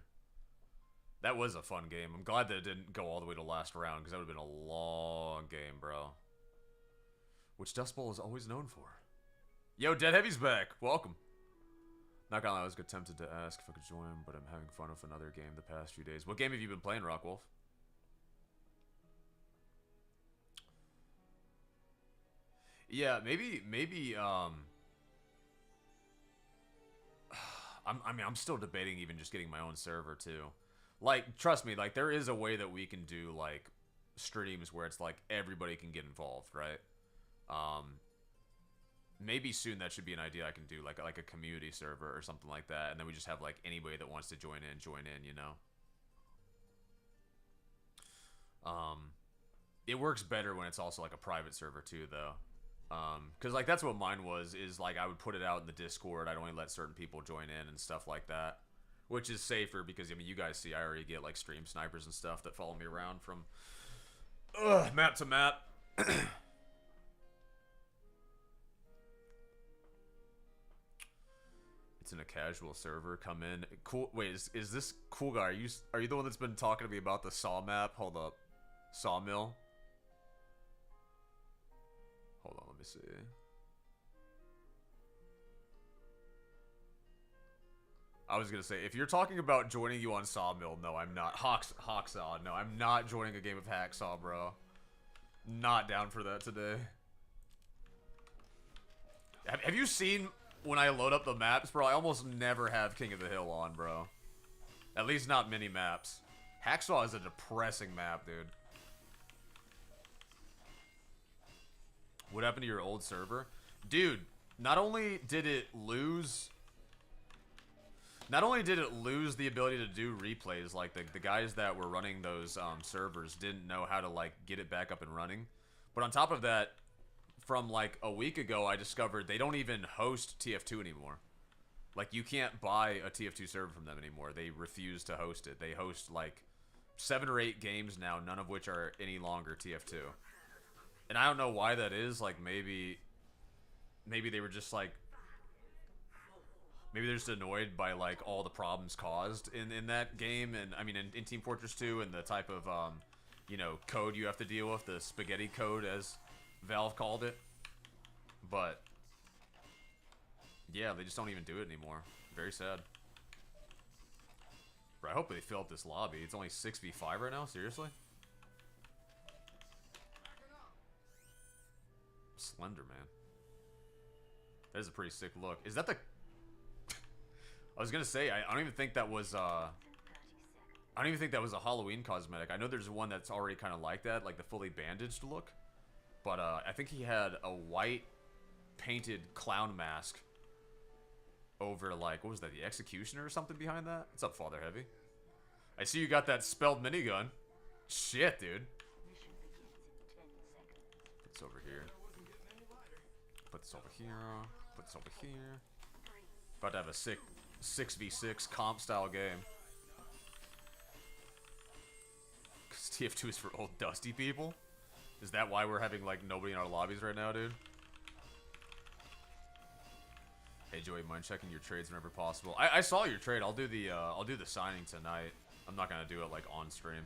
[SPEAKER 1] That was a fun game. I'm glad that it didn't go all the way to last round, because that would have been a long game, bro. Which Dust Bowl is always known for. Yo, Dead Heavy's back. Welcome. Not gonna lie, I was tempted to ask if I could join, but I'm having fun with another game the past few days. What game have you been playing, Rockwolf? Yeah, maybe, I'm still debating even just getting my own server, too. Like, trust me, like, there is a way that we can do, like, streams where it's, like, everybody can get involved, right? Maybe soon that should be an idea I can do, like a community server or something like that, and then we just have, like, anybody that wants to join in, you know? It works better when it's also, like, a private server, too, though. Because, like, that's what mine was, is, like, I would put it out in the Discord, I'd only let certain people join in and stuff like that. Which is safer, because, I mean, you guys see I already get, like, stream snipers and stuff that follow me around from map to map. It's in a casual server. Come in. Cool. Wait, is this cool guy? Are you the one that's been talking to me about the saw map? Hold up. Sawmill. Hold on, let me see. I was gonna say, if you're talking about joining you on Sawmill, no, I'm not. Hacksaw, no, I'm not joining a game of Hacksaw, bro. Not down for that today. Have you seen when I load up the maps, bro? I almost never have King of the Hill on, bro. At least not many maps. Hacksaw is a depressing map, dude. What happened to your old server? Dude, not only did it lose the ability to do replays, like the guys that were running those servers didn't know how to, like, get it back up and running. But on top of that, from like a week ago, I discovered they don't even host TF2 anymore. Like, you can't buy a TF2 server from them anymore. They refuse to host it. They host like 7 or 8 games now, none of which are any longer TF2. And I don't know why that is. Like, maybe they were just like, maybe they're just annoyed by, like, all the problems caused in that game, and I mean in Team Fortress 2, and the type of you know, code you have to deal with, the spaghetti code as Valve called it. But yeah, they just don't even do it anymore. Very sad. Bro, I hope they fill up this lobby. It's only 6v5 right now, seriously? Slender Man. That is a pretty sick look. Is that the I was gonna say, I don't even think that was I don't even think that was a Halloween cosmetic. I know there's one that's already kind of like that, like the fully bandaged look. But I think he had a white painted clown mask over, like, what was that, the Executioner or something behind that? What's up, Father Heavy? I see you got that spelled minigun. Shit, dude. Put this over here. Put this over here. Put this over here. About to have a sick 6v6 comp style game. Because TF2 is for old dusty people? Is that why we're having, like, nobody in our lobbies right now, dude? Hey, Joey, mind checking your trades whenever possible? I saw your trade. I'll do the signing tonight. I'm not gonna do it, like, on stream.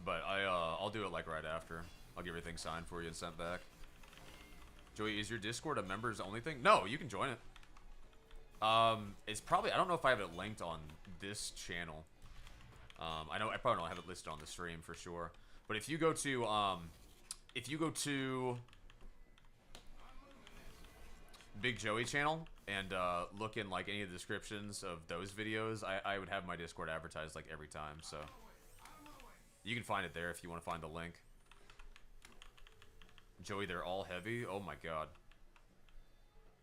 [SPEAKER 1] But I'll do it, like, right after. I'll get everything signed for you and sent back. Joey, is your Discord a members only thing? No, you can join it. It's probably, I don't know if I have it linked on this channel. I probably don't have it listed on the stream for sure. But if you go to Big Joey channel and look in, like, any of the descriptions of those videos, I would have my Discord advertised, like, every time. So you can find it there if you want to find the link. Joey, they're all heavy. Oh my god.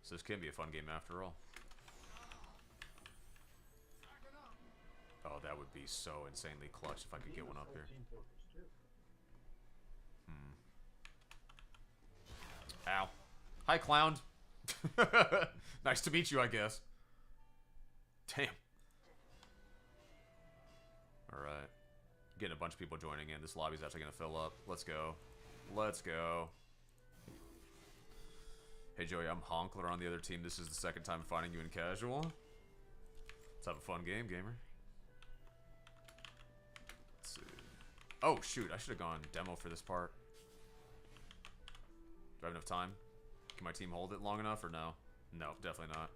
[SPEAKER 1] So this can be a fun game after all. Oh, that would be so insanely clutch if I could get one up here. Ow. Hi, clown. Nice to meet you, I guess. Damn. Alright. Getting a bunch of people joining in. This lobby's actually going to fill up. Let's go. Let's go. Hey, Joey, I'm Honkler on the other team. This is the second time finding you in casual. Let's have a fun game, gamer. Oh, shoot. I should have gone demo for this part. Do I have enough time? Can my team hold it long enough or no? No, definitely not.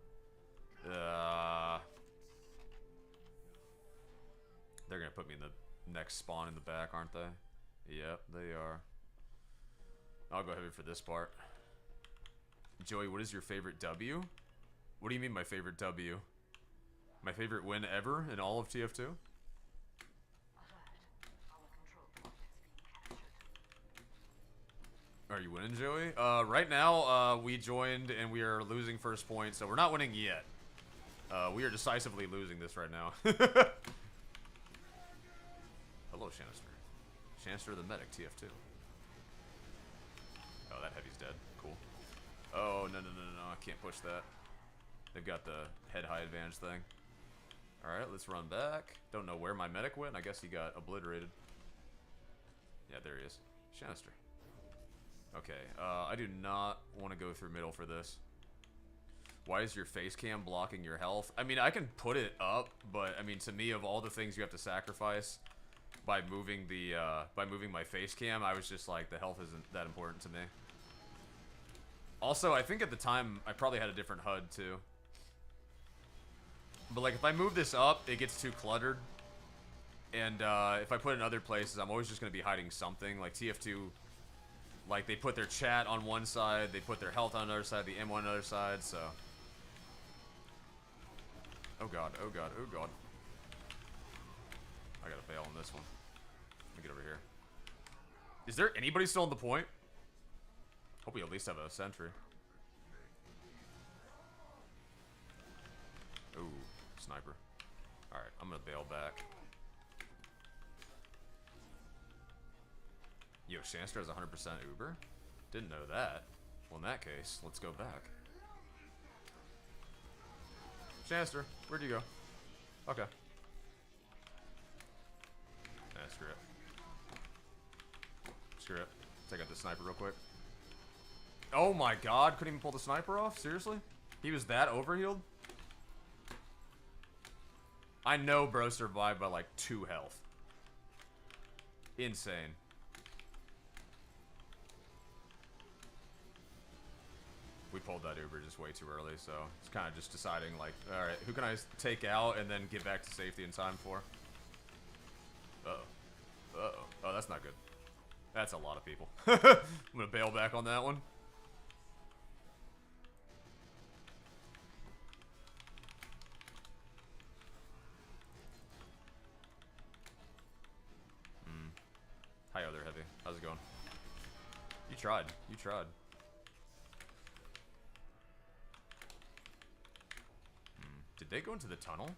[SPEAKER 1] They're going to put me in the next spawn in the back, aren't they? Yep, they are. I'll go heavy for this part. Joey, what is your favorite W? What do you mean my favorite W? My favorite win ever in all of TF2? Are you winning, Joey? Right now, we joined and we are losing first point, so we're not winning yet. We are decisively losing this right now. Hello, Shanister. Shanister the medic, TF2. Oh, that heavy's dead. Cool. Oh, no, I can't push that. They've got the head high advantage thing. Alright, let's run back. Don't know where my medic went. I guess he got obliterated. Yeah, there he is. Shanister. Okay, I do not want to go through middle for this. Why is your face cam blocking your health? I mean, I can put it up, but I mean, to me, of all the things you have to sacrifice by moving the my face cam, I was just like, the health isn't that important to me. Also, I think at the time I probably had a different HUD too. But like, if I move this up, it gets too cluttered. And if I put it in other places, I'm always just gonna be hiding something. Like TF2. Like, they put their chat on one side, they put their health on the other side, the M1 on the other side, so... Oh god, oh god, oh god. I gotta bail on this one. Let me get over here. Is there anybody still on the point? Hope we at least have a sentry. Ooh, sniper. Alright, I'm gonna bail back. Yo, Shanster has 100% Uber? Didn't know that. Well, in that case, let's go back. Shanster, where'd you go? Okay. Nah, screw it. Screw it. Take out the sniper real quick. Oh my god, couldn't even pull the sniper off? Seriously? He was that overhealed? I know bro survived by like 2 health. Insane. We pulled that Uber just way too early, so it's kind of just deciding, like, alright, who can I take out and then get back to safety in time for? Uh-oh. Uh-oh. Oh, that's not good. That's a lot of people. I'm gonna bail back on that one. Hi, other heavy. How's it going? You tried. You tried. Did they go into the tunnel?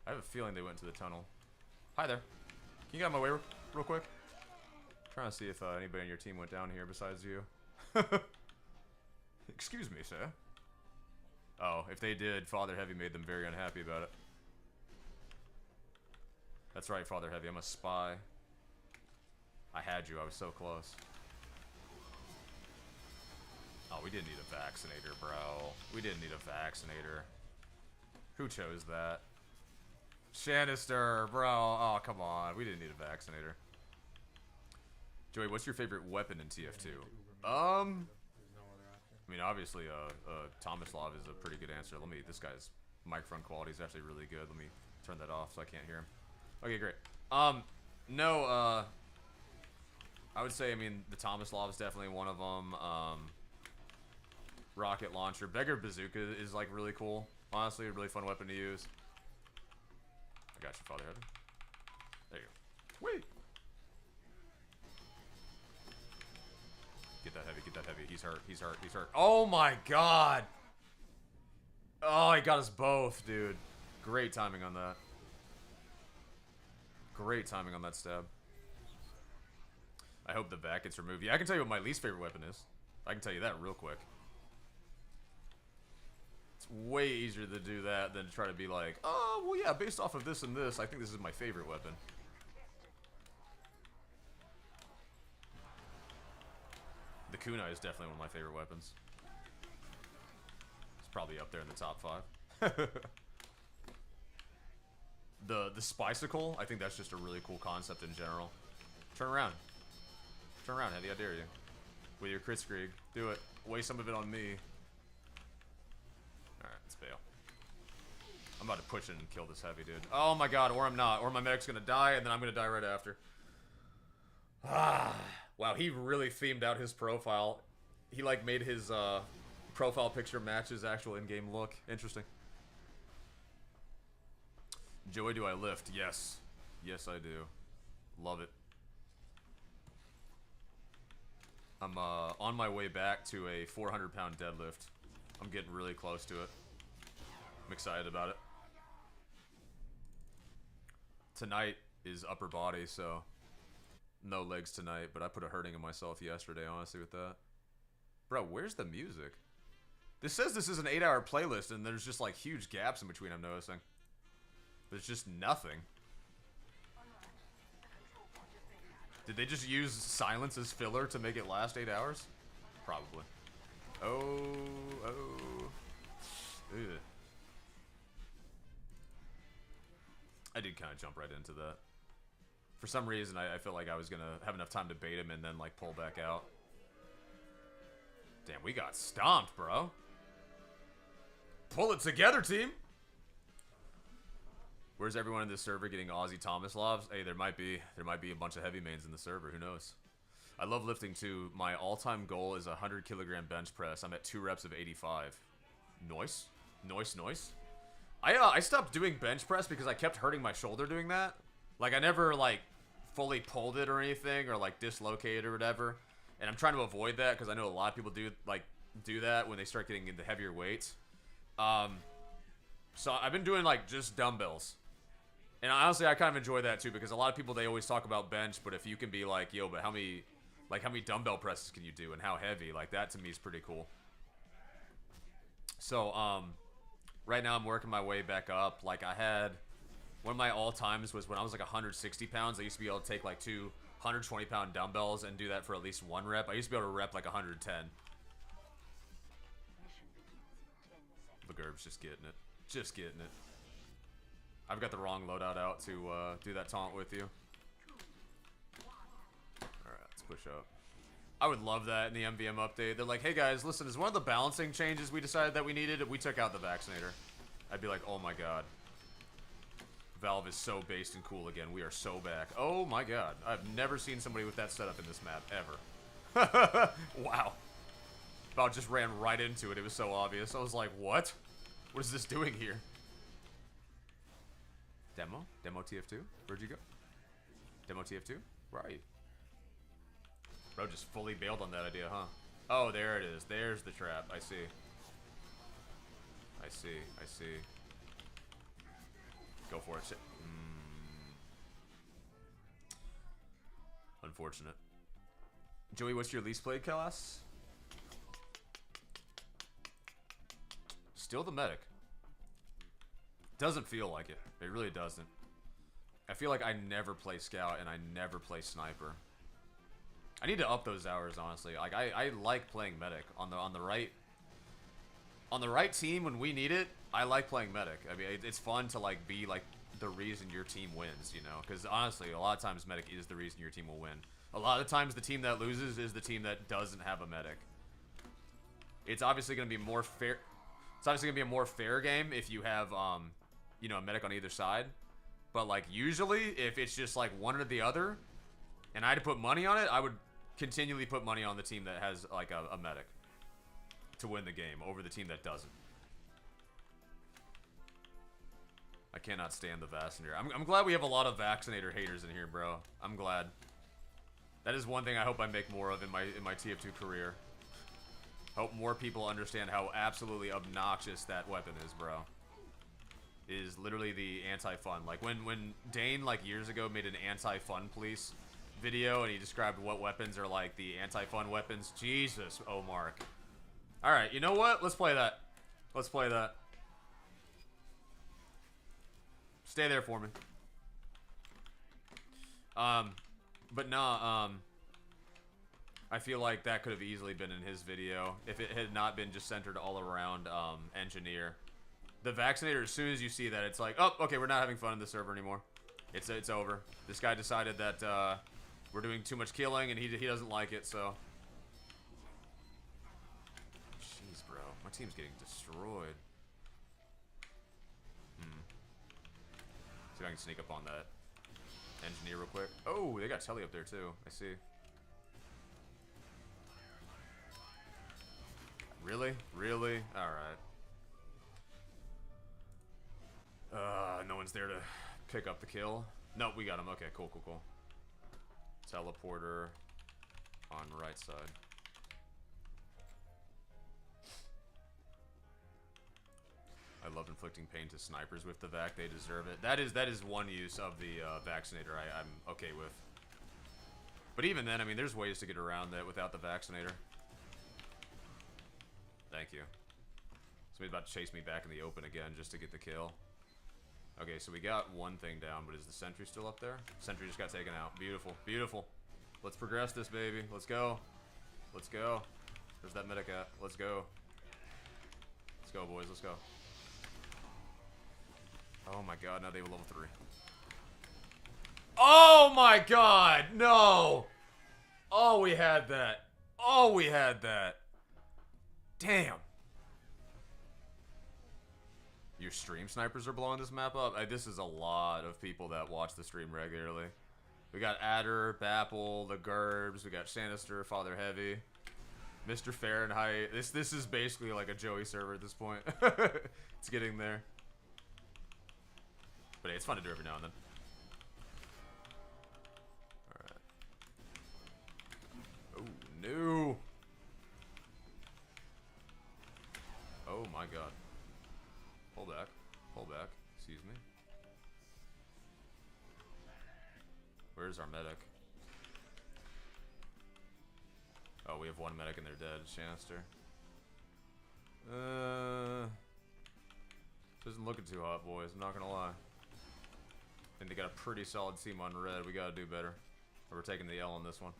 [SPEAKER 1] I have a feeling they went into the tunnel. Hi there. Can you get out of my way real quick? Trying to see if anybody on your team went down here besides you. Excuse me, sir. Oh, if they did, Father Heavy made them very unhappy about it. That's right, Father Heavy. I'm a spy. I had you. I was so close. Oh, we didn't need a vaccinator, bro. We didn't need a vaccinator. Who chose that? Shanister, bro. Oh, come on. We didn't need a vaccinator. Joey, what's your favorite weapon in TF2? I mean, obviously, Tomislav is a pretty good answer. Let me, this guy's microphone quality is actually really good. Let me turn that off so I can't hear him. Okay, great. No, I would say, I mean, the Tomislav is definitely one of them. Rocket launcher. Beggar bazooka is, like, really cool. Honestly, a really fun weapon to use. I got you, Father Heaven. There you go. Wait. Get that heavy, get that heavy. He's hurt, he's hurt, he's hurt. Oh my god! Oh, he got us both, dude. Great timing on that. Great timing on that stab. I hope the back gets removed. Yeah, I can tell you what my least favorite weapon is. I can tell you that real quick. It's way easier to do that than to try to be like, oh, well, yeah, based off of this and this, I think this is my favorite weapon. The kunai is definitely one of my favorite weapons. It's probably up there in the top 5. The Spicicle, I think that's just a really cool concept in general. Turn around. Turn around, Heavy, I dare you. With your crit screeg. Do it. Waste some of it on me. Alright, let's bail. I'm about to push in and kill this Heavy, dude. Oh my god, or I'm not. Or my medic's gonna die, and then I'm gonna die right after. Ah. Wow, he really themed out his profile. He, like, made his, profile picture match his actual in-game look. Interesting. Joey, do I lift? Yes. Yes, I do. Love it. I'm on my way back to a 400-pound deadlift. I'm getting really close to it. I'm excited about it. Tonight is upper body, so no legs tonight, but I put a hurting on myself yesterday, honestly, with that. Bro, where's the music? This says this is an 8-hour playlist, and there's just, like, huge gaps in between, I'm noticing. There's just nothing. Did they just use silence as filler to make it last 8 hours? Probably. Oh. Ugh. I did kind of jump right into that. For some reason, I felt like I was going to have enough time to bait him and then, like, pull back out. Damn, we got stomped, bro. Pull it together, team. Where's everyone in this server getting Aussie Tomislavs? Hey, there might be a bunch of heavy mains in the server. Who knows? I love lifting too. My all-time goal is a 100-kilogram bench press. I'm at 2 reps of 85. Noise. I stopped doing bench press because I kept hurting my shoulder doing that. Like, I never, like, fully pulled it or anything, or, like, dislocated or whatever. And I'm trying to avoid that because I know a lot of people do that when they start getting into heavier weights. So I've been doing, like, just dumbbells. And honestly, I kind of enjoy that too, because a lot of people, they always talk about bench, but if you can be like, yo, but how many dumbbell presses can you do and how heavy? Like, that to me is pretty cool. So, right now I'm working my way back up. Like, I had, one of my all-times was when I was like 160 pounds. I used to be able to take like 2 120-pound dumbbells and do that for at least 1 rep. I used to be able to rep like 110. Begerb's just getting it. Just getting it. I've got the wrong loadout out to do that taunt with you. Alright, let's push up. I would love that in the MVM update. They're like, hey guys, listen, is one of the balancing changes we decided that we needed if we took out the vaccinator? I'd be like, oh my god. Valve is so based and cool again. We are so back. Oh my god. I've never seen somebody with that setup in this map, ever. Wow. About just ran right into it. It was so obvious. I was like, what? What is this doing here? Demo? Demo TF2? Where'd you go? Demo TF2? Where are you? Bro just fully bailed on that idea, huh? Oh, there it is. There's the trap. I see. I see. Go for it. Unfortunate. Joey, what's your least played class? Still the medic. Doesn't feel like it. It really doesn't. I feel like I never play scout and I never play sniper. I need to up those hours, honestly. Like, I like playing medic on the right team when we need it. I like playing medic. I mean, it's fun to like be like the reason your team wins, you know? Because honestly, a lot of times medic is the reason your team will win. A lot of times the team that loses is the team that doesn't have a medic. It's obviously going to be more fair. It's obviously going to be a more fair game if you have you know, a medic on either side. But like usually, if it's just like one or the other, and I had to put money on it, I would continually put money on the team that has like a medic to win the game over the team that doesn't. I cannot stand the vaccinator. I'm glad we have a lot of vaccinator haters in here, bro. I'm glad. That is one thing I hope I make more of in my TF2 career. Hope more people understand how absolutely obnoxious that weapon is, bro. It is literally the anti-fun. Like when Dane like years ago made an anti-fun police video and he described what weapons are like the anti-fun weapons. Jesus, oh Mark. Alright, you know what? Let's play that. Let's play that. Stay there for me. But nah, I feel like that could have easily been in his video if it had not been just centered all around engineer. The vaccinator, as soon as you see that, it's like, oh, okay, we're not having fun in the server anymore. It's over. This guy decided that we're doing too much killing, and he doesn't like it, so. Jeez, bro. My team's getting destroyed. See if I can sneak up on that engineer real quick. Oh, they got Telly up there, too. I see. Really? Really? Alright. No one's there to pick up the kill. No, we got him. Okay, cool, cool, cool. Teleporter on right side. I love inflicting pain to snipers with the vac. They deserve it. That is one use of the vaccinator I'm okay with. But even then, I mean, there's ways to get around that without the vaccinator. Thank you. Somebody's about to chase me back in the open again just to get the kill. Okay, so we got one thing down, but is the sentry still up there? Sentry just got taken out. Beautiful, beautiful. Let's progress this, baby. Let's go. Let's go. Where's that medic at? Let's go. Let's go, boys. Let's go. Oh my god, now they have a level 3. Oh my god, no! Oh, we had that. Oh, we had that. Damn. Your stream snipers are blowing this map up? This is a lot of people that watch the stream regularly. We got Adder, Bapple, the Gerbs, we got Sanister, Father Heavy, Mr. Fahrenheit. This is basically like a Joey server at this point. It's getting there. But hey, it's fun to do every now and then. Alright. Oh, no. Oh my god. Pull back. Pull back. Excuse me. Where's our medic? Oh, we have one medic and they're dead. Shanister. Isn't looking too hot, boys. I'm not gonna lie. I think they got a pretty solid team on red. We gotta do better. Or we're taking the L on this one.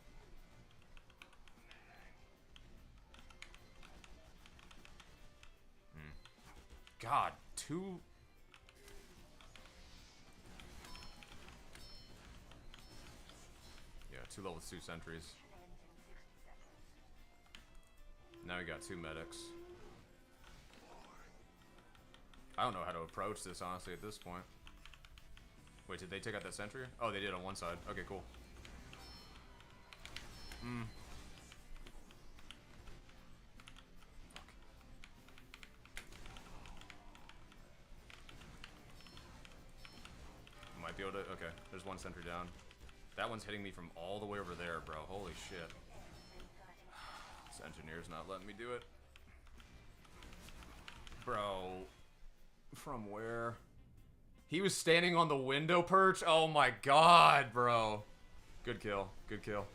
[SPEAKER 1] God, two... Yeah, 2 level 2 sentries. Now we got 2 medics. I don't know how to approach this, honestly, at this point. Wait, did they take out that sentry? Oh, they did on one side. Okay, cool. Might be able to... Okay, there's one sentry down. That one's hitting me from all the way over there, bro. Holy shit. This engineer's not letting me do it. Bro. From where? He was standing on the window perch? Oh my god, bro. Good kill. Good kill.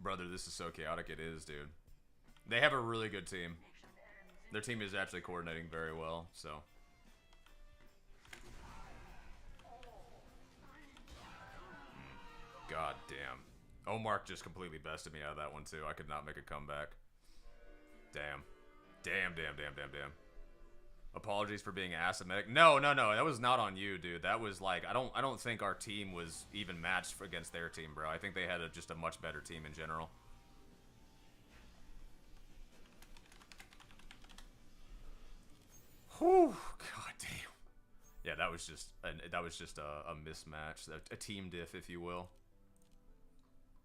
[SPEAKER 1] Brother, this is so chaotic. It is, dude. They have a really good team. Their team is actually coordinating very well, so... God damn. Omar just completely bested me out of that one, too. I could not make a comeback. Damn. Damn, damn, damn, damn, damn. Apologies for being asymmetric. No, no, no. That was not on you, dude. That was like... I don't think our team was even matched against their team, bro. I think they had just a much better team in general. Whew. God damn. Yeah, that was just a mismatch. A team diff, if you will.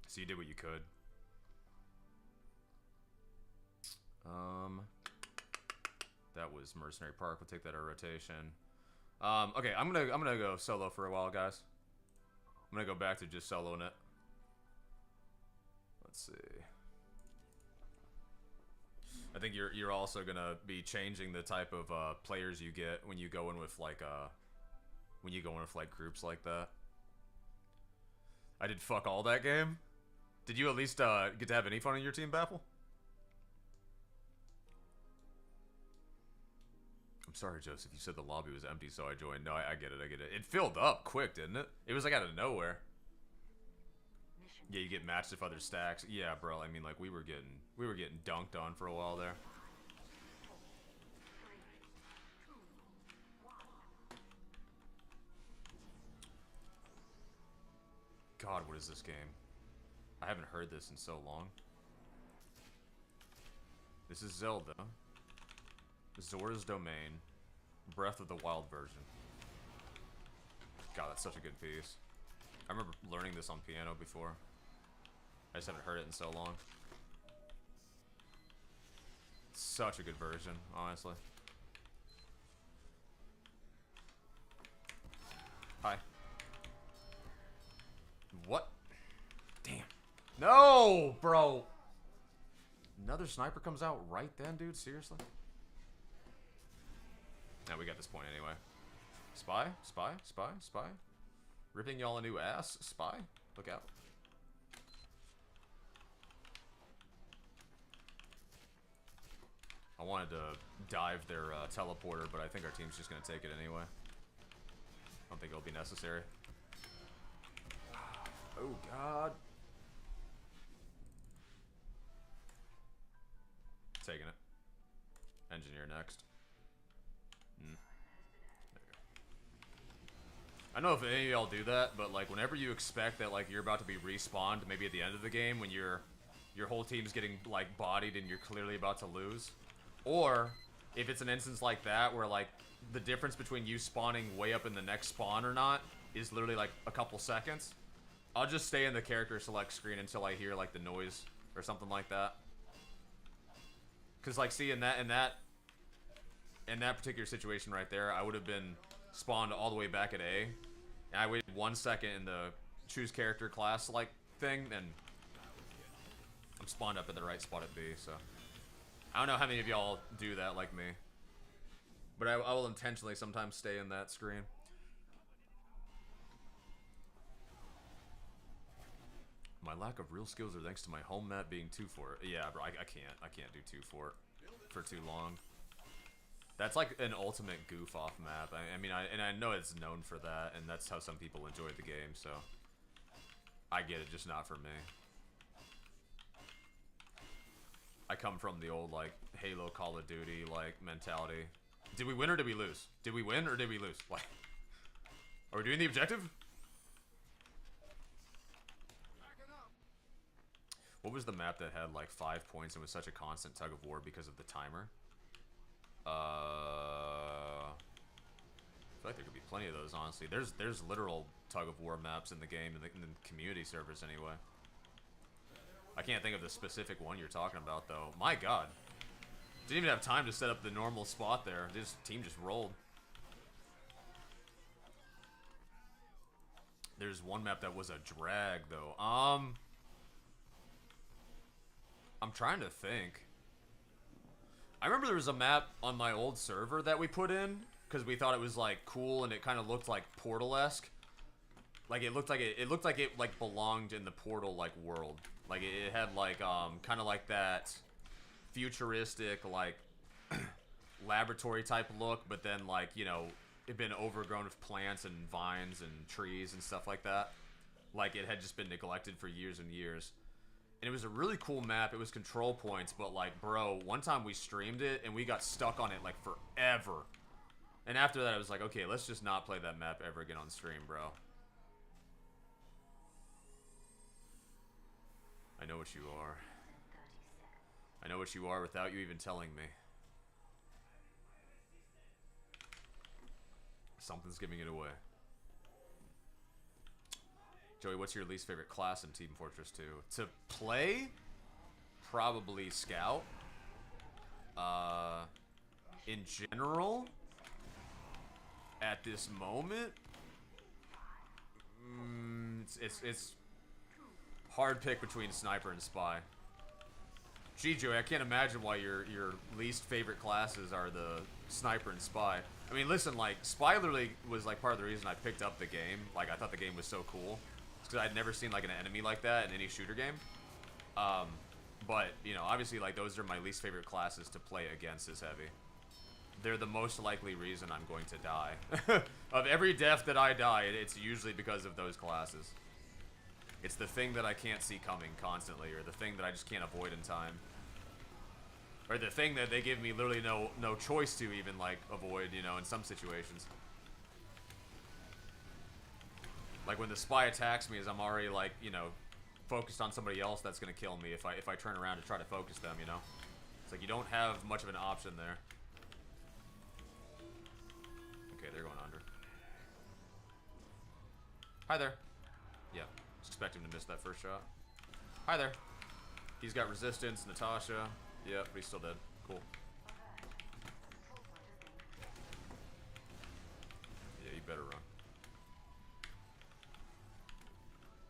[SPEAKER 1] So you did what you could. That was Mercenary Park. We'll take that out of rotation. Okay, I'm gonna go solo for a while, guys. I'm gonna go back to just soloing it. Let's see. I think you're also gonna be changing the type of players you get when you go in with like groups like that. I did fuck all that game. Did you at least get to have any fun on your team, Baffle? I'm sorry, Joseph. You said the lobby was empty, so I joined. No, I get it. I get it. It filled up quick, didn't it? It was like out of nowhere. Yeah, you get matched with other stacks. Yeah, bro. I mean, like we were getting dunked on for a while there. God, what is this game? I haven't heard this in so long. This is Zelda. Zora's Domain. Breath of the Wild version. God, that's such a good piece. I remember learning this on piano before. I just haven't heard it in so long. Such a good version, honestly. Hi. What? Damn. No, bro. Another sniper comes out right then, dude? Seriously? Now we got this point anyway. Spy? Spy? Spy? Spy? Ripping y'all a new ass? Spy? Look out. I wanted to dive their teleporter, but I think our team's just going to take it anyway. I don't think it'll be necessary. Oh, God. Taking it. Engineer next. There you go. I don't know if any of y'all do that, but like whenever you expect that like you're about to be respawned, maybe at the end of the game when your whole team's getting like bodied and you're clearly about to lose, or if it's an instance like that where like the difference between you spawning way up in the next spawn or not is literally like a couple seconds, I'll just stay in the character select screen until I hear like the noise or something like that. Cause like see in that particular situation right there, I would have been spawned all the way back at A, and I waited 1 second in the choose character class like thing, and I'm spawned up at the right spot at B. So I don't know how many of y'all do that like me, but I will intentionally sometimes stay in that screen. My lack of real skills are thanks to my home map being 2 for it. Yeah, bro, I can't do 2 for it for too long. That's like an ultimate goof off map. I mean, I know it's known for that, and that's how some people enjoy the game. So I get it, just not for me. I come from the old like Halo, Call of Duty like mentality. Did we win or did we lose? Did we win or did we lose? Like, are we doing the objective? What was the map that had like 5 points and was such a constant tug of war because of the timer? I feel like there could be plenty of those, honestly. There's literal tug of war maps in the game, in the community servers anyway. I can't think of the specific one you're talking about though. My God, didn't even have time to set up the normal spot there. This team just rolled. There's one map that was a drag though. I'm trying to think. I remember there was a map on my old server that we put in because we thought it was like cool and it kind of looked like Portal-esque. Like it looked like it like belonged in the Portal like world. Like it had like kind of like that futuristic like laboratory type look, but then like, you know, it'd been overgrown with plants and vines and trees and stuff like that. Like it had just been neglected for years and years. And it was a really cool map. It was control points, but like, bro, one time we streamed it and we got stuck on it like forever. And after that, I was like, okay, let's just not play that map ever again on stream, bro. I know what you are. I know what you are without you even telling me. Something's giving it away. Joey, what's your least favorite class in Team Fortress 2? To play? Probably Scout. In general, at this moment, it's hard pick between Sniper and Spy. Gee, Joey, I can't imagine why your least favorite classes are the Sniper and Spy. I mean, listen, like, Spy literally was, like, part of the reason I picked up the game. Like, I thought the game was so cool. Because I'd never seen, like, an enemy like that in any shooter game. But, you know, obviously, like, those are my least favorite classes to play against as heavy. They're the most likely reason I'm going to die. Of every death that I die, it's usually because of those classes. It's the thing that I can't see coming constantly, or the thing that I just can't avoid in time. Or the thing that they give me literally no choice to even, like, avoid, you know, in some situations. Like when the spy attacks me, is I'm already like, you know, focused on somebody else that's gonna kill me if I turn around to try to focus them, you know? It's like you don't have much of an option there. Okay, they're going under. Hi there. Yeah, just expect him to miss that first shot. Hi there. He's got resistance, Natasha. Yep, but he's still dead. Cool. Yeah, you better run.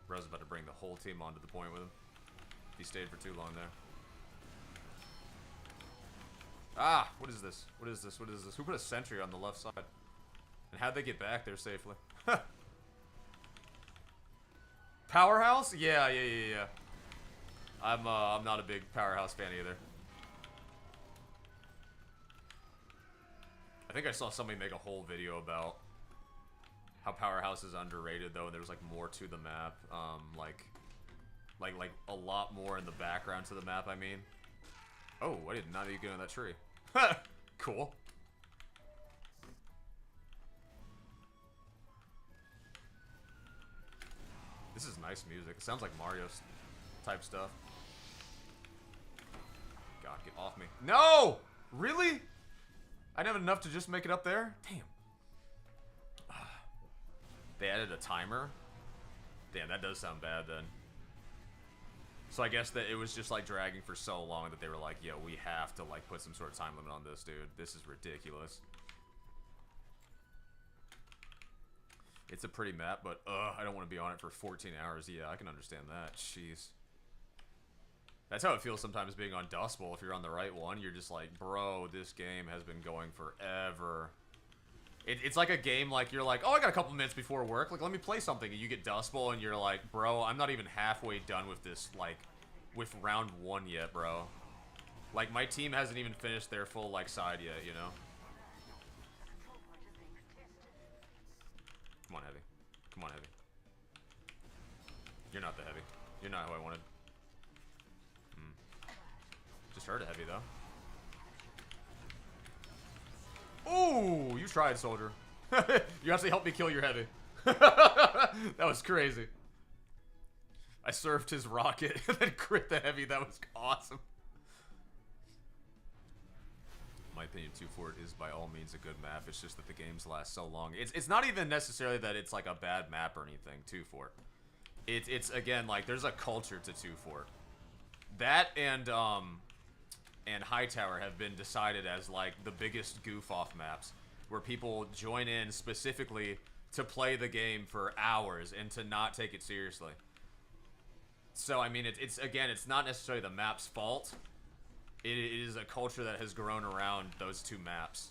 [SPEAKER 1] Bro's about to bring the whole team onto the point with him. He stayed for too long there. Ah, what is this? What is this? What is this? Who put a sentry on the left side? And how'd they get back there safely? Powerhouse? Yeah. I'm not a big Powerhouse fan either. I think I saw somebody make a whole video about how Powerhouse is underrated though, and there's like more to the map. Like a lot more in the background to the map, I mean. Oh, I did not even get on that tree. Cool. This is nice music. It sounds like Mario type stuff. God, get off me. No! Really? I didn't have enough to just make it up there? Damn. They added a timer? Damn, that does sound bad then. So I guess that it was just like dragging for so long that they were like, yo, we have to like put some sort of time limit on this, dude. This is ridiculous. It's a pretty map, but I don't want to be on it for 14 hours. Yeah, I can understand that. Jeez. That's how it feels sometimes being on Dust Bowl. If you're on the right one, you're just like, bro, this game has been going forever. It's like a game like you're like, oh, I got a couple minutes before work. Like, let me play something. And you get Dust Bowl and you're like, bro, I'm not even halfway done with this, like, with round 1 yet, bro. Like, my team hasn't even finished their full, like, side yet, you know? Come on, Heavy. Come on, Heavy. You're not the Heavy. You're not who I wanted. Just heard a Heavy, though. Ooh, you tried, soldier. You actually helped me kill your Heavy. That was crazy. I surfed his rocket and then crit the Heavy. That was awesome. In my opinion, 2-Fort is by all means a good map. It's just that the games last so long. It's not even necessarily that it's like a bad map or anything, 2-Fort. It's again, like, there's a culture to 2-Fort. That and Hightower have been decided as like the biggest goof off maps where people join in specifically to play the game for hours and to not take it seriously. So I mean, it's again, it's not necessarily the map's fault. It is a culture that has grown around those two maps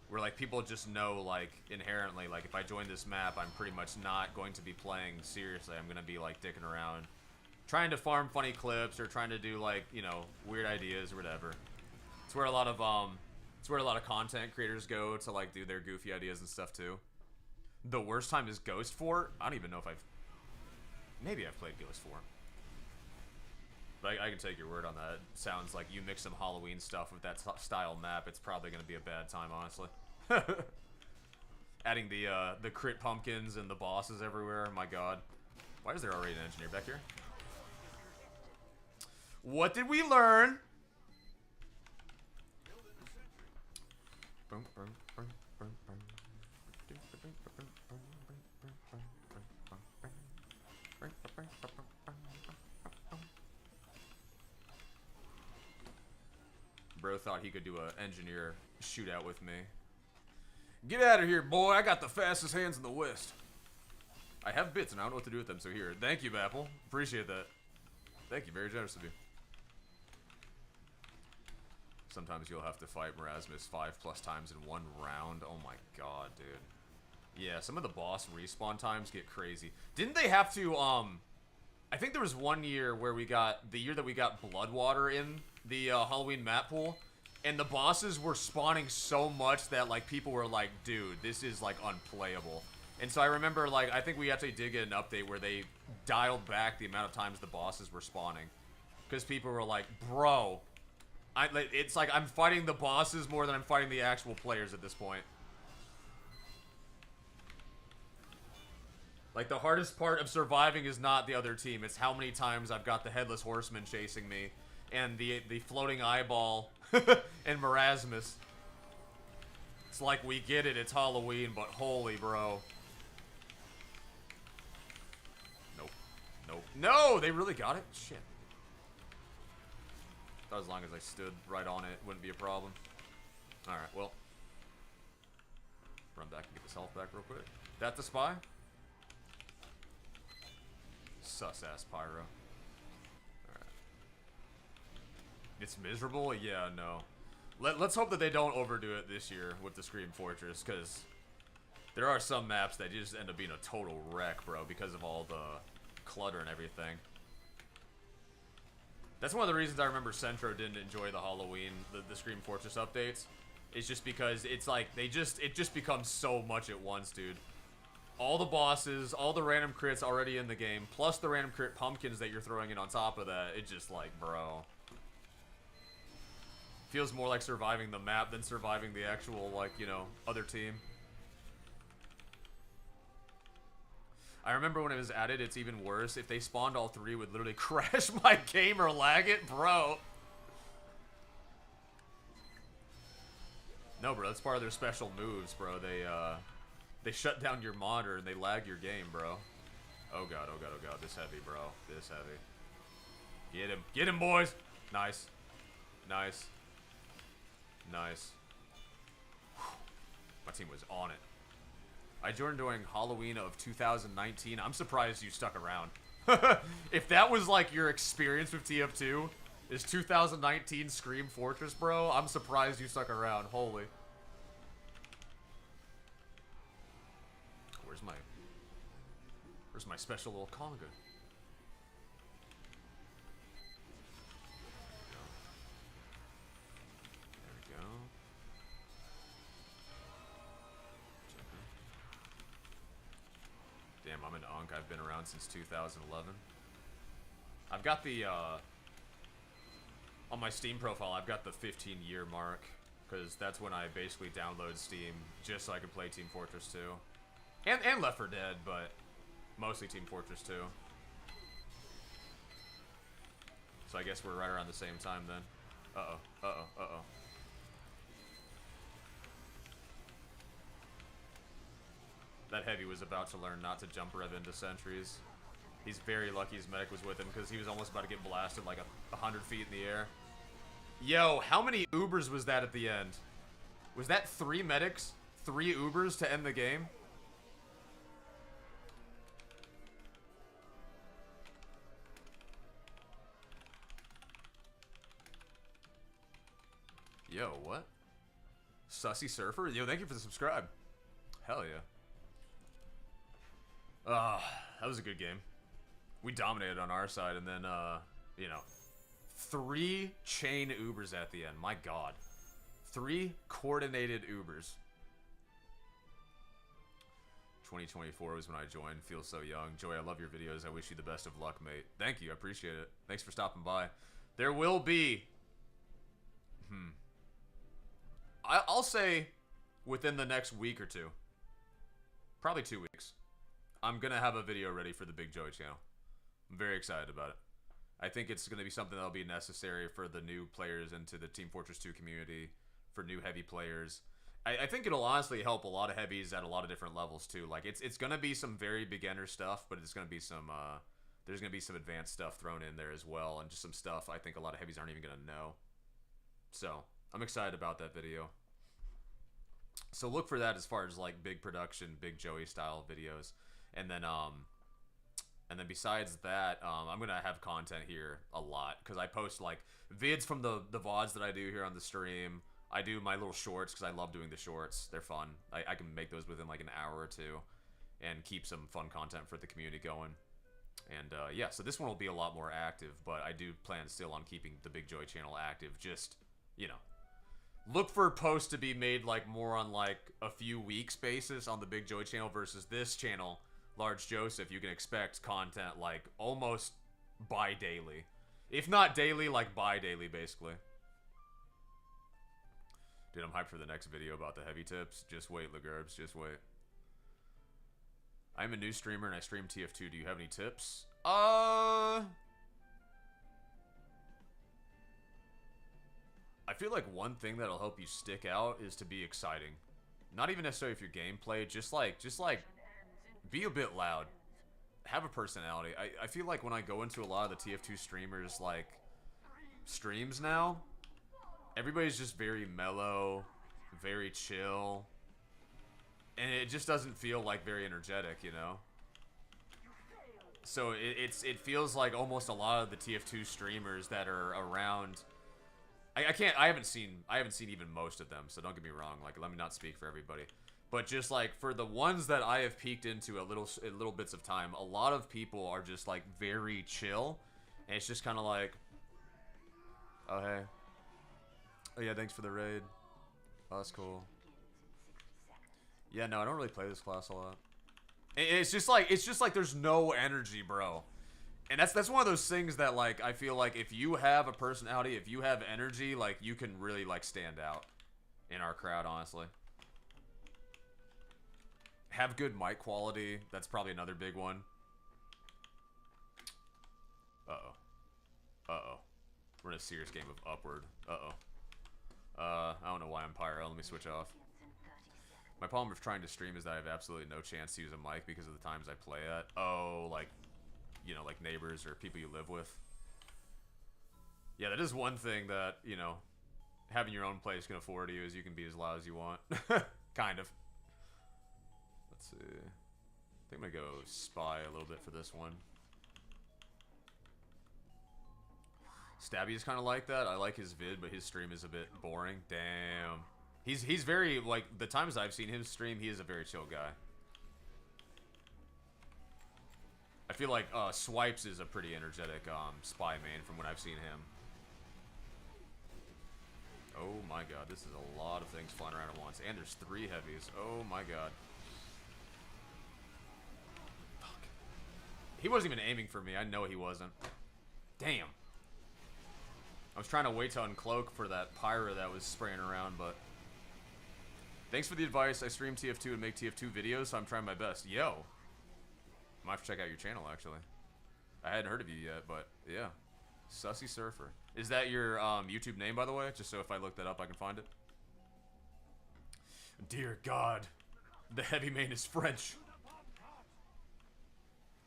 [SPEAKER 1] where like people just know like inherently like if I join this map, I'm pretty much not going to be playing seriously. I'm gonna be like dicking around, trying to farm funny clips or trying to do like, you know, weird ideas or whatever. It's where a lot of content creators go to like do their goofy ideas and stuff too. The worst time is Ghost Fort. I don't even know if maybe I've played Ghost Fort. But I can take your word on that. It sounds like you mix some Halloween stuff with that style map, it's probably going to be a bad time, honestly. Adding the crit pumpkins and the bosses everywhere, my god. Why is there already an engineer back here? What did we learn? Bro thought he could do an engineer shootout with me. Get out of here, boy. I got the fastest hands in the West. I have bits and I don't know what to do with them, so here. Thank you, Bapple. Appreciate that. Thank you. Very generous of you. Sometimes you'll have to fight Marasmus 5+ times in one round. Oh my god, dude. Yeah, some of the boss respawn times get crazy. Didn't they have to, I think there was one year where the year that we got Bloodwater in the Halloween map pool, and the bosses were spawning so much that, like, people were like, dude, this is, like, unplayable. And so I remember, like, I think we actually did get an update where they dialed back the amount of times the bosses were spawning. Because people were like, bro, it's like I'm fighting the bosses more than I'm fighting the actual players at this point. Like, the hardest part of surviving is not the other team. It's how many times I've got the Headless Horseman chasing me. And the floating eyeball. And Marasmus. It's like, we get it. It's Halloween, but holy, bro. Nope. Nope. No! They really got it? Shit. Thought as long as I stood right on it, wouldn't be a problem. Alright, well. Run back and get this health back real quick. That the spy? Sus-ass pyro. Alright. It's miserable? Yeah, no. Let's hope that they don't overdo it this year with the Scream Fortress, because there are some maps that just end up being a total wreck, bro, because of all the clutter and everything. That's one of the reasons I remember Centro didn't enjoy the Halloween, the Scream Fortress updates. It's just because it's like, it just becomes so much at once, dude. All the bosses, all the random crits already in the game, plus the random crit pumpkins that you're throwing in on top of that, it's just like, bro. Feels more like surviving the map than surviving the actual, like, you know, other team. I remember when it was added, it's even worse. If they spawned all three, it would literally crash my game or lag it, bro. No, bro, that's part of their special moves, bro. They shut down your monitor and they lag your game, bro. Oh god, oh god, oh god. This heavy, bro. This heavy. Get him. Get him, boys! Nice. Nice. Nice. Whew. My team was on it. I joined during Halloween of 2019. I'm surprised you stuck around. If that was like your experience with TF2, is 2019 Scream Fortress, bro, I'm surprised you stuck around. Holy. Where's my special little conga? There we go. Damn, I'm an Unk. I've been around since 2011. I've got the, on my Steam profile, I've got the 15-year mark, because that's when I basically download Steam just so I could play Team Fortress 2. And Left 4 Dead, but mostly Team Fortress 2. So I guess we're right around the same time then. Uh-oh, uh-oh, uh-oh. That heavy was about to learn not to jump rev into sentries. He's very lucky his medic was with him because he was almost about to get blasted like 100 feet in the air. Yo, how many Ubers was that at the end? Was that 3 medics? 3 Ubers to end the game? Yo, what? Sussy Surfer? Yo, thank you for the subscribe. Hell yeah. That was a good game. We dominated on our side, and then, you know, 3 chain Ubers at the end. My god. 3 coordinated Ubers. 2024 was when I joined. Feel so young. Joey, I love your videos. I wish you the best of luck, mate. Thank you. I appreciate it. Thanks for stopping by. There will be... I'll say within the next week or 2. Probably 2 weeks. I'm going to have a video ready for the Big Joey channel. I'm very excited about it. I think it's going to be something that'll be necessary for the new players into the Team Fortress 2 community, for new heavy players. I think it'll honestly help a lot of heavies at a lot of different levels too. Like it's going to be some very beginner stuff, but it's going to be some there's going to be some advanced stuff thrown in there as well, and just some stuff I think a lot of heavies aren't even going to know. So, I'm excited about that video. So look for that as far as like big production, Big Joey style videos. And then besides that, I'm going to have content here a lot, because I post like vids from the VODs that I do here on the stream. I do my little shorts because I love doing the shorts. They're fun. I can make those within like an hour or 2 and keep some fun content for the community going. And yeah, so this one will be a lot more active, but I do plan still on keeping the Big Joey channel active. Just, you know, look for posts to be made like more on like a few weeks basis on the Big Joey channel versus this channel, Large Joseph. You can expect content like almost bi-daily. If not daily, like bi-daily basically. Dude, I'm hyped for the next video about the heavy tips. Just wait, Lagurbs. Just wait. I'm a new streamer and I stream TF2. Do you have any tips? I feel like one thing that'll help you stick out is to be exciting. Not even necessarily if your gameplay, just like, be a bit loud. Have a personality. I feel like when I go into a lot of the TF2 streamers, like, streams now, everybody's just very mellow, very chill, and it just doesn't feel like very energetic, you know? So it feels like almost a lot of the TF2 streamers that are around. I haven't seen even most of them, so don't get me wrong. Like, let me not speak for everybody, but just like for the ones that I have peeked into a little bits of time, a lot of people are just like very chill, and it's just kind of like, oh hey, oh yeah, thanks for the raid. Oh, that's cool. Yeah, no, I don't really play this class a lot. It's just like there's no energy, bro. And that's one of those things that, like, I feel like if you have a personality, if you have energy, like, you can really, like, stand out in our crowd, honestly. Have good mic quality. That's probably another big one. Uh-oh. Uh-oh. We're in a serious game of Upward. Uh-oh. I don't know why I'm pyro. Let me switch off. My problem with trying to stream is that I have absolutely no chance to use a mic because of the times I play at. Oh, like, you know, like neighbors or people you live with. Yeah, that is one thing that, you know, having your own place can afford you, is you can be as loud as you want. Kind of. Let's see. I think I'm gonna go spy a little bit for this one. Stabby is kind of like that. I like his vid, but his stream is a bit boring. Damn. He's very, like, the times I've seen him stream, he is a very chill guy. I feel like Swipes is a pretty energetic spy main from what I've seen him. Oh my god, this is a lot of things flying around at once. And there's 3 heavies. Oh my god. Fuck. He wasn't even aiming for me. I know he wasn't. Damn. I was trying to wait to uncloak for that pyro that was spraying around, but... Thanks for the advice. I stream TF2 and make TF2 videos, so I'm trying my best. Yo! Might have to check out your channel, actually. I hadn't heard of you yet, but yeah. Sussy Surfer. Is that your YouTube name, by the way? Just so if I look that up, I can find it. Dear God. The heavy main is French.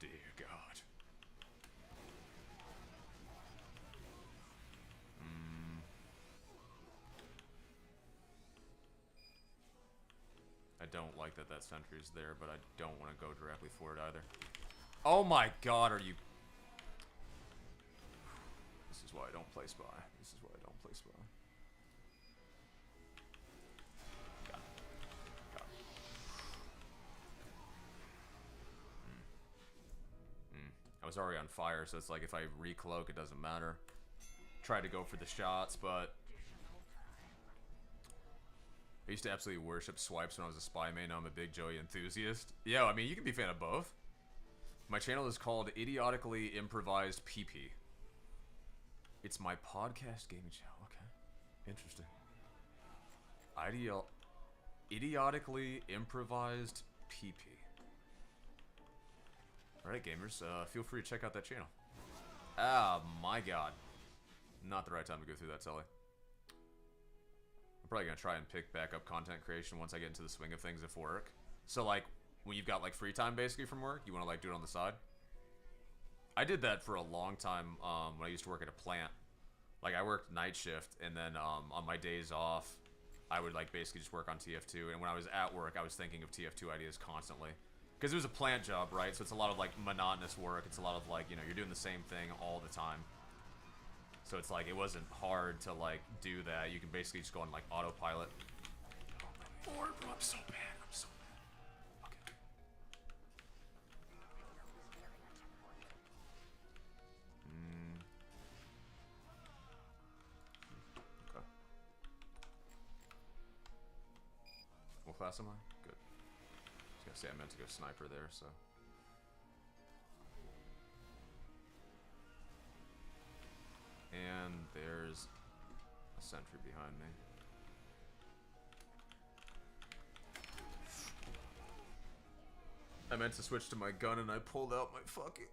[SPEAKER 1] Dear God. I don't like that sentry's there, but I don't want to go directly for it either. Oh my god, are you... This is why I don't play spy. This is why I don't play spy. Got it. Got it. I was already on fire, so it's like if I recloak, it doesn't matter. Tried to go for the shots, but... I used to absolutely worship Swipes when I was a spy main. Now I'm a big Joey enthusiast. Yo, I mean, you can be a fan of both. My channel is called Idiotically Improvised PP. It's my podcast gaming channel. Okay. Interesting. Idiotically Improvised PP. Alright, gamers. Feel free to check out that channel. Ah, my god. Not the right time to go through that, Sully. I'm probably going to try and pick back up content creation once I get into the swing of things at work. So, like, when you've got, like, free time, basically, from work, you want to, like, do it on the side. I did that for a long time when I used to work at a plant. Like, I worked night shift, and then on my days off, I would, like, basically just work on TF2. And when I was at work, I was thinking of TF2 ideas constantly. Because it was a plant job, right? So it's a lot of, like, monotonous work. It's a lot of, like, you know, you're doing the same thing all the time. So it's like, it wasn't hard to, like, do that. You can basically just go on, like, autopilot. Oh, my Lord, bro, I'm so bad. I'm so bad. Okay. Okay. What class am I? Good. I was gonna say I meant to go sniper there, so... And there's a sentry behind me. I meant to switch to my gun and I pulled out my fucking...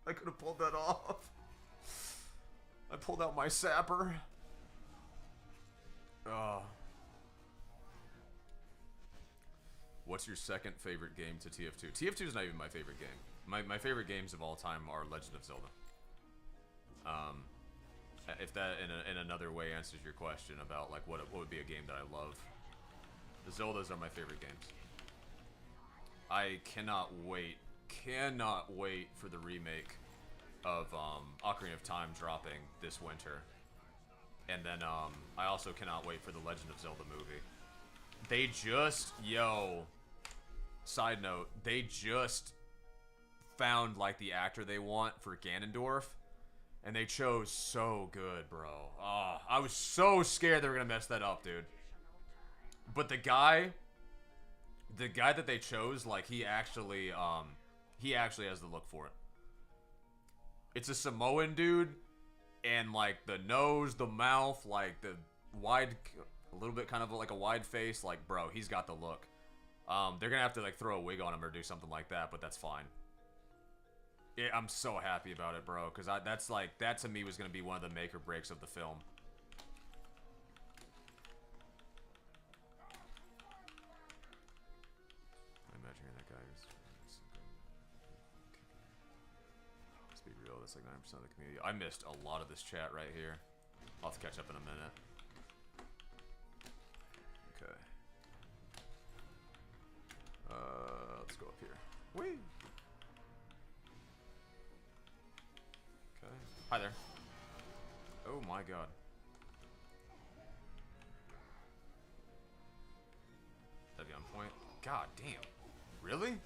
[SPEAKER 1] I could have pulled that off. I pulled out my sapper. What's your second favorite game to TF2? TF2 is not even my favorite game. My favorite games of all time are Legend of Zelda. If that in another way answers your question about like what would be a game that I love. The Zeldas are my favorite games. I cannot wait for the remake of Ocarina of Time dropping this winter. And then I also cannot wait for the Legend of Zelda movie. They just, side note, they just found like the actor they want for Ganondorf. And they chose so good, bro. I was so scared they were gonna mess that up, dude. But the guy that they chose, like he actually has the look for it. It's a Samoan dude, and like the nose, the mouth, like the wide, a little bit kind of like a wide face, like bro, he's got the look. They're gonna have to like throw a wig on him or do something like that, but that's fine. Yeah, I'm so happy about it, bro, because that to me was gonna be one of the make or breaks of the film. I imagine hearing that guy was. Let's be real, that's like 9% of the community. I missed a lot of this chat right here. I'll have to catch up in a minute. Okay. Let's go up here. Whee! Hi there. Oh my god. That'd be on point. God damn. Really?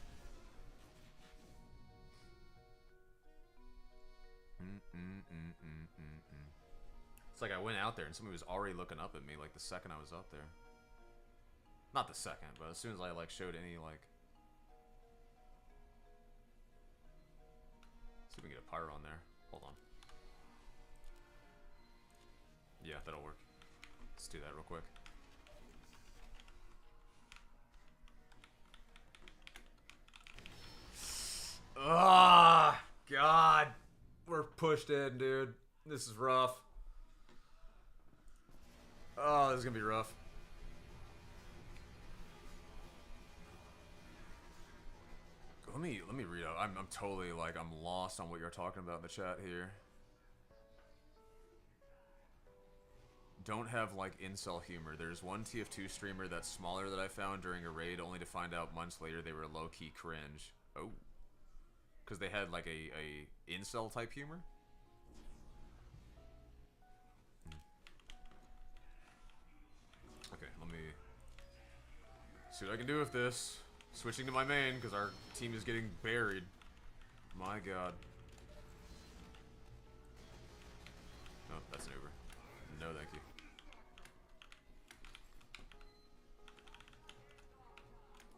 [SPEAKER 1] It's like I went out there and somebody was already looking up at me like the second I was up there. Not the second, but as soon as I like showed any like... Let's see if we can get a pyro on there. Hold on. Yeah, that'll work. Let's do that real quick. Ah, God. We're pushed in, dude. This is rough. Oh, this is gonna be rough. Let me read out. I'm totally like I'm lost on what you're talking about in the chat here. Don't have like incel humor. There's one TF2 streamer that's smaller that I found during a raid, only to find out months later they were low-key cringe. Oh, because they had like a incel type humor. Okay, let me see what I can do with this. Switching to my main because our team is getting buried. My God. Oh, that's an Uber. No, thank you.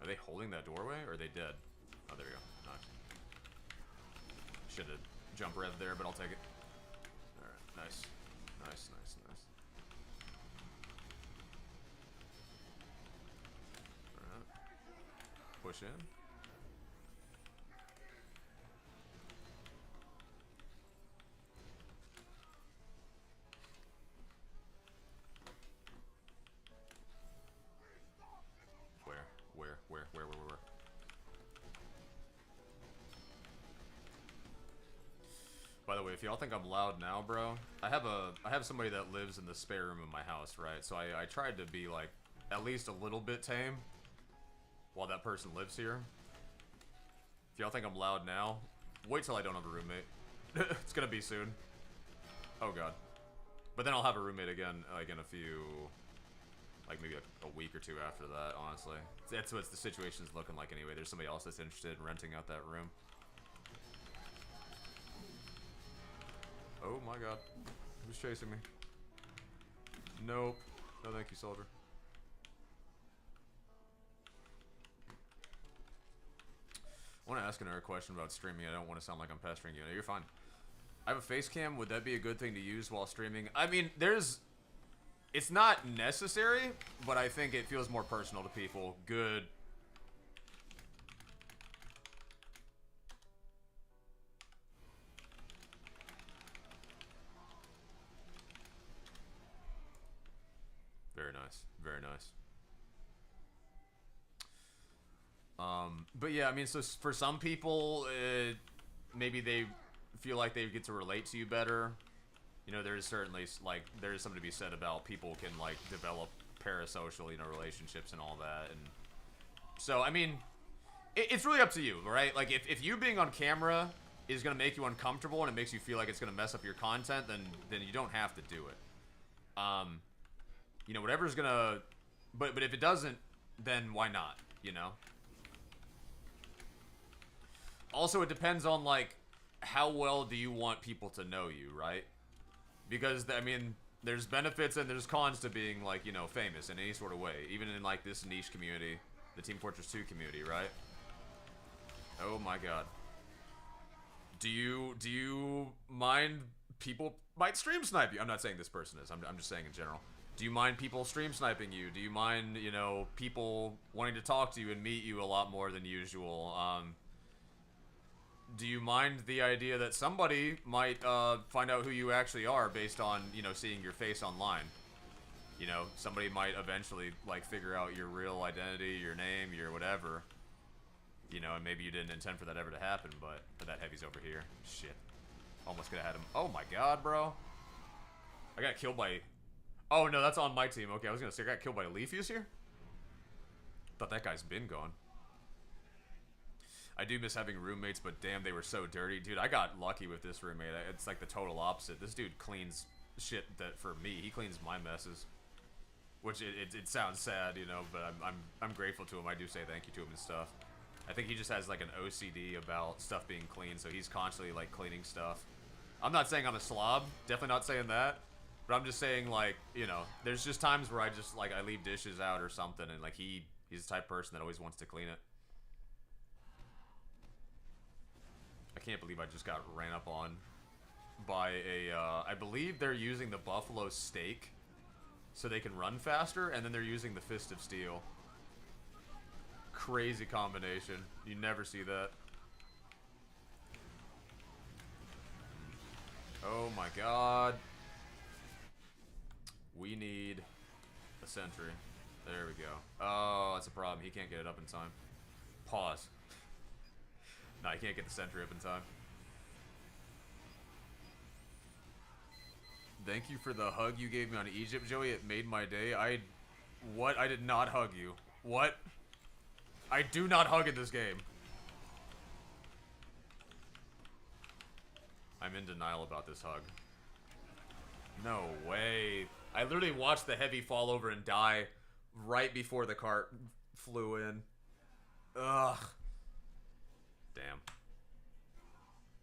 [SPEAKER 1] Are they holding that doorway, or are they dead? Oh, there we go. Nice. Should have jump rev there, but I'll take it. Alright, nice. Nice, nice, nice. Alright. Push in. Where? By the way, if y'all think I'm loud now, bro, I have somebody that lives in the spare room of my house, right? So I tried to be like at least a little bit tame while that person lives here. If y'all think I'm loud now, wait till I don't have a roommate. It's gonna be soon. Oh God. But then I'll have a roommate again, like in a few, like maybe a week or two after that, honestly. That's what the situation's looking like anyway. There's somebody else that's interested in renting out that room. Oh my God. Who's chasing me? Nope. No thank you, soldier. I want to ask another question about streaming. I don't want to sound like I'm pestering you. No, you're fine. I have a face cam. Would that be a good thing to use while streaming? I mean, it's not necessary, but I think it feels more personal to people. Good Very nice. But yeah, I mean, so for some people, maybe they feel like they get to relate to you better. You know, there's certainly, like, there's something to be said about people can, like, develop parasocial, you know, relationships and all that. And so, I mean, it's really up to you, right? Like, if you being on camera is going to make you uncomfortable and it makes you feel like it's going to mess up your content, then you don't have to do it. You know, whatever's going to... But if it doesn't, then why not, you know? Also, it depends on, like, how well do you want people to know you, right? Because, I mean, there's benefits and there's cons to being, like, you know, famous in any sort of way. Even in, like, this niche community, the Team Fortress 2 community, right? Oh my god. Do you mind people might stream snipe you? I'm not saying this person is. I'm just saying in general. Do you mind people stream sniping you? Do you mind, you know, people wanting to talk to you and meet you a lot more than usual? Do you mind the idea that somebody might find out who you actually are based on, you know, seeing your face online? You know, somebody might eventually, like, figure out your real identity, your name, your whatever. You know, and maybe you didn't intend for that ever to happen, but that heavy's over here. Shit. Almost could have had him. Oh my god, bro. I got killed by... Oh, no, that's on my team. Okay, I was gonna say I got killed by Leafy's here? Thought that guy's been gone. I do miss having roommates, but damn, they were so dirty. Dude, I got lucky with this roommate. It's like the total opposite. This dude cleans shit that, for me, he cleans my messes. Which, it sounds sad, you know, but I'm grateful to him. I do say thank you to him and stuff. I think he just has, like, an OCD about stuff being clean, so he's constantly, like, cleaning stuff. I'm not saying I'm a slob. Definitely not saying that. But I'm just saying, like, you know, there's just times where I just, like, I leave dishes out or something, and, like, he's the type of person that always wants to clean it. I can't believe I just got ran up on by a, I believe they're using the buffalo steak so they can run faster, and then they're using the fist of steel. Crazy combination. You never see that. Oh my god. We need a sentry. There we go. Oh, that's a problem. He can't get it up in time. Pause. No, he can't get the sentry up in time. Thank you for the hug you gave me on Egypt, Joey. It made my day. What? I did not hug you. What? I do not hug in this game. I'm in denial about this hug. No way. I literally watched the heavy fall over and die right before the cart flew in. Ugh. Damn.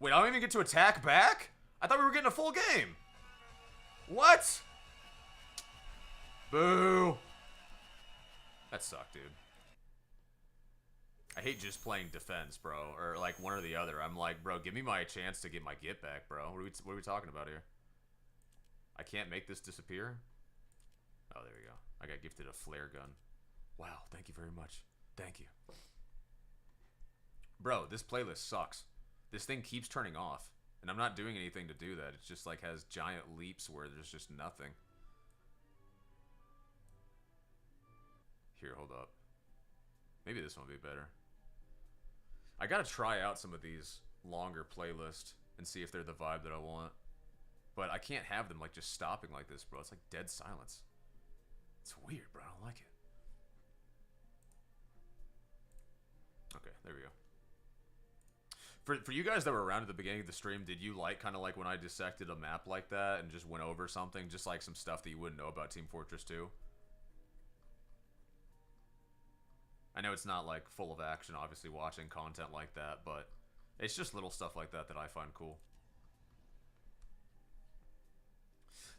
[SPEAKER 1] Wait, I don't even get to attack back? I thought we were getting a full game. What? Boo. That sucked, dude. I hate just playing defense, bro, or like one or the other. I'm like, bro, give me my chance to get my get back, bro. What are we talking about here? I can't make this disappear? Oh, there we go. I got gifted a flare gun. Wow, thank you very much. Thank you. Bro, this playlist sucks. This thing keeps turning off, and I'm not doing anything to do that. It's just like has giant leaps where there's just nothing. Here, hold up. Maybe this one will be better. I gotta try out some of these longer playlists and see if they're the vibe that I want. But I can't have them like just stopping like this, bro. It's like dead silence. It's weird, bro. I don't like it. Okay, there we go. For you guys that were around at the beginning of the stream, did you like kind of like when I dissected a map like that and just went over something, just like some stuff that you wouldn't know about Team Fortress 2? I know it's not like full of action, obviously, watching content like that, but it's just little stuff like that that I find cool.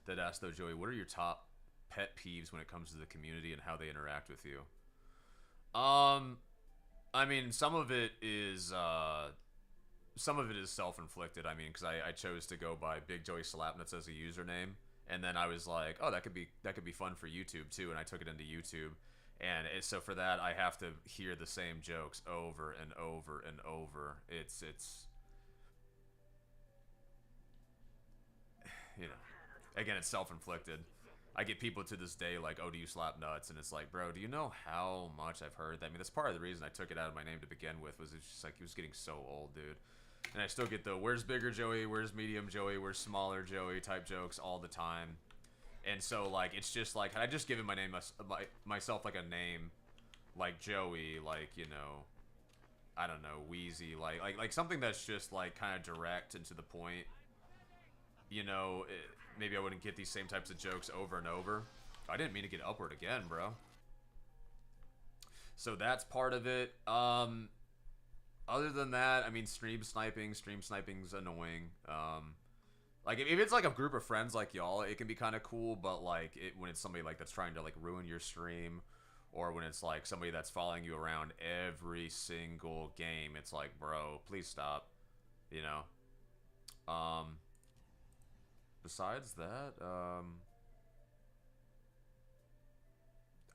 [SPEAKER 1] That asked though, Joey, what are your top pet peeves when it comes to the community and how they interact with you? I mean, some of it is self-inflicted. I mean, because I chose to go by Big Joey Slapnuts as a username, and then I was like, oh, that could be fun for YouTube too, and I took it into YouTube. And so for that, I have to hear the same jokes over and over and over. It's you know, again, it's self-inflicted. I get people to this day like, oh, do you slap nuts? And it's like, bro, do you know how much I've heard that? I mean, that's part of the reason I took it out of my name to begin with, was it's just like, he was getting so old, dude. And I still get the, where's bigger Joey, where's medium Joey, where's smaller Joey type jokes all the time. And so, like, it's just like, had I just given my name, myself like a name, like Joey, like, you know, I don't know, Wheezy, like something that's just like kind of direct and to the point, you know, maybe I wouldn't get these same types of jokes over and over. I didn't mean to get upward again, bro. So that's part of it. Other than that, I mean, stream sniping's annoying. Like, if it's like a group of friends like y'all, it can be kind of cool, but like, when it's somebody like that's trying to like ruin your stream, or when it's like somebody that's following you around every single game, it's like, bro, please stop, you know? Besides that,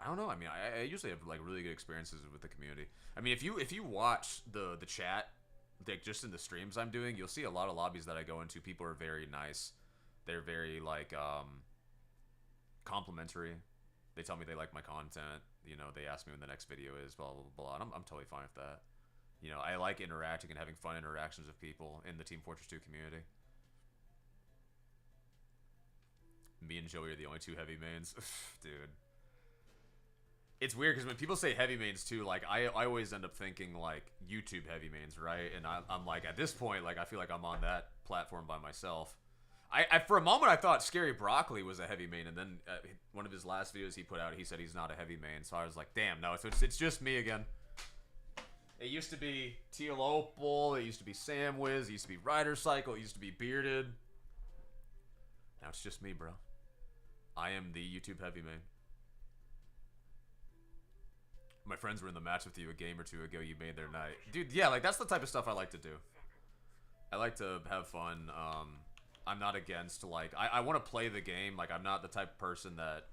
[SPEAKER 1] I don't know. I mean, I usually have like really good experiences with the community. I mean, if you watch the chat, like just in the streams I'm doing, you'll see a lot of lobbies that I go into. People are very nice. They're very like complimentary. They tell me they like my content. You know, they ask me when the next video is. Blah blah blah. And I'm totally fine with that. You know, I like interacting and having fun interactions with people in the Team Fortress 2 community. Me and Joey are the only two heavy mains. Dude. It's weird because when people say heavy mains too, like, I always end up thinking, like, YouTube heavy mains, right? And I'm like, at this point, like, I feel like I'm on that platform by myself. I for a moment, I thought Scary Broccoli was a heavy main, and then one of his last videos he put out, he said he's not a heavy main, so I was like, damn, no, it's just me again. It used to be Teal Opal, it used to be Samwiz, it used to be Rider Cycle, it used to be Bearded. Now it's just me, bro. I am the YouTube heavy main. My friends were in the match with you a game or two ago. You made their night. Dude, yeah, like, that's the type of stuff I like to do. I like to have fun. I'm not against, like, I want to play the game. Like, I'm not the type of person that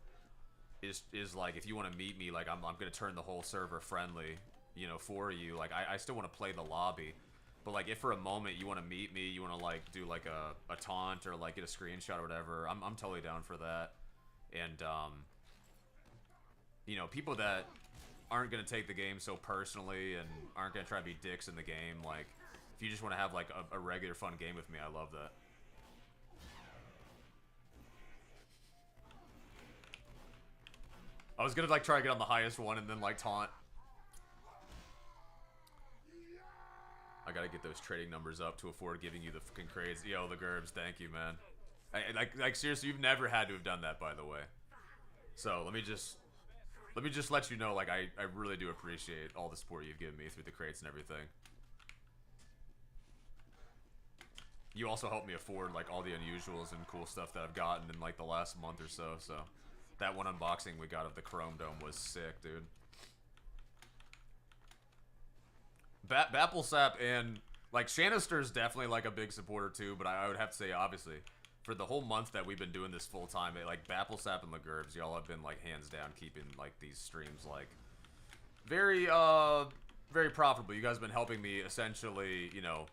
[SPEAKER 1] is like, if you want to meet me, like, I'm going to turn the whole server friendly, you know, for you. Like, I still want to play the lobby. But, like, if for a moment you want to meet me, you want to, like, do, like, a taunt or, like, get a screenshot or whatever, I'm totally down for that. And, you know, people that aren't going to take the game so personally and aren't going to try to be dicks in the game, like, if you just want to have, like, a regular fun game with me, I love that. I was going to, like, try to get on the highest one and then, like, taunt. I gotta get those trading numbers up to afford giving you the fucking crates. Yo, the Gerbs, thank you, man. Like seriously, you've never had to have done that, by the way. So let me just let you know, like, I really do appreciate all the support you've given me through the crates and everything. You also helped me afford, like, all the unusuals and cool stuff that I've gotten in, like, the last month or so. So that one unboxing we got of the Chrome Dome was sick, dude. Bapplesap and, like, Shanister's definitely, like, a big supporter too, but I would have to say, obviously, for the whole month that we've been doing this full time, like, Bapplesap and Lagurbs, y'all have been, like, hands down keeping, like, these streams, like, very, very profitable. You guys have been helping me essentially, you know,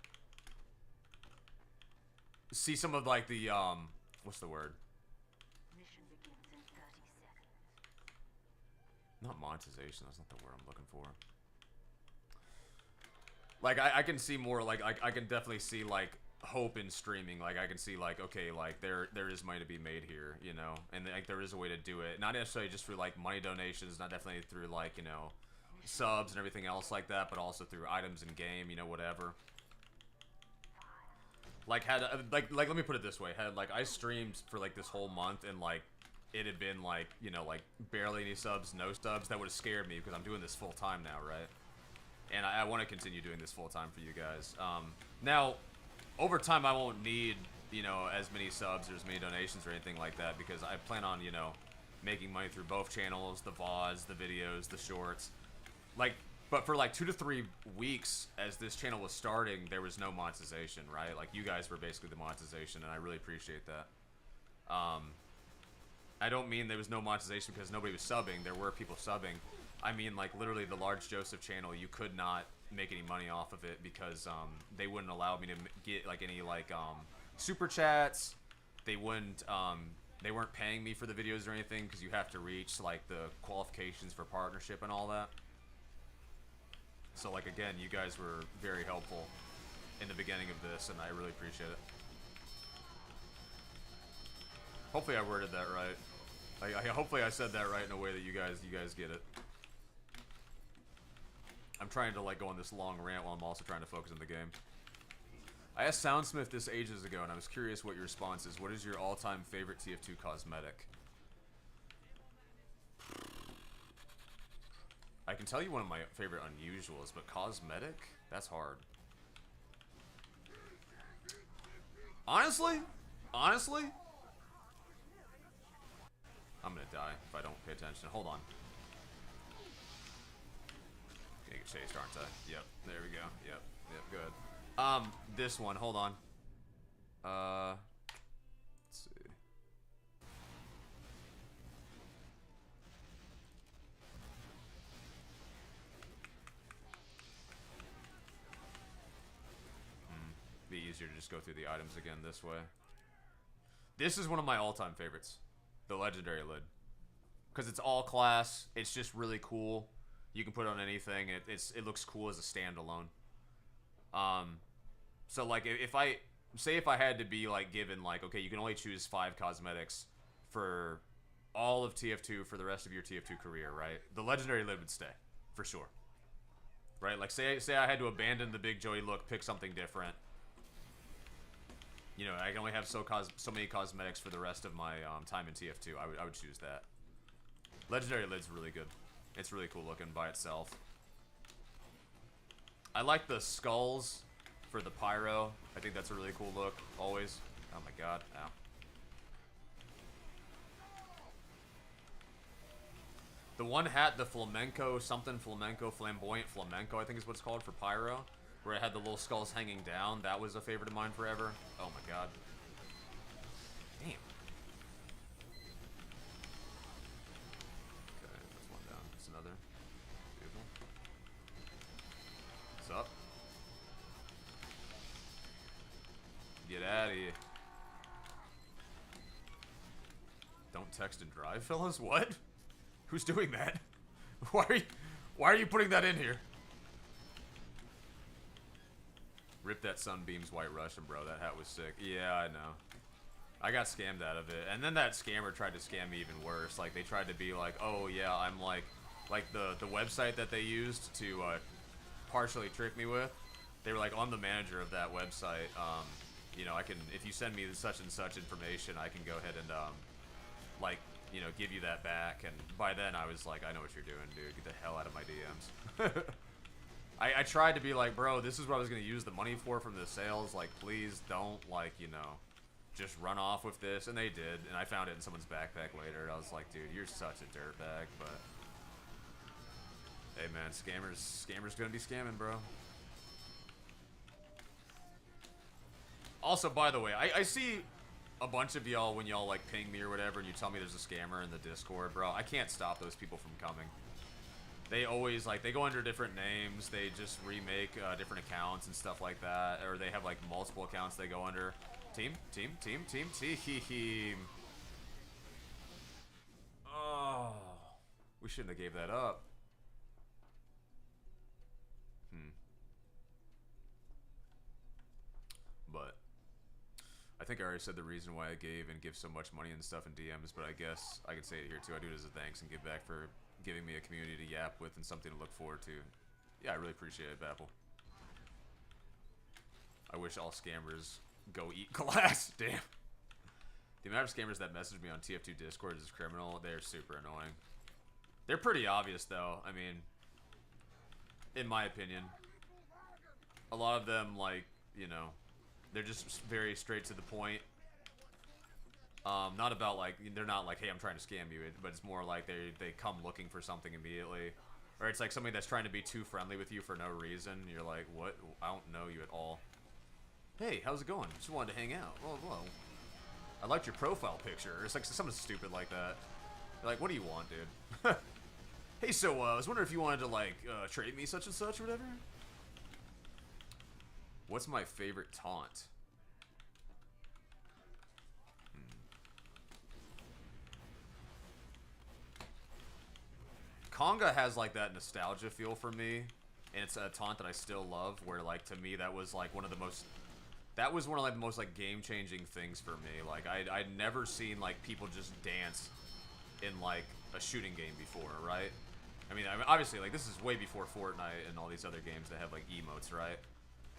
[SPEAKER 1] see some of, like, the, what's the word?
[SPEAKER 2] Mission begins in 30 seconds.
[SPEAKER 1] Not monetization, that's not the word I'm looking for. Like, I can see more, like, I can definitely see, like, hope in streaming. Like, I can see, like, okay, like, there is money to be made here, you know? And, like, there is a way to do it. Not necessarily just through, like, money donations, not definitely through, like, you know, subs and everything else like that, but also through items in game, you know, whatever. Like, like, let me put it this way. Had, like, I streamed for, like, this whole month, and, like, it had been, like, you know, like, barely any subs, no subs, that would have scared me, because I'm doing this full time now, right? And I want to continue doing this full time for you guys. Now, over time, I won't need, you know, as many subs or as many donations or anything like that, because I plan on, you know, making money through both channels, the VODs, the videos, the shorts. Like, but for like 2 to 3 weeks as this channel was starting, there was no monetization, right? Like, you guys were basically the monetization, and I really appreciate that. I don't mean there was no monetization because nobody was subbing. There were people subbing. I mean, like, literally the Large Joseph channel, you could not make any money off of it because they wouldn't allow me to get, like, any, like, super chats. They wouldn't they weren't paying me for the videos or anything because you have to reach like the qualifications for partnership and all that. So like again, you guys were very helpful in the beginning of this, and I really appreciate it. Hopefully I worded that right. Hopefully I said that right in a way that you guys get it. I'm trying to like go on this long rant while I'm also trying to focus on the game. I asked Soundsmith this ages ago, and I was curious what your response is. What is your all-time favorite TF2 cosmetic? I can tell you one of my favorite unusuals, but cosmetic? That's hard. Honestly, I'm gonna die if I don't pay attention. Hold on. Gonna get chased, aren't I? Yep. There we go. Yep. Good. This one. Hold on. Let's see. Be easier to just go through the items again this way. This is one of my all-time favorites. The Legendary Lid. Because it's all class. It's just really cool. You can put it on anything. It looks cool as a standalone. So like if I had to be like given like, okay, you can only choose 5 cosmetics for all of TF2 for the rest of your TF2 career, right? The Legendary Lid would stay for sure. Right? Like say I had to abandon the Big Joey look, pick something different. You know, I can only have so many cosmetics for the rest of my time in TF2. I would choose that. Legendary Lid's really good. It's really cool looking by itself. I like the skulls for the pyro. I think that's a really cool look, always. Oh my god, ow. The one hat, the flamenco, flamboyant flamenco, I think is what it's called for pyro. Where it had the little skulls hanging down. That was a favorite of mine forever. Oh my god. Damn. Okay, that's one down. That's another. Beautiful. What's up? Get out of here. Don't text and drive, fellas? What? Who's doing that? Why are you putting that in here? Rip that Sunbeams White Russian, bro. That hat was sick. Yeah, I know. I got scammed out of it. And then that scammer tried to scam me even worse. Like, they tried to be like, oh, yeah, I'm like the website that they used to partially trick me with. They were like, I'm the manager of that website. You know, I can, if you send me such and such information, I can go ahead and, like, you know, give you that back. And by then, I was like, I know what you're doing, dude. Get the hell out of my DMs. I tried to be like, bro, this is what I was going to use the money for from the sales. Like, please don't, like, you know, just run off with this. And they did. And I found it in someone's backpack later. And I was like, dude, you're such a dirtbag. But, hey, man, scammers going to be scamming, bro. Also, by the way, I see a bunch of y'all when y'all, like, ping me or whatever. And you tell me there's a scammer in the Discord, bro. I can't stop those people from coming. They always, like, they go under different names. They just remake different accounts and stuff like that. Or they have, like, multiple accounts they go under. Team. Oh. We shouldn't have gave that up. But I think I already said the reason why I gave and give so much money and stuff in DMs. But I guess I could say it here, too. I do it as a thanks and give back for giving me a community to yap with and something to look forward to. Yeah, I really appreciate it, Baffle. I wish all scammers go eat glass. Damn. The amount of scammers that message me on TF2 Discord is criminal. They're super annoying. They're pretty obvious, though. I mean, in my opinion. A lot of them, like, you know, they're just very straight to the point. Not about, like, they're not like, hey, I'm trying to scam you, but it's more like they come looking for something immediately. Or it's like somebody that's trying to be too friendly with you for no reason. You're like, what? I don't know you at all. Hey, how's it going? Just wanted to hang out. Whoa. I liked your profile picture. It's like something stupid like that. You're like, what do you want, dude? Hey, so, I was wondering if you wanted to, like, trade me such and such or whatever? What's my favorite taunt? Conga has like that nostalgia feel for me, and it's a taunt that I still love. Where like to me that was like one of the most like game-changing things for me. Like I'd never seen like people just dance in like a shooting game before, right? I mean obviously like this is way before Fortnite and all these other games that have like emotes, right?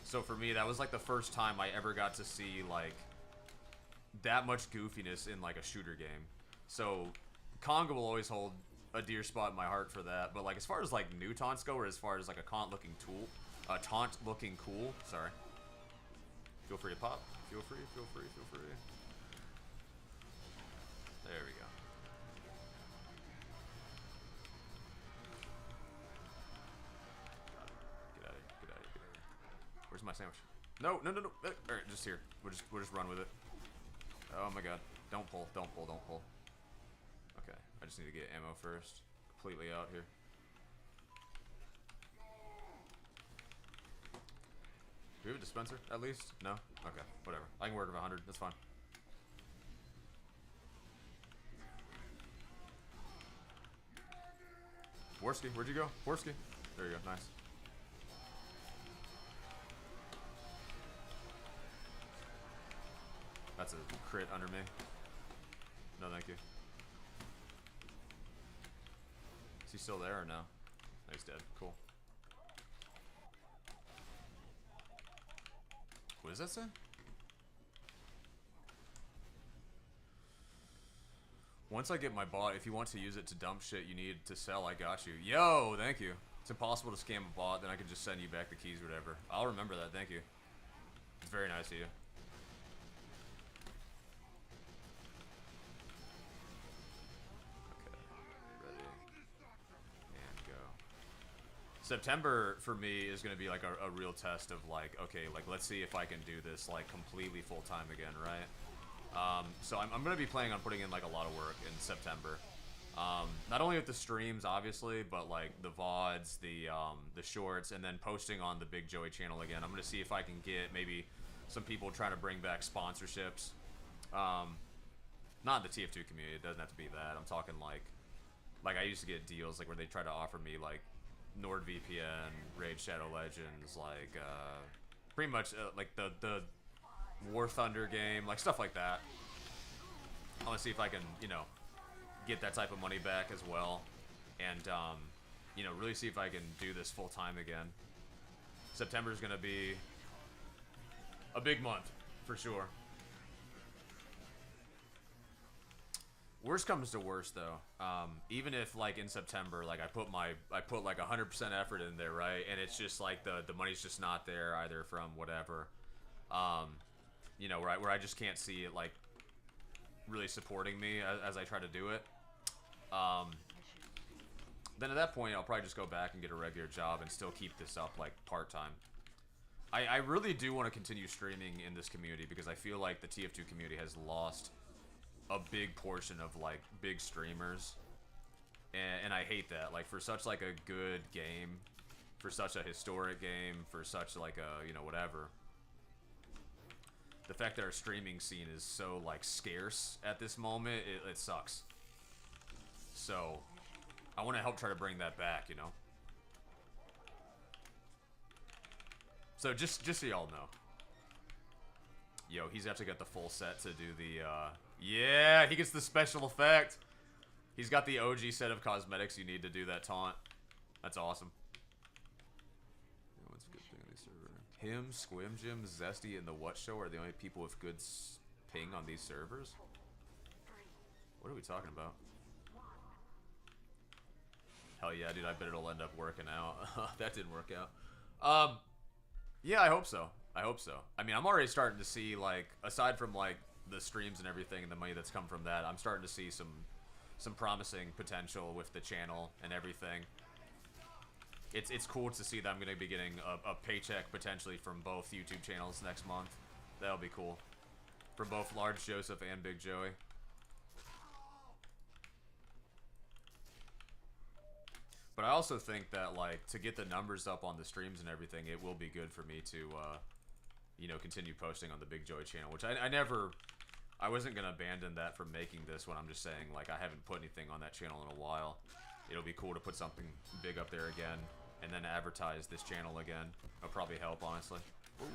[SPEAKER 1] So for me that was like the first time I ever got to see like that much goofiness in like a shooter game. So Conga will always hold a dear spot in my heart for that. But like as far as like new taunts go, or as far as like a taunt looking cool, sorry. Feel free to pop. Feel free. There we go. Get out of here. Where's my sandwich? No. Alright, just here. We'll just run with it. Oh my god. Don't pull. Okay. I just need to get ammo first. Completely out here. Do we have a dispenser, at least? No? Okay, whatever. I can work with 100, that's fine. Worski, where'd you go? Worski. There you go, nice. That's a crit under me. No, thank you. Is he still there or no? No, he's dead. Cool. What does that say? Once I get my bot, if you want to use it to dump shit you need to sell, I got you. Yo, thank you. It's impossible to scam a bot, then I can just send you back the keys or whatever. I'll remember that, thank you. It's very nice of you. September for me is going to be like a real test of like, okay, like let's see if I can do this like completely full time again, right? So I'm going to be planning on putting in like a lot of work in September. Not only with the streams, obviously, but like the VODs, the shorts, and then posting on the Big Joey channel again. I'm going to see if I can get maybe some people trying to bring back sponsorships. Not the TF2 community. It doesn't have to be that. I'm talking like I used to get deals like where they try to offer me like NordVPN, Raid Shadow Legends, like pretty much like the War Thunder game, like stuff like that. I want to see if I can, you know, get that type of money back as well, and you know, really see if I can do this full time again. September is gonna be a big month for sure. Worst comes to worst though, even if like in September, like I put like 100% effort in there, right, and it's just like the money's just not there either from whatever, you know, where I just can't see it like really supporting me as I try to do it. Then at that point I'll probably just go back and get a regular job and still keep this up like part-time. I really do want to continue streaming in this community because I feel like the TF2 community has lost a big portion of like big streamers, and I hate that. Like for such like a good game, for such a historic game, for such like a, you know, whatever, the fact that our streaming scene is so like scarce at this moment, it sucks. So I want to help try to bring that back, you know. So just so y'all know, yo, he's actually got the full set to do the yeah, he gets the special effect. He's got the OG set of cosmetics you need to do that taunt. That's awesome. What's a good thing on this server? Him, Squim Jim, Zesty, and the What Show are the only people with good ping on these servers? What are we talking about? Hell yeah, dude, I bet it'll end up working out. That didn't work out. Yeah, I hope so. I hope so. I mean, I'm already starting to see, like, aside from, like, the streams and everything and the money that's come from that, I'm starting to see some promising potential with the channel and everything. It's cool to see that I'm going to be getting a paycheck potentially from both YouTube channels next month. That'll be cool. From both Large Joseph and Big Joey. But I also think that, like, to get the numbers up on the streams and everything, it will be good for me to, you know, continue posting on the Big Joey channel, which I wasn't going to abandon that from making this when I'm just saying, like, I haven't put anything on that channel in a while. it'll be cool to put something big up there again, and then advertise this channel again. It'll probably help, honestly. Ooh,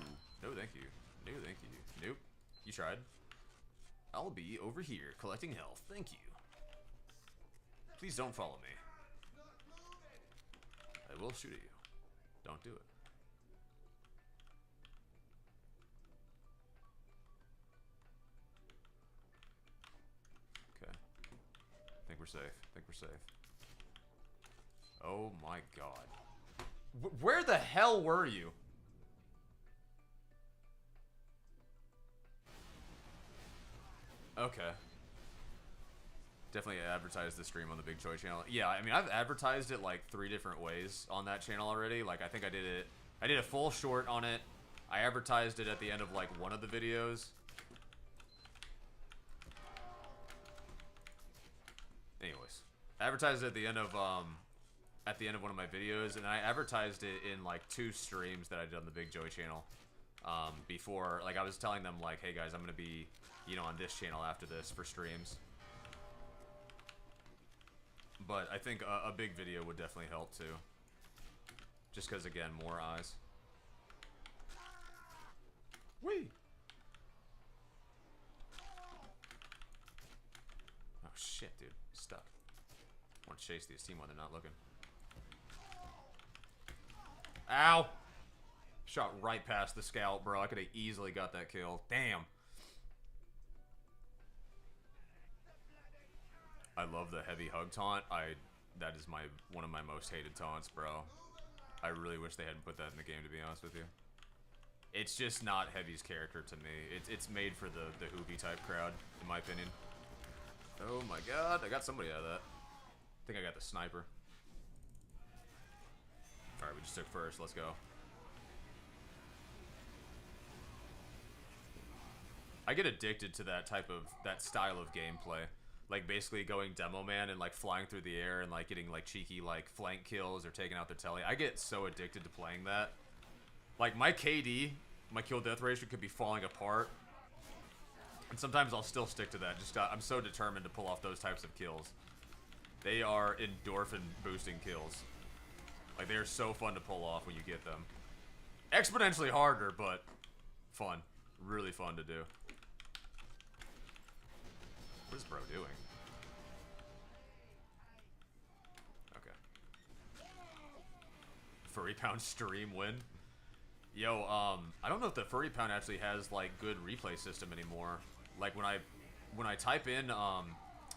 [SPEAKER 1] no thank you. No thank you. Nope. You tried. I'll be over here collecting health. Thank you. Please don't follow me. I will shoot at you. Don't do it. Okay. I think we're safe. I think we're safe. Oh my god. Where the hell were you? Okay. Definitely advertise the stream on the Big Choi channel. Yeah, I mean, I've advertised it like 3 different ways on that channel already. Like, I think I did a full short on it. I advertised it at the end of like one of the videos. Anyways, I advertised it at the end of one of my videos, and I advertised it in like 2 streams that I did on the Big Joey channel. Before, like, I was telling them like, hey guys, I'm gonna be, you know, on this channel after this for streams. But I think a big video would definitely help too. Just because, again, more eyes. Whee! Oh shit, dude. Stuck. I want to chase these team when they're not looking. Ow! Shot right past the scout, bro. I could have easily got that kill. Damn. I love the heavy hug taunt. That is one of my most hated taunts, bro. I really wish they hadn't put that in the game, to be honest with you. It's just not Heavy's character to me. It's made for the Hoovy type crowd, in my opinion. Oh my god, I got somebody out of that. I think I got the sniper. Alright, we just took first. Let's go. I get addicted to that style of gameplay. Like, basically going demo man and, like, flying through the air and, like, getting, like, cheeky, like, flank kills or taking out their telly. I get so addicted to playing that. Like, my KD, my kill-death ratio, could be falling apart. And sometimes I'll still stick to that. Just I'm so determined to pull off those types of kills. They are endorphin-boosting kills. Like, they are so fun to pull off when you get them. Exponentially harder, but fun. Really fun to do. What is bro doing? Okay. Furry Pound stream win? Yo, I don't know if the Furry Pound actually has, like, good replay system anymore. Like, when I type in,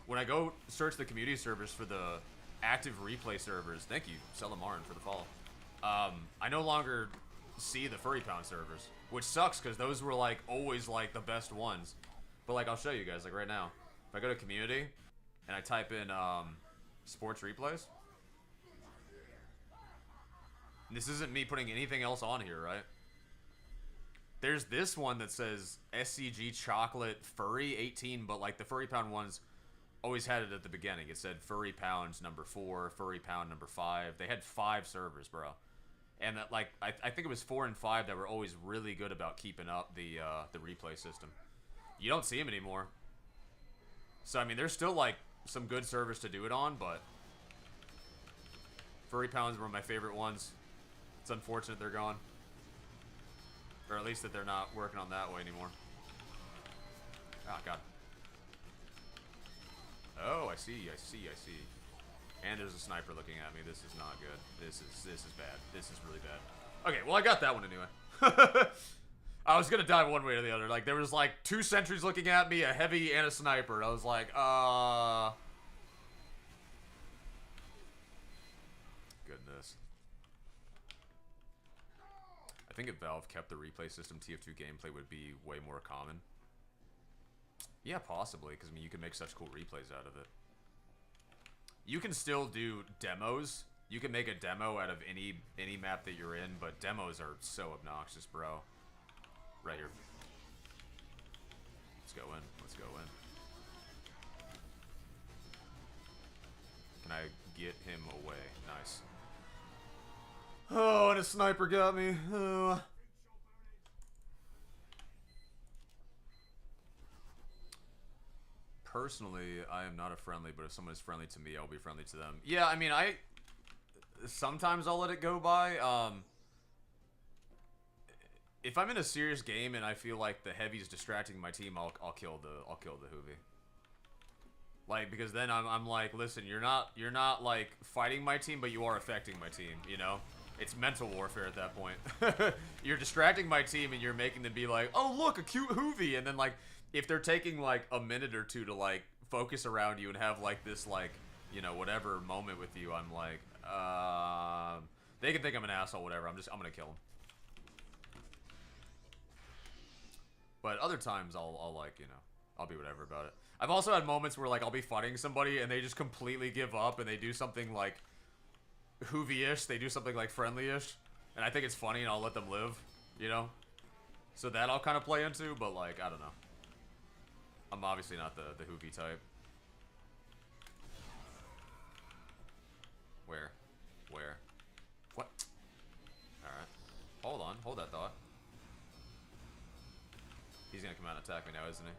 [SPEAKER 1] when I go search the community servers for the active replay servers, thank you, Selamarin, for the follow. I no longer see the Furry Pound servers, which sucks, because those were, like, always, like, the best ones. But, like, I'll show you guys, like, right now. If I go to community and I type in sports replays, and this isn't me putting anything else on here, right? There's this one that says SCG Chocolate Furry 18, but like the Furry Pound ones always had it at the beginning. It said Furry Pounds number 4, Furry Pound number 5. They had 5 servers, bro. And that, like, I think it was 4 and 5 that were always really good about keeping up the replay system. You don't see them anymore. So, I mean, there's still, like, some good servers to do it on, but Furry Pounds were my favorite ones. It's unfortunate they're gone. Or at least that they're not working on that way anymore. Oh, God. Oh, I see. And there's a sniper looking at me. This is not good. This is bad. This is really bad. Okay, well, I got that one anyway. I was gonna die one way or the other. Like, there was, like, 2 sentries looking at me, a heavy, and a sniper. I was like, Goodness. I think if Valve kept the replay system, TF2 gameplay would be way more common. Yeah, possibly, because, I mean, you can make such cool replays out of it. You can still do demos. You can make a demo out of any map that you're in, but demos are so obnoxious, bro. Right here. Let's go in. Let's go in. Can I get him away? Nice. Oh, and a sniper got me. Oh. personally, I am not a friendly, but if someone is friendly to me, I'll be friendly to them. Yeah, I mean, sometimes I'll let it go by. If I'm in a serious game and I feel like the heavy's distracting my team, I'll kill the Hoovy. Like, because then I'm like, listen, you're not like fighting my team, but you are affecting my team, you know? It's mental warfare at that point. You're distracting my team and you're making them be like, oh look, a cute Hoovy, and then like if they're taking like a minute or two to like focus around you and have like this like, you know, whatever moment with you, I'm like, they can think I'm an asshole, whatever. I'm gonna kill them. But other times I'll like, you know, I'll be whatever about it. I've also had moments where like I'll be fighting somebody and they just completely give up and they do something like Hoovy-ish, they do something like friendly-ish, and I think it's funny and I'll let them live, you know? So that I'll kind of play into, but like, I don't know. I'm obviously not the Hoovy type. Where? What? Alright. Hold on, hold that thought. He's gonna come out and attack me now, isn't he?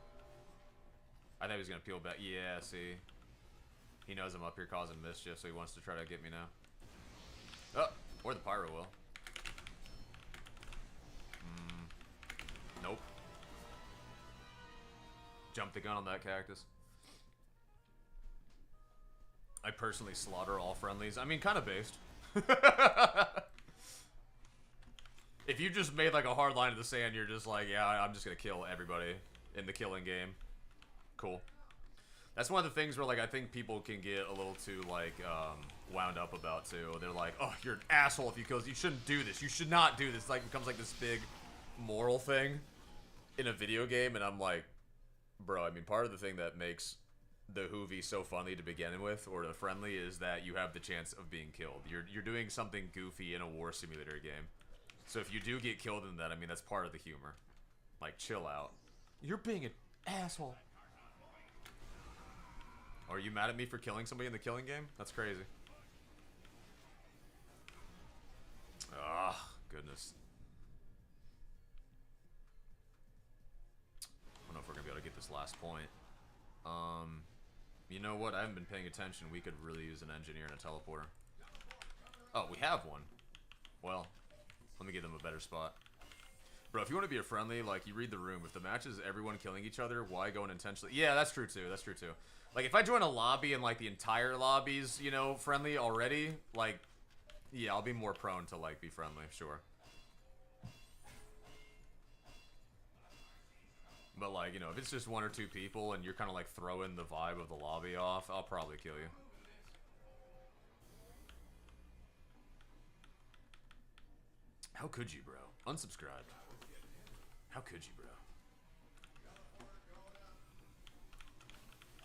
[SPEAKER 1] I thought he was gonna peel back. Yeah, see. He knows I'm up here causing mischief, so he wants to try to get me now. Oh, or the pyro will. Nope. Jump the gun on that cactus. I personally slaughter all friendlies. I mean, kind of based. If you just made like a hard line in the sand, you're just like, yeah, I'm just gonna kill everybody in the killing game. Cool. That's one of the things where like I think people can get a little too like wound up about too. They're like, oh, you're an asshole if you kill. You shouldn't do this. You should not do this. It's like becomes like this big moral thing in a video game, and I'm like, bro. I mean, part of the thing that makes the Hoovy so funny to begin with, or the friendly, is that you have the chance of being killed. You're doing something goofy in a war simulator game. So if you do get killed in that, I mean, that's part of the humor. Like, chill out. You're being an asshole. Are you mad at me for killing somebody in the killing game? That's crazy. Ah, goodness. I don't know if we're gonna be able to get this last point. You know what? I haven't been paying attention. We could really use an engineer and a teleporter. Oh, we have one. Well, let me give them a better spot. Bro, if you want to be a friendly, like, you read the room. If the match is everyone killing each other, why go and intentionally... Yeah, that's true, too. That's true, too. Like, if I join a lobby and, like, the entire lobby's, you know, friendly already, like, yeah, I'll be more prone to, like, be friendly, sure. But, like, you know, if it's just one or two people and you're kind of, like, throwing the vibe of the lobby off, I'll probably kill you. How could you, bro? Unsubscribed. How could you, bro?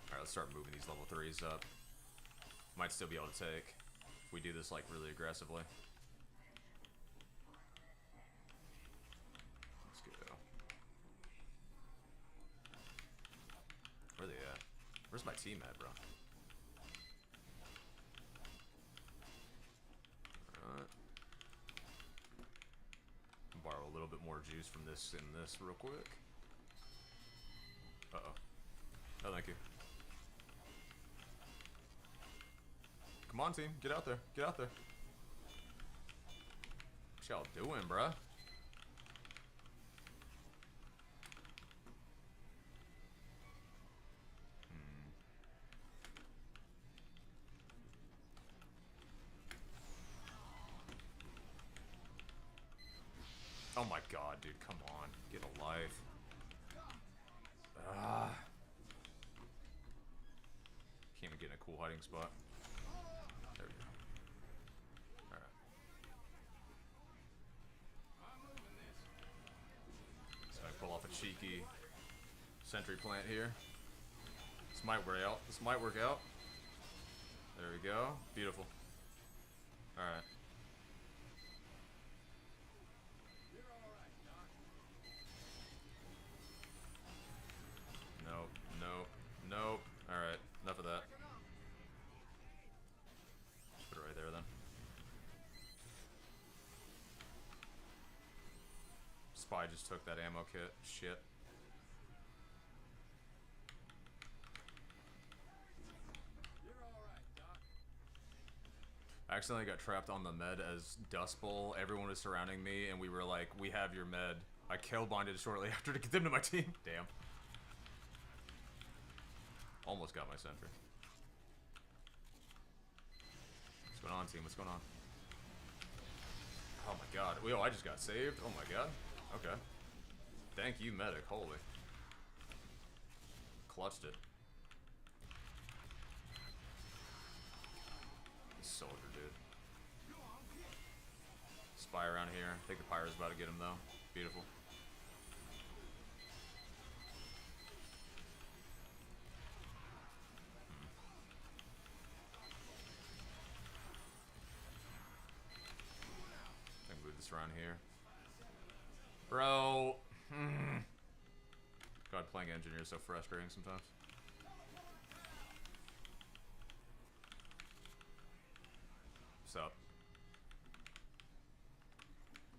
[SPEAKER 1] Alright, let's start moving these level 3s up. Might still be able to take if we do this, like, really aggressively. Let's go. Where are they at? Where's my team at, bro? Alright. Borrow a little bit more juice from this in this real quick. Uh-oh. Oh, thank you. Come on, team. Get out there. Get out there. What y'all doing, bruh? Oh my god, dude. Come on. Get a life. Can't even get in a cool hiding spot. There we go. Alright. So I pull off a cheeky sentry plant here. This might work out. This might work out. There we go. Beautiful. Alright. Nope. Nope. Nope. Alright. Enough of that. Just put it right there then. Spy just took that ammo kit. Shit. I accidentally got trapped on the med as Dust Bowl. Everyone was surrounding me, and we were like, we have your med. I kill-binded shortly after to get them to my team. Damn. Almost got my sentry. What's going on, team? What's going on? Oh my god. Yo, I just got saved? Oh my god. Okay. Thank you, medic. Holy. Clutched it. Soldier, dude. Spy around here. I think the pyro's about to get him, though. Beautiful. I can move this around here. Bro. God, playing engineer is so frustrating sometimes. What's up?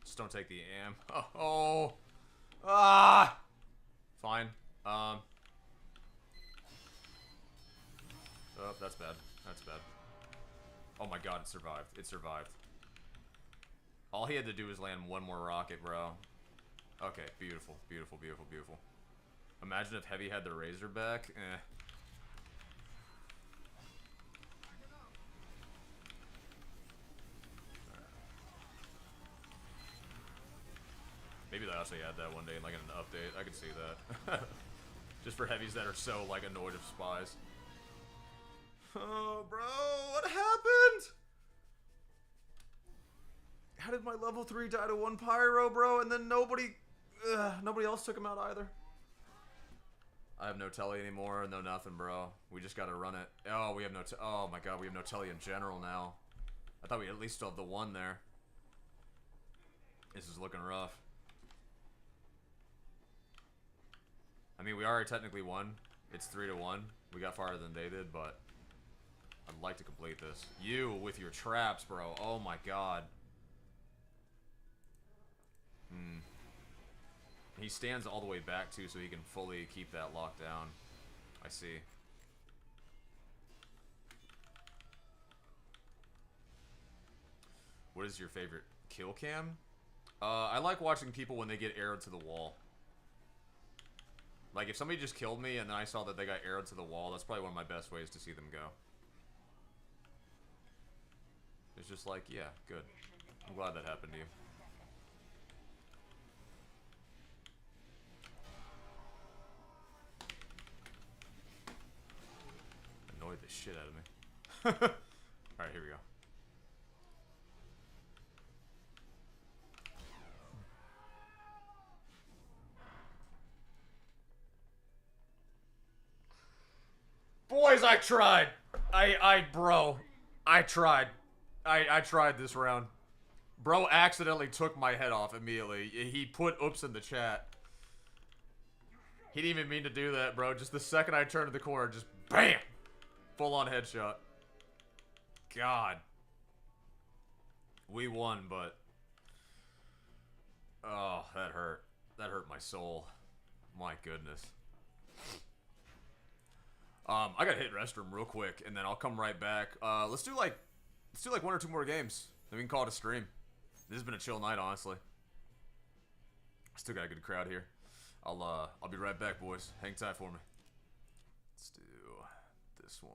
[SPEAKER 1] Just don't take the am. Oh. Ah. Fine. Oh, that's bad. That's bad. Oh my god, it survived. It survived. All he had to do was land one more rocket, bro. Okay, beautiful, beautiful, beautiful, beautiful. Imagine if Heavy had the Razorback. Eh. Maybe they'll actually add that one day in like an update. I could see that. Just for heavies that are so like annoyed of spies. Oh, bro, what happened? How did my level 3 die to one pyro, bro? And then nobody else took him out either. I have no telly anymore, no nothing, bro. We just gotta run it. Oh, we have no oh my god, we have no telly in general now. I thought we at least still have the one there. This is looking rough. I mean, we already technically won. It's 3-1. We got farther than they did, but I'd like to complete this. You with your traps, bro. Oh my god. He stands all the way back, too, so he can fully keep that locked down. I see. What is your favorite kill cam? I like watching people when they get arrowed to the wall. Like, if somebody just killed me and then I saw that they got arrowed to the wall, that's probably one of my best ways to see them go. It's just like, yeah, good. I'm glad that happened to you. Annoyed the shit out of me. Alright, here we go. Boys, I tried. Bro, I tried. I tried this round. Bro accidentally took my head off immediately. He put oops in the chat. He didn't even mean to do that, bro. Just the second I turned the corner, just BAM! Full-on headshot. God. We won, but... Oh, that hurt. That hurt my soul. My goodness. I gotta hit restroom real quick, and then I'll come right back. Let's do like one or two more games. Then we can call it a stream. This has been a chill night, honestly. Still got a good crowd here. I'll be right back, boys. Hang tight for me. Let's do this one.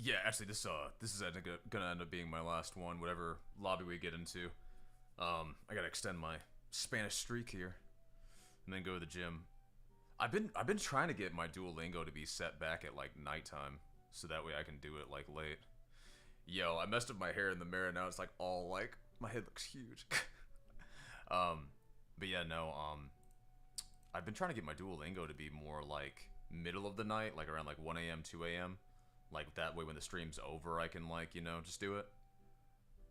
[SPEAKER 1] Yeah, actually, this is gonna end up being my last one. Whatever lobby we get into, I gotta extend my Spanish streak here, and then go to the gym. I've been trying to get my Duolingo to be set back at like nighttime, so that way I can do it like late. Yo, I messed up my hair in the mirror. Now it's like all like my head looks huge. But yeah, no. I've been trying to get my Duolingo to be more like middle of the night, like around like 1 a.m., 2 a.m. Like that way when the stream's over, I can like, you know, just do it.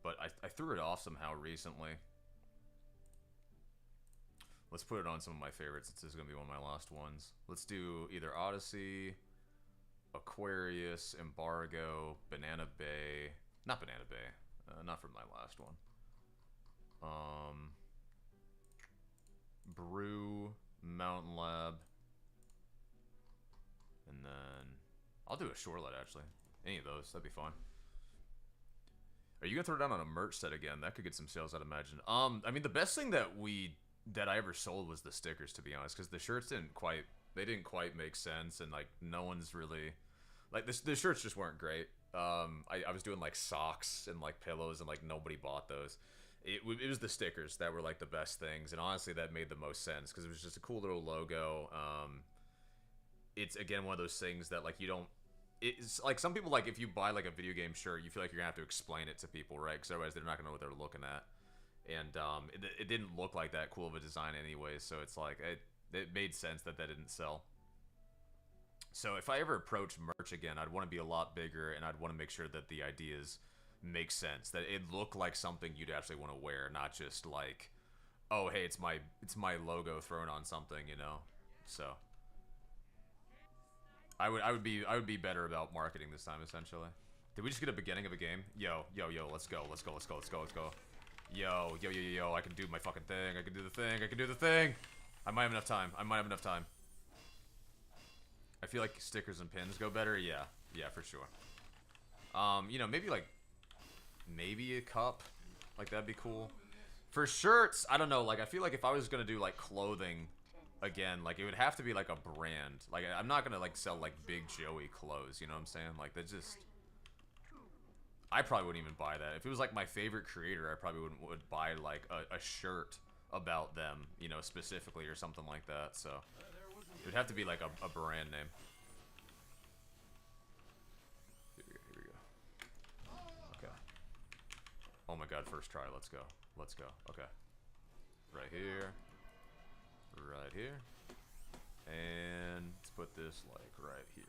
[SPEAKER 1] But I threw it off somehow recently. Let's put it on some of my favorites since this is going to be one of my last ones. Let's do either Odyssey, Aquarius, Embargo, Banana Bay. Not Banana Bay. Not from my last one. Brew, Mountain Lab. And then I'll do a Shorelet actually. Any of those, that'd be fine. Are you gonna throw down on a merch set again? That could get some sales, I'd imagine. I mean, the best thing that I ever sold was the stickers, to be honest, because the shirts didn't quite make sense, and like no one's really like the shirts just weren't great. I was doing like socks and like pillows, and like nobody bought those. It was the stickers that were like the best things, and honestly that made the most sense because it was just a cool little logo. It's again one of those things that like you don't. It's like some people, like if you buy like a video game shirt, you feel like you're gonna have to explain it to people, right? Because otherwise they're not gonna know what they're looking at. And it didn't look like that cool of a design anyway, so it's like it made sense that didn't sell. So if I ever approach merch again, I'd want to be a lot bigger, and I'd want to make sure that the ideas make sense, that it looked like something you'd actually want to wear, not just like, oh hey, it's my logo thrown on something, you know. So I would be better about marketing this time, essentially. Did we just get a beginning of a game? Yo, let's go. Yo, I can do my fucking thing. I can do the thing. I might have enough time. I feel like stickers and pins go better. Yeah, for sure. You know, maybe a cup. Like, that'd be cool. For shirts, I don't know. Like, I feel like if I was gonna do, like, clothing again, like, it would have to be, like, a brand. Like, I'm not gonna, like, sell, like, Big Joey clothes, you know what I'm saying? Like, that's just... I probably wouldn't even buy that. If it was, like, my favorite creator, I probably would buy, like, a shirt about them, you know, specifically or something like that, so... It would have to be, like, a brand name. Here we go. Okay. Oh my god, first try. Let's go. Okay. Right here. And let's put this, like, right here.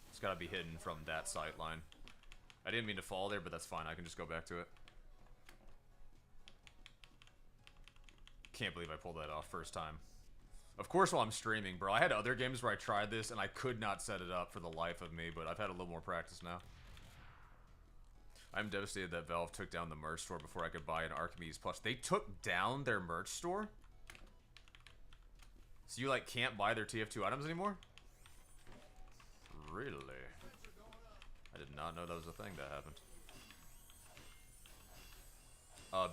[SPEAKER 1] It's gotta be hidden from that sight line. I didn't mean to fall there, but that's fine. I can just go back to it. Can't believe I pulled that off first time. Of course while I'm streaming, bro. I had other games where I tried this, and I could not set it up for the life of me, but I've had a little more practice now. I'm devastated that Valve took down the merch store before I could buy an Archimedes plush. They took down their merch store? So you, like, can't buy their TF2 items anymore? Really? I did not know that was a thing that happened.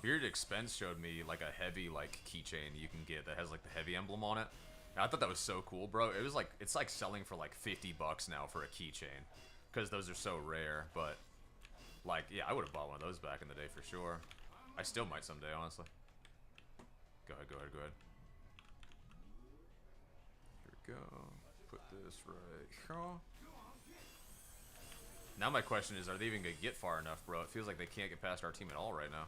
[SPEAKER 1] Bearded Expense showed me, like, a heavy, like, keychain you can get that has, like, the heavy emblem on it. And I thought that was so cool, bro. It was, like, it's, like, selling for, like, 50 bucks now for a keychain. Because those are so rare, but, like, yeah, I would have bought one of those back in the day for sure. I still might someday, honestly. Go ahead. Here we go. Put this right here. Now my question is, are they even going to get far enough, bro? It feels like they can't get past our team at all right now.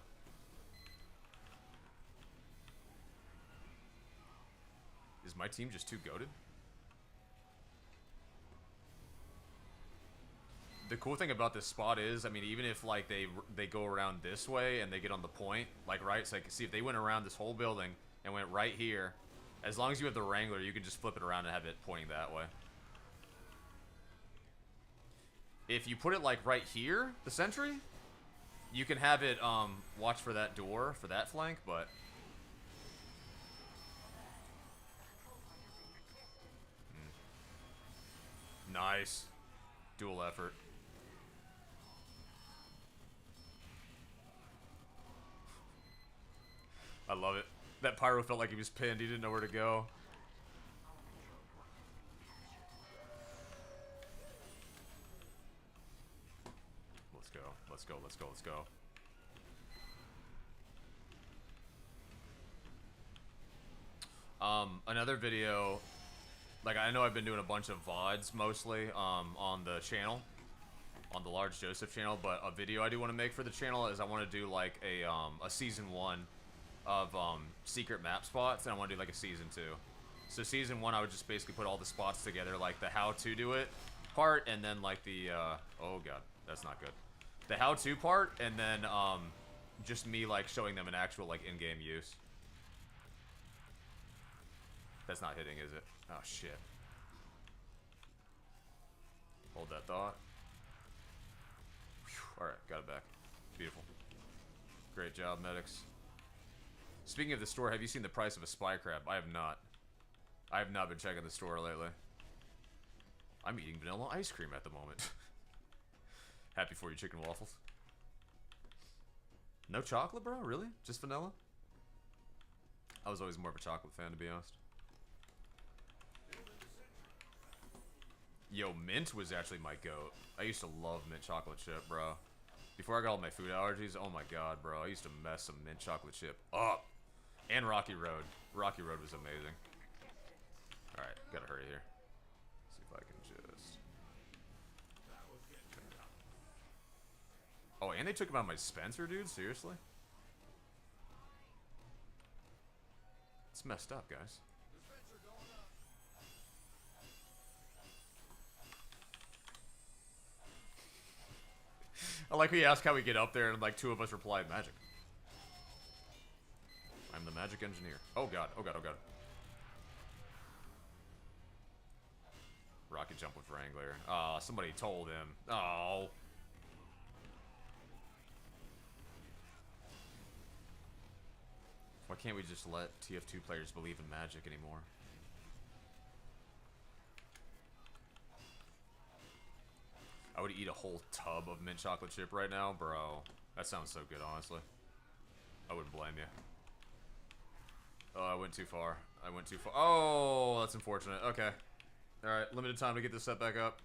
[SPEAKER 1] Is my team just too goated? The cool thing about this spot is, I mean, even if, like, they go around this way and they get on the point, like, right? So, like, see, if they went around this whole building and went right here, as long as you have the Wrangler, you can just flip it around and have it pointing that way. If you put it, like, right here, the sentry, you can have it, watch for that door, for that flank, but... Nice. Dual effort. I love it. That pyro felt like he was pinned. He didn't know where to go. go. Another video, like I know I've been doing a bunch of VODs mostly, on the channel, on the Large Joseph channel, but a video I do want to make for the channel is I want to do like a season 1 of secret map spots, and I want to do like a season 2. So season 1, I would just basically put all the spots together, like the how to do it part, and then like the oh god, that's not good. The how to part, and then just me like showing them an actual like in-game use. That's not hitting, is it? Oh shit. Hold that thought. Alright, got it back. Beautiful. Great job, medics. Speaking of the store, have you seen the price of a spy crab? I have not. I have not been checking the store lately. I'm eating vanilla ice cream at the moment. Happy for you, chicken waffles. No chocolate, bro? Really? Just vanilla? I was always more of a chocolate fan, to be honest. Yo, mint was actually my goat. I used to love mint chocolate chip, bro. Before I got all my food allergies, oh my god, bro. I used to mess some mint chocolate chip up. And Rocky Road. Rocky Road was amazing. Alright, gotta hurry here. See if I can just... Oh, and they took him out my Spencer, dude? Seriously? It's messed up, guys. I like we asked how we get up there, and like 2 of us replied, magic. I'm the magic engineer. Oh god, oh god, oh god. Rocket jump with Wrangler. Oh, somebody told him. Oh. Why can't we just let TF2 players believe in magic anymore? I would eat a whole tub of mint chocolate chip right now, bro. That sounds so good, honestly. I wouldn't blame you. Oh, I went too far. I went too far. Oh, that's unfortunate. Okay. Alright, limited time to get this set back up.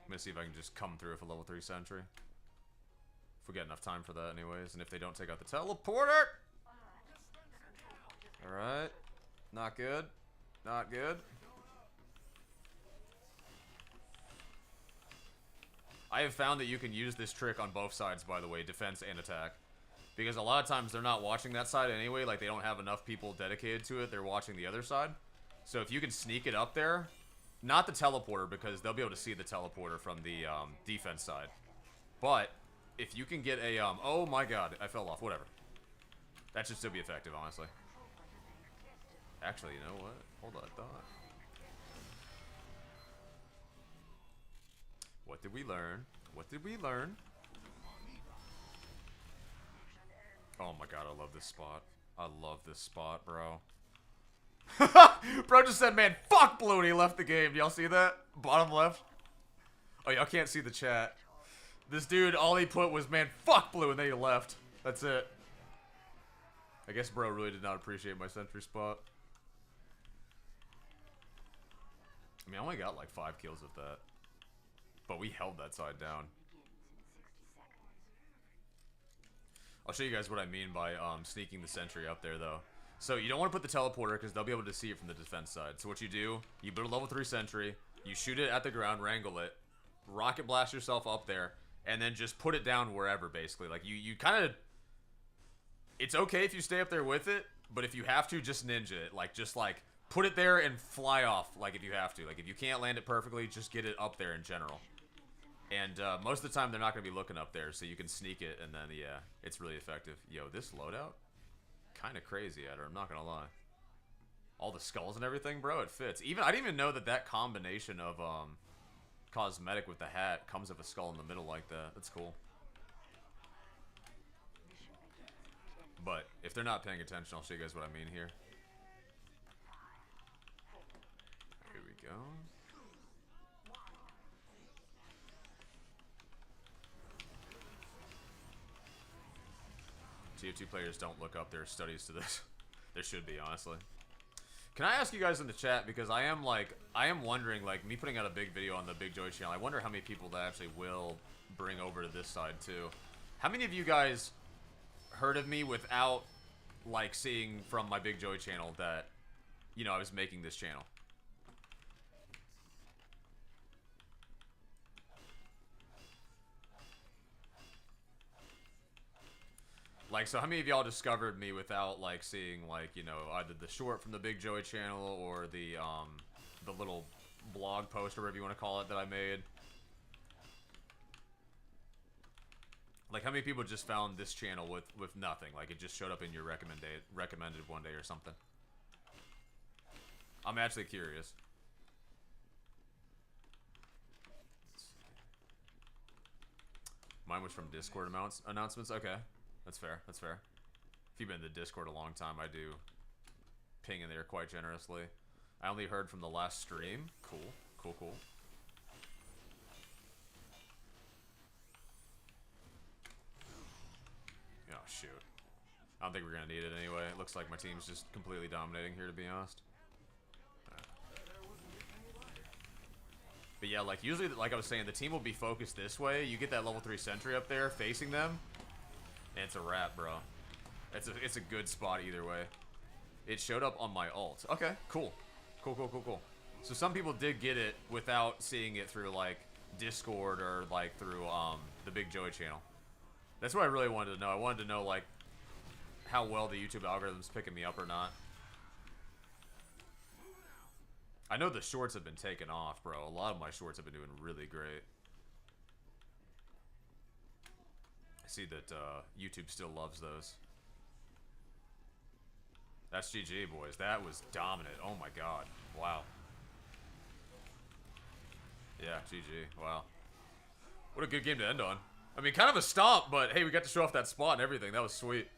[SPEAKER 1] I'm gonna see if I can just come through with a level 3 sentry. If we get enough time for that anyways, and if they don't take out the teleporter! Alright. Not good. Not good. I have found that you can use this trick on both sides, by the way, defense and attack. Because a lot of times they're not watching that side anyway, like they don't have enough people dedicated to it, they're watching the other side. So if you can sneak it up there, not the teleporter, because they'll be able to see the teleporter from the defense side. But if you can get a, oh my god, I fell off, whatever. That should still be effective, honestly. Actually, you know what? Hold that thought. What did we learn? What did we learn? Oh my god, I love this spot. I love this spot, bro. Bro just said, man, fuck blue, and he left the game. Y'all see that? Bottom left. Oh, y'all can't see the chat. This dude, all he put was, man, fuck blue, and then he left. That's it. I guess bro really did not appreciate my sentry spot. I mean, I only got like 5 kills with that. But we held that side down. I'll show you guys what I mean by sneaking the sentry up there, though. So you don't want to put the teleporter because they'll be able to see it from the defense side. So what you do, you build a level 3 sentry, you shoot it at the ground, wrangle it, rocket blast yourself up there, and then just put it down wherever, basically. Like, you kind of... It's okay if you stay up there with it, but if you have to, just ninja it. Like, just, like, put it there and fly off, like, if you have to. Like, if you can't land it perfectly, just get it up there in general. And most of the time, they're not going to be looking up there, so you can sneak it, and then, yeah, it's really effective. Yo, this loadout? Kind of crazy at her, I'm not going to lie. All the skulls and everything, bro, it fits. Even I didn't even know that that combination of cosmetic with the hat comes with a skull in the middle like that. That's cool. But if they're not paying attention, I'll show you guys what I mean here. Here we go. TF2 players don't look up their studies to this. There should be, honestly. Can I ask you guys in the chat, because I am wondering, like, me putting out a big video on the Big Joey channel, I wonder how many people that actually will bring over to this side too. How many of you guys heard of me without, like, seeing from my Big Joey channel that, you know, I was making this channel? Like, so how many of y'all discovered me without, like, seeing, like, you know, either the short from the Big Joey channel or the little blog post or whatever you want to call it that I made? Like, how many people just found this channel with nothing? Like, it just showed up in your recommended one day or something? I'm actually curious. Mine was from Discord announcements? Okay. That's fair. That's fair. If you've been in the Discord a long time, I do ping in there quite generously. I only heard from the last stream. Cool. Cool, cool. Oh, shoot. I don't think we're going to need it anyway. It looks like my team's just completely dominating here, to be honest. But yeah, like, usually, like I was saying, the team will be focused this way. You get that level 3 sentry up there facing them, and it's a wrap, bro. It's a good spot either way. It showed up on my ult. Okay, cool. Cool, cool, cool, cool. So some people did get it without seeing it through, like, Discord or, like, through, the Big Joey channel. That's what I really wanted to know. I wanted to know, like, how well the YouTube algorithm's picking me up or not. I know the shorts have been taken off, bro. A lot of my shorts have been doing really great. I see that YouTube still loves those. That's GG, boys. That was dominant. Oh my god. Wow. Yeah, GG. Wow. What a good game to end on. I mean, kind of a stomp, but hey, we got to show off that spot and everything. That was sweet.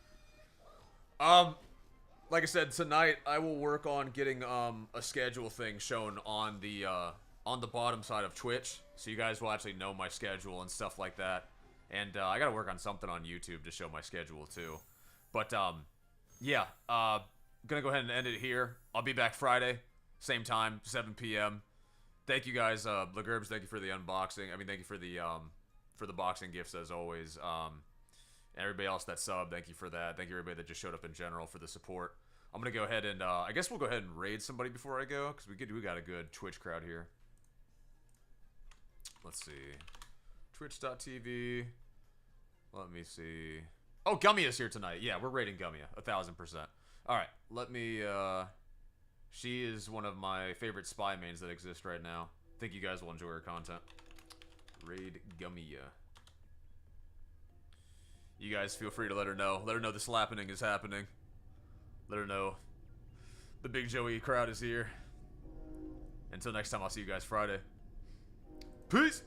[SPEAKER 1] Like I said, tonight I will work on getting a schedule thing shown on the bottom side of Twitch, so you guys will actually know my schedule and stuff like that. And I gotta work on something on YouTube to show my schedule too. But yeah, gonna go ahead and end it here. I'll be back Friday, same time, 7 p.m. Thank you guys, Lagurbs. Thank you for the unboxing. I mean, thank you for the boxing gifts as always. Everybody else that subbed, thank you for that. Thank you everybody that just showed up in general for the support. I'm gonna go ahead and I guess we'll go ahead and raid somebody before I go, because we got a good Twitch crowd here. Let's see, Twitch.tv. Let me see. Oh, Gummy is here tonight. Yeah, we're raiding Gummy 1000%. All right, let me. She is one of my favorite spy mains that exist right now. I think you guys will enjoy her content. Raid Gummy. You guys feel free to let her know. Let her know the slappening is happening. Let her know the Big Joey crowd is here. Until next time, I'll see you guys Friday. Peace!